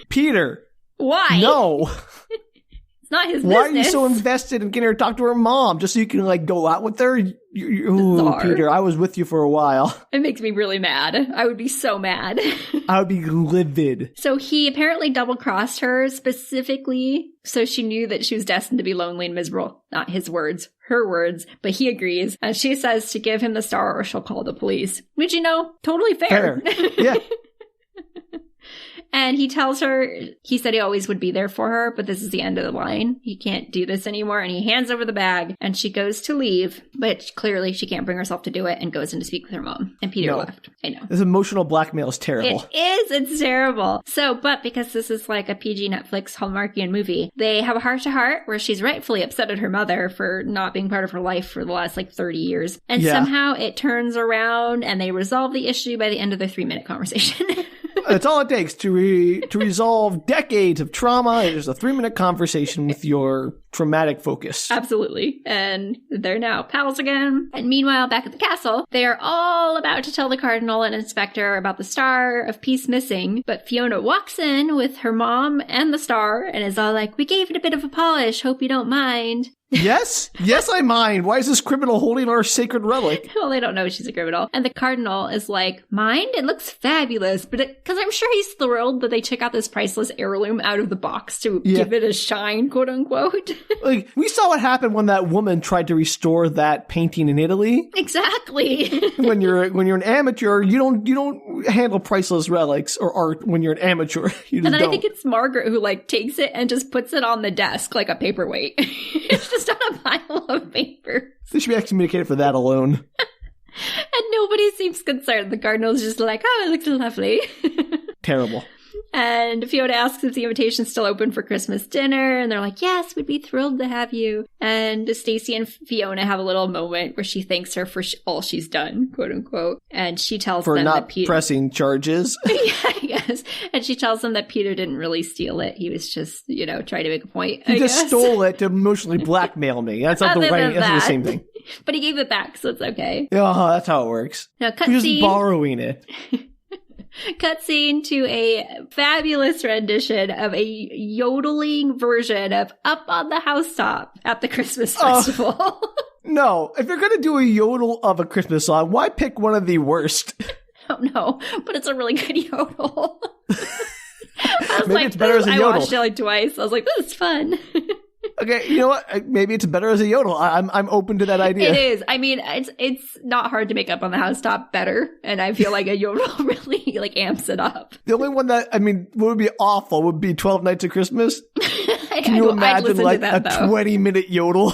[SPEAKER 1] Peter!
[SPEAKER 2] Why?
[SPEAKER 1] No!
[SPEAKER 2] It's not his
[SPEAKER 1] Why
[SPEAKER 2] business.
[SPEAKER 1] are you so invested in getting her to talk to her mom? Just so you can, like, go out with her? Ooh, Peter, I was with you for a while.
[SPEAKER 2] It makes me really mad. I would be so mad.
[SPEAKER 1] I would be livid.
[SPEAKER 2] So he apparently double-crossed her specifically so she knew that she was destined to be lonely and miserable. Not his words, her words, but he agrees. And she says to give him the star or she'll call the police. Which, you know, totally fair.
[SPEAKER 1] Yeah.
[SPEAKER 2] And he tells her, he said he always would be there for her, but this is the end of the line. He can't do this anymore. And he hands over the bag and she goes to leave, but clearly she can't bring herself to do it and goes in to speak with her mom. And Peter left. I know.
[SPEAKER 1] This emotional blackmail is terrible.
[SPEAKER 2] It is. It's terrible. So, but because this is like a PG Netflix Hallmarkian movie, they have a heart-to-heart where she's rightfully upset at her mother for not being part of her life for the last 30 years. And somehow it turns around and they resolve the issue by the end of their 3-minute conversation.
[SPEAKER 1] That's all it takes to resolve decades of trauma. It's a 3-minute conversation with your traumatic focus.
[SPEAKER 2] Absolutely. And they're now pals again. And meanwhile, back at the castle, they are all about to tell the cardinal and inspector about the Star of Peace missing. But Fiona walks in with her mom and the star and is all like, we gave it a bit of a polish. Hope you don't mind.
[SPEAKER 1] Yes, I mind. Why is this criminal holding our sacred relic?
[SPEAKER 2] Well, they don't know she's a criminal. And the cardinal is like, mind? It looks fabulous. But because I'm sure he's thrilled that they took out this priceless heirloom out of the box to give it a shine, quote unquote.
[SPEAKER 1] Like, we saw what happened when that woman tried to restore that painting in Italy.
[SPEAKER 2] Exactly.
[SPEAKER 1] When you're an amateur, you don't handle priceless relics or art when you're an amateur. You just
[SPEAKER 2] And then
[SPEAKER 1] don't.
[SPEAKER 2] I think it's Margaret who like takes it and just puts it on the desk like a paperweight. It's just on a pile of paper.
[SPEAKER 1] They should be excommunicated for that alone.
[SPEAKER 2] And nobody seems concerned. The cardinal's just like, oh, it looks lovely.
[SPEAKER 1] Terrible.
[SPEAKER 2] And Fiona asks if the invitation's still open for Christmas dinner. And they're like, yes, we'd be thrilled to have you. And Stacy and Fiona have a little moment where she thanks her for all she's done, quote unquote. And she tells them that Peter...
[SPEAKER 1] For not pressing charges.
[SPEAKER 2] Yeah, I guess. And she tells them that Peter didn't really steal it. He was just, trying to make a point,
[SPEAKER 1] He just stole it to emotionally blackmaal me. That's not that's the same thing.
[SPEAKER 2] But he gave it back, so it's okay.
[SPEAKER 1] Oh, that's how it works.
[SPEAKER 2] Now,
[SPEAKER 1] He's just borrowing it.
[SPEAKER 2] Cutscene to a fabulous rendition of a yodeling version of Up on the Housetop at the Christmas festival.
[SPEAKER 1] No, if you're going to do a yodel of a Christmas song, why pick one of the worst?
[SPEAKER 2] I don't know, but it's a really good yodel.
[SPEAKER 1] Maybe it's better as a yodel.
[SPEAKER 2] I watched it like twice. I was like, this is fun.
[SPEAKER 1] Okay, you know what? Maybe it's better as a yodel. I'm open to that idea.
[SPEAKER 2] It is. I mean, it's not hard to make Up on the Housetop better, and I feel like a yodel really like amps it up.
[SPEAKER 1] The only one that what would be awful would be 12 Nights of Christmas. Can you imagine like a 20-minute yodel?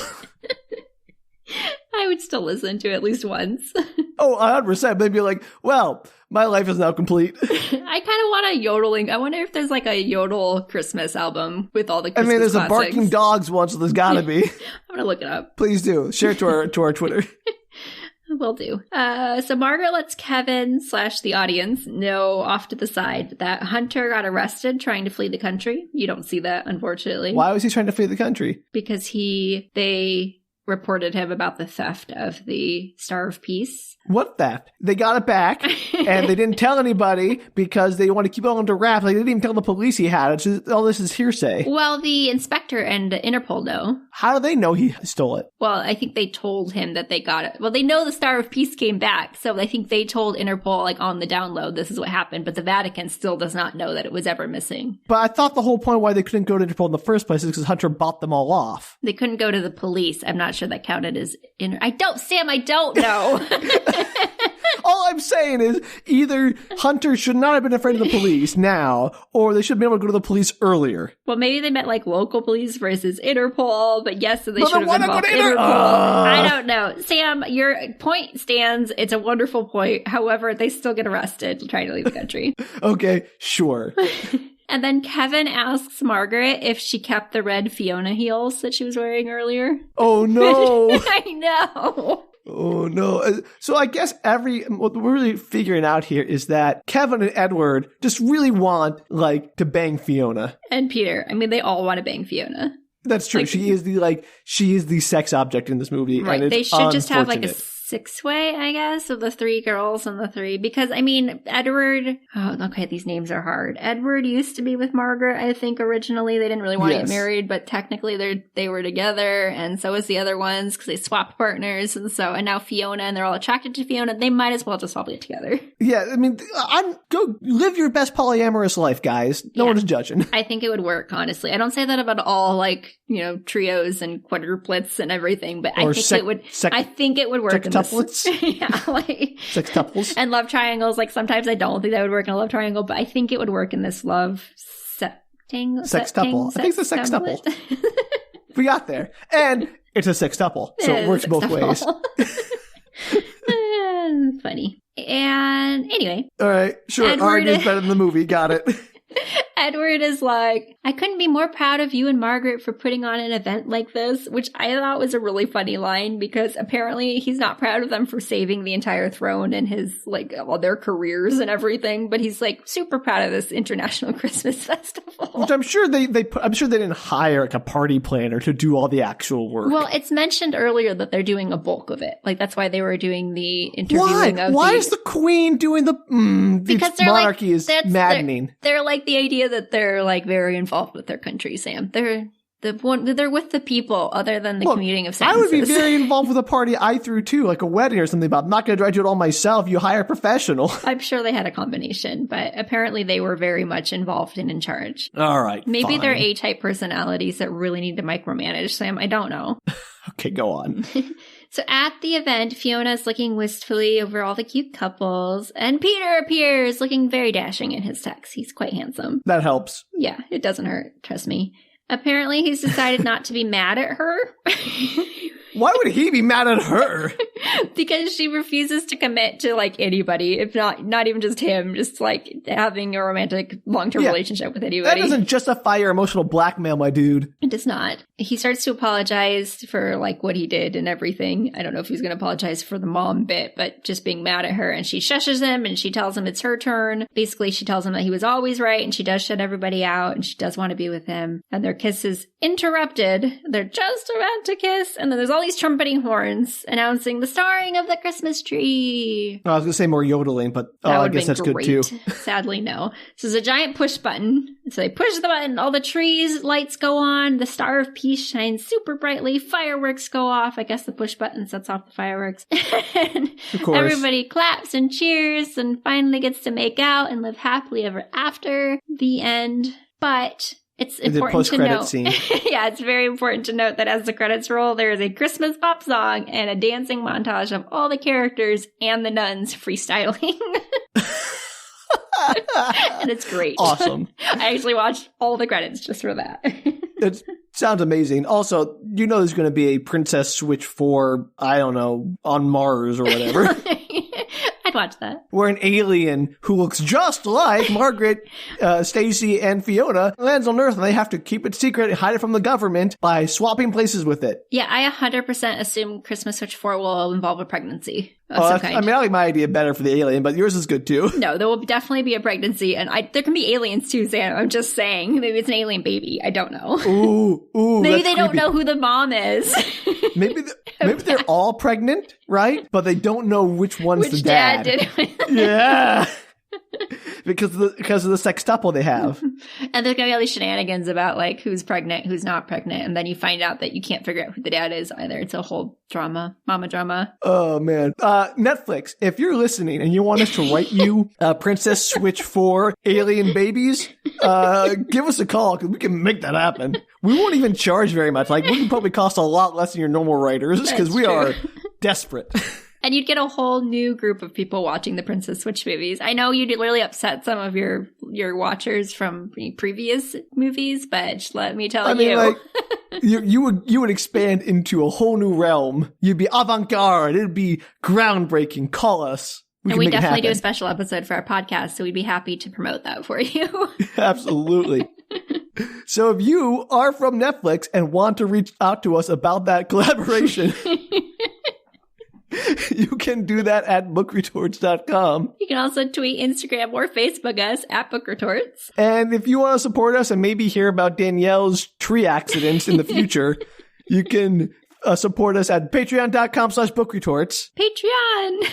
[SPEAKER 2] I would still listen to it at least once.
[SPEAKER 1] Oh, 100%. They'd be like, well, my life is now complete.
[SPEAKER 2] I kind of want a yodeling. I wonder if there's like a yodel Christmas album with all the Christmas
[SPEAKER 1] there's
[SPEAKER 2] classics.
[SPEAKER 1] a Barking Dogs one, so there's gotta be.
[SPEAKER 2] I'm gonna look it up.
[SPEAKER 1] Please do. Share it to our Twitter.
[SPEAKER 2] Will do. So Margaret lets Kevin / the audience know off to the side that Hunter got arrested trying to flee the country. You don't see that, unfortunately.
[SPEAKER 1] Why was he trying to flee the country?
[SPEAKER 2] Because they reported him about the theft of the Star of Peace.
[SPEAKER 1] What theft? They got it back, and they didn't tell anybody because they want to keep it under wraps. Like, they didn't even tell the police he had it. Just, all this is hearsay.
[SPEAKER 2] Well, the inspector and Interpol know.
[SPEAKER 1] How do they know he stole it?
[SPEAKER 2] Well, I think they told him that they got it. Well, they know the Star of Peace came back, so I think they told Interpol, like, on the download, this is what happened, but the Vatican still does not know that it was ever missing.
[SPEAKER 1] But I thought the whole point why they couldn't go to Interpol in the first place is because Hunter bought them all off.
[SPEAKER 2] They couldn't go to the police. I'm not sure that counted as I don't know.
[SPEAKER 1] All I'm saying is either Hunter should not have been afraid of the police now, or they should be able to go to the police earlier.
[SPEAKER 2] Well, maybe they meant like local police versus Interpol, but yes, they should have involved Interpol. I don't know. Sam, your point stands. It's a wonderful point. However, they still get arrested trying to leave the country.
[SPEAKER 1] Okay, sure.
[SPEAKER 2] And then Kevin asks Margaret if she kept the red Fiona heels that she was wearing earlier.
[SPEAKER 1] Oh, no.
[SPEAKER 2] I know.
[SPEAKER 1] Oh, no. So I guess what we're really figuring out here is that Kevin and Edward just really want, like, to bang Fiona.
[SPEAKER 2] And Peter. I mean, they all want to bang Fiona.
[SPEAKER 1] That's true. Like, she is the sex object in this movie.
[SPEAKER 2] Right.
[SPEAKER 1] And
[SPEAKER 2] they should just have, like, a
[SPEAKER 1] six-way,
[SPEAKER 2] I guess, of the three girls and the three. Because, I mean, Edward... Oh, okay, these names are hard. Edward used to be with Margaret, I think, originally. They didn't really want to get married, but technically they were together, and so was the other ones, because they swapped partners, and now Fiona, and they're all attracted to Fiona. They might as well just all get together.
[SPEAKER 1] Yeah, I mean, go live your best polyamorous life, guys. No one's judging.
[SPEAKER 2] I think it would work, honestly. I don't say that about all, like, trios and quadruplets and everything, but I think it would work.
[SPEAKER 1] Sextuplets?
[SPEAKER 2] Yeah, like
[SPEAKER 1] sextuples.
[SPEAKER 2] And love triangles. Like, sometimes I don't think that would work in a love triangle, but I think it would work in this love sextuple.
[SPEAKER 1] I think it's a sextuple. We got there. And it's a sextuple, so it works both ways.
[SPEAKER 2] Funny. And anyway.
[SPEAKER 1] All right, sure. Edward is better than the movie. Got it.
[SPEAKER 2] Edward is like, I couldn't be more proud of you and Margaret for putting on an event like this, which I thought was a really funny line because apparently he's not proud of them for saving the entire throne and his, like, all their careers and everything, but he's like super proud of this international Christmas festival.
[SPEAKER 1] Which I'm sure they didn't hire like a party planner to do all the actual work.
[SPEAKER 2] Well, it's mentioned earlier that they're doing a bulk of it. Like, that's why they were doing the interviewing of
[SPEAKER 1] Why is the Queen doing because monarchy is maddening.
[SPEAKER 2] They're like the idea that they're like very involved with their country, Sam. They're they're with the people other than the commuting of sentences.
[SPEAKER 1] I would be very involved with a party I threw too, like a wedding or something, but I'm not going to try to do it all myself. You hire a professional.
[SPEAKER 2] I'm sure they had a combination, but apparently they were very much involved and in charge.
[SPEAKER 1] All right.
[SPEAKER 2] Maybe
[SPEAKER 1] fine.
[SPEAKER 2] they're A-type personalities that really need to micromanage, Sam. I don't know.
[SPEAKER 1] Okay, go on.
[SPEAKER 2] So at the event, Fiona's looking wistfully over all the cute couples, and Peter appears looking very dashing in his tux. He's quite handsome.
[SPEAKER 1] That helps.
[SPEAKER 2] Yeah, it doesn't hurt. Trust me. Apparently, he's decided not to be mad at her.
[SPEAKER 1] Why would he be mad at her?
[SPEAKER 2] Because she refuses to commit to, like, anybody, if not even just him, just, like, having a romantic long-term relationship with anybody.
[SPEAKER 1] That doesn't justify your emotional blackmail, my dude.
[SPEAKER 2] It does not. He starts to apologize for, like, what he did and everything. I don't know if he's going to apologize for the mom bit, but just being mad at her. And she shushes him, and she tells him it's her turn. Basically, she tells him that he was always right, and she does shut everybody out, and she does want to be with him. And their kiss is interrupted. They're just about to kiss, and then there's all these trumpeting horns announcing the starring of the Christmas tree.
[SPEAKER 1] I was going to say more yodeling, but I guess that's
[SPEAKER 2] great.
[SPEAKER 1] good too.
[SPEAKER 2] Sadly, no. So there's a giant push button. So they push the button, all the trees, lights go on, the Star of Peace shines super brightly, fireworks go off. I guess the push button sets off the fireworks. And
[SPEAKER 1] of course.
[SPEAKER 2] Everybody claps and cheers and finally gets to make out and live happily ever after. The end. But it's important to note.
[SPEAKER 1] Scene.
[SPEAKER 2] Yeah, it's very important to note that as the credits roll, there is a Christmas pop song and a dancing montage of all the characters and the nuns freestyling. And it's great.
[SPEAKER 1] Awesome.
[SPEAKER 2] I actually watched all the credits just for that.
[SPEAKER 1] It sounds amazing. Also, you know there's going to be a Princess Switch 4, I don't know, on Mars or whatever.
[SPEAKER 2] I'd watch that.
[SPEAKER 1] Where an alien who looks just like Margaret, Stacy, and Fiona lands on Earth, and they have to keep it secret and hide it from the government by swapping places with it.
[SPEAKER 2] Yeah, I 100% assume Christmas Switch 4 will involve a pregnancy of some kind.
[SPEAKER 1] I mean, I like my idea better for the alien, but yours is good too.
[SPEAKER 2] No, there will definitely be a pregnancy, and there can be aliens too, Sam. I'm just saying. Maybe it's an alien baby. I don't know.
[SPEAKER 1] Ooh,
[SPEAKER 2] maybe they don't know who the mom is.
[SPEAKER 1] Maybe they're all pregnant, right? But they don't know which one's the dad.
[SPEAKER 2] Did
[SPEAKER 1] Yeah. because of the sextuple they have.
[SPEAKER 2] And there's gonna be all these shenanigans about like who's pregnant, who's not pregnant, and then you find out that you can't figure out who the dad is either. It's a whole drama, mama drama.
[SPEAKER 1] Oh man. Netflix, if you're listening and you want us to write you Princess Switch 4 alien babies, give us a call because we can make that happen. We won't even charge very much. Like we can probably cost a lot less than your normal writers because we are desperate.
[SPEAKER 2] And you'd get a whole new group of people watching the Princess Switch movies. I know you'd really upset some of your watchers from previous movies, but just let me tell you.
[SPEAKER 1] Like, you would expand into a whole new realm. You'd be avant-garde. It'd be groundbreaking. Call us.
[SPEAKER 2] And we definitely do a special episode for our podcast, so we'd be happy to promote that for you.
[SPEAKER 1] Absolutely. So if you are from Netflix and want to reach out to us about that collaboration... You can do that at bookretorts.com.
[SPEAKER 2] You can also tweet, Instagram, or Facebook us at bookretorts.
[SPEAKER 1] And if you want to support us and maybe hear about Danielle's tree accidents in the future, you can support us at patreon.com/bookretorts.
[SPEAKER 2] Patreon!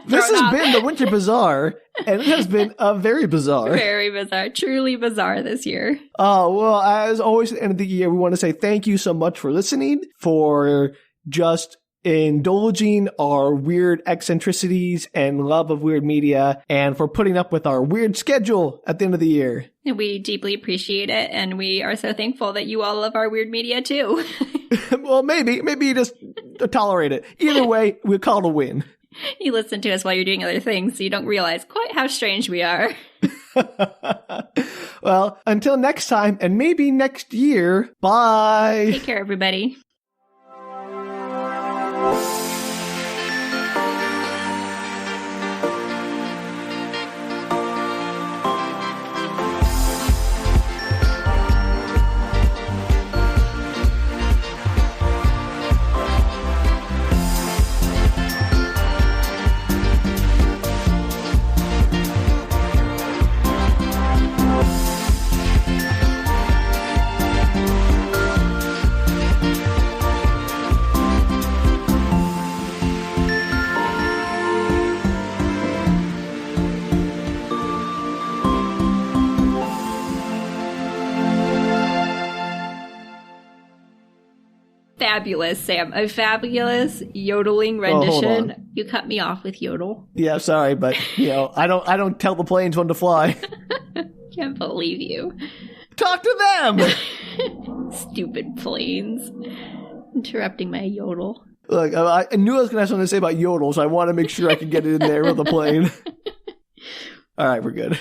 [SPEAKER 1] This has been the Winter Bizarre, and it has been a very bizarre.
[SPEAKER 2] Very bizarre. Truly bizarre this year.
[SPEAKER 1] Oh, well, as always at the end of the year, we want to say thank you so much for listening, for just indulging our weird eccentricities and love of weird media, and for putting up with our weird schedule at the end of the year.
[SPEAKER 2] And we deeply appreciate it, and we are so thankful that you all love our weird media too.
[SPEAKER 1] Well, maybe you just tolerate it. Either way, we'll call it a win.
[SPEAKER 2] You listen to us while you're doing other things, so you don't realize quite how strange we are.
[SPEAKER 1] Well, until next time, and maybe next year, bye!
[SPEAKER 2] Take care, everybody. fabulous, Sam. A fabulous yodeling rendition. Oh, you cut me off with yodel.
[SPEAKER 1] Yeah, sorry, but I don't tell the planes when to fly.
[SPEAKER 2] Can't believe you.
[SPEAKER 1] Talk to them.
[SPEAKER 2] Stupid planes. Interrupting my yodel.
[SPEAKER 1] Look, I knew I was going to have something to say about yodel, so I want to make sure I can get it in there with the plane. All right, we're good.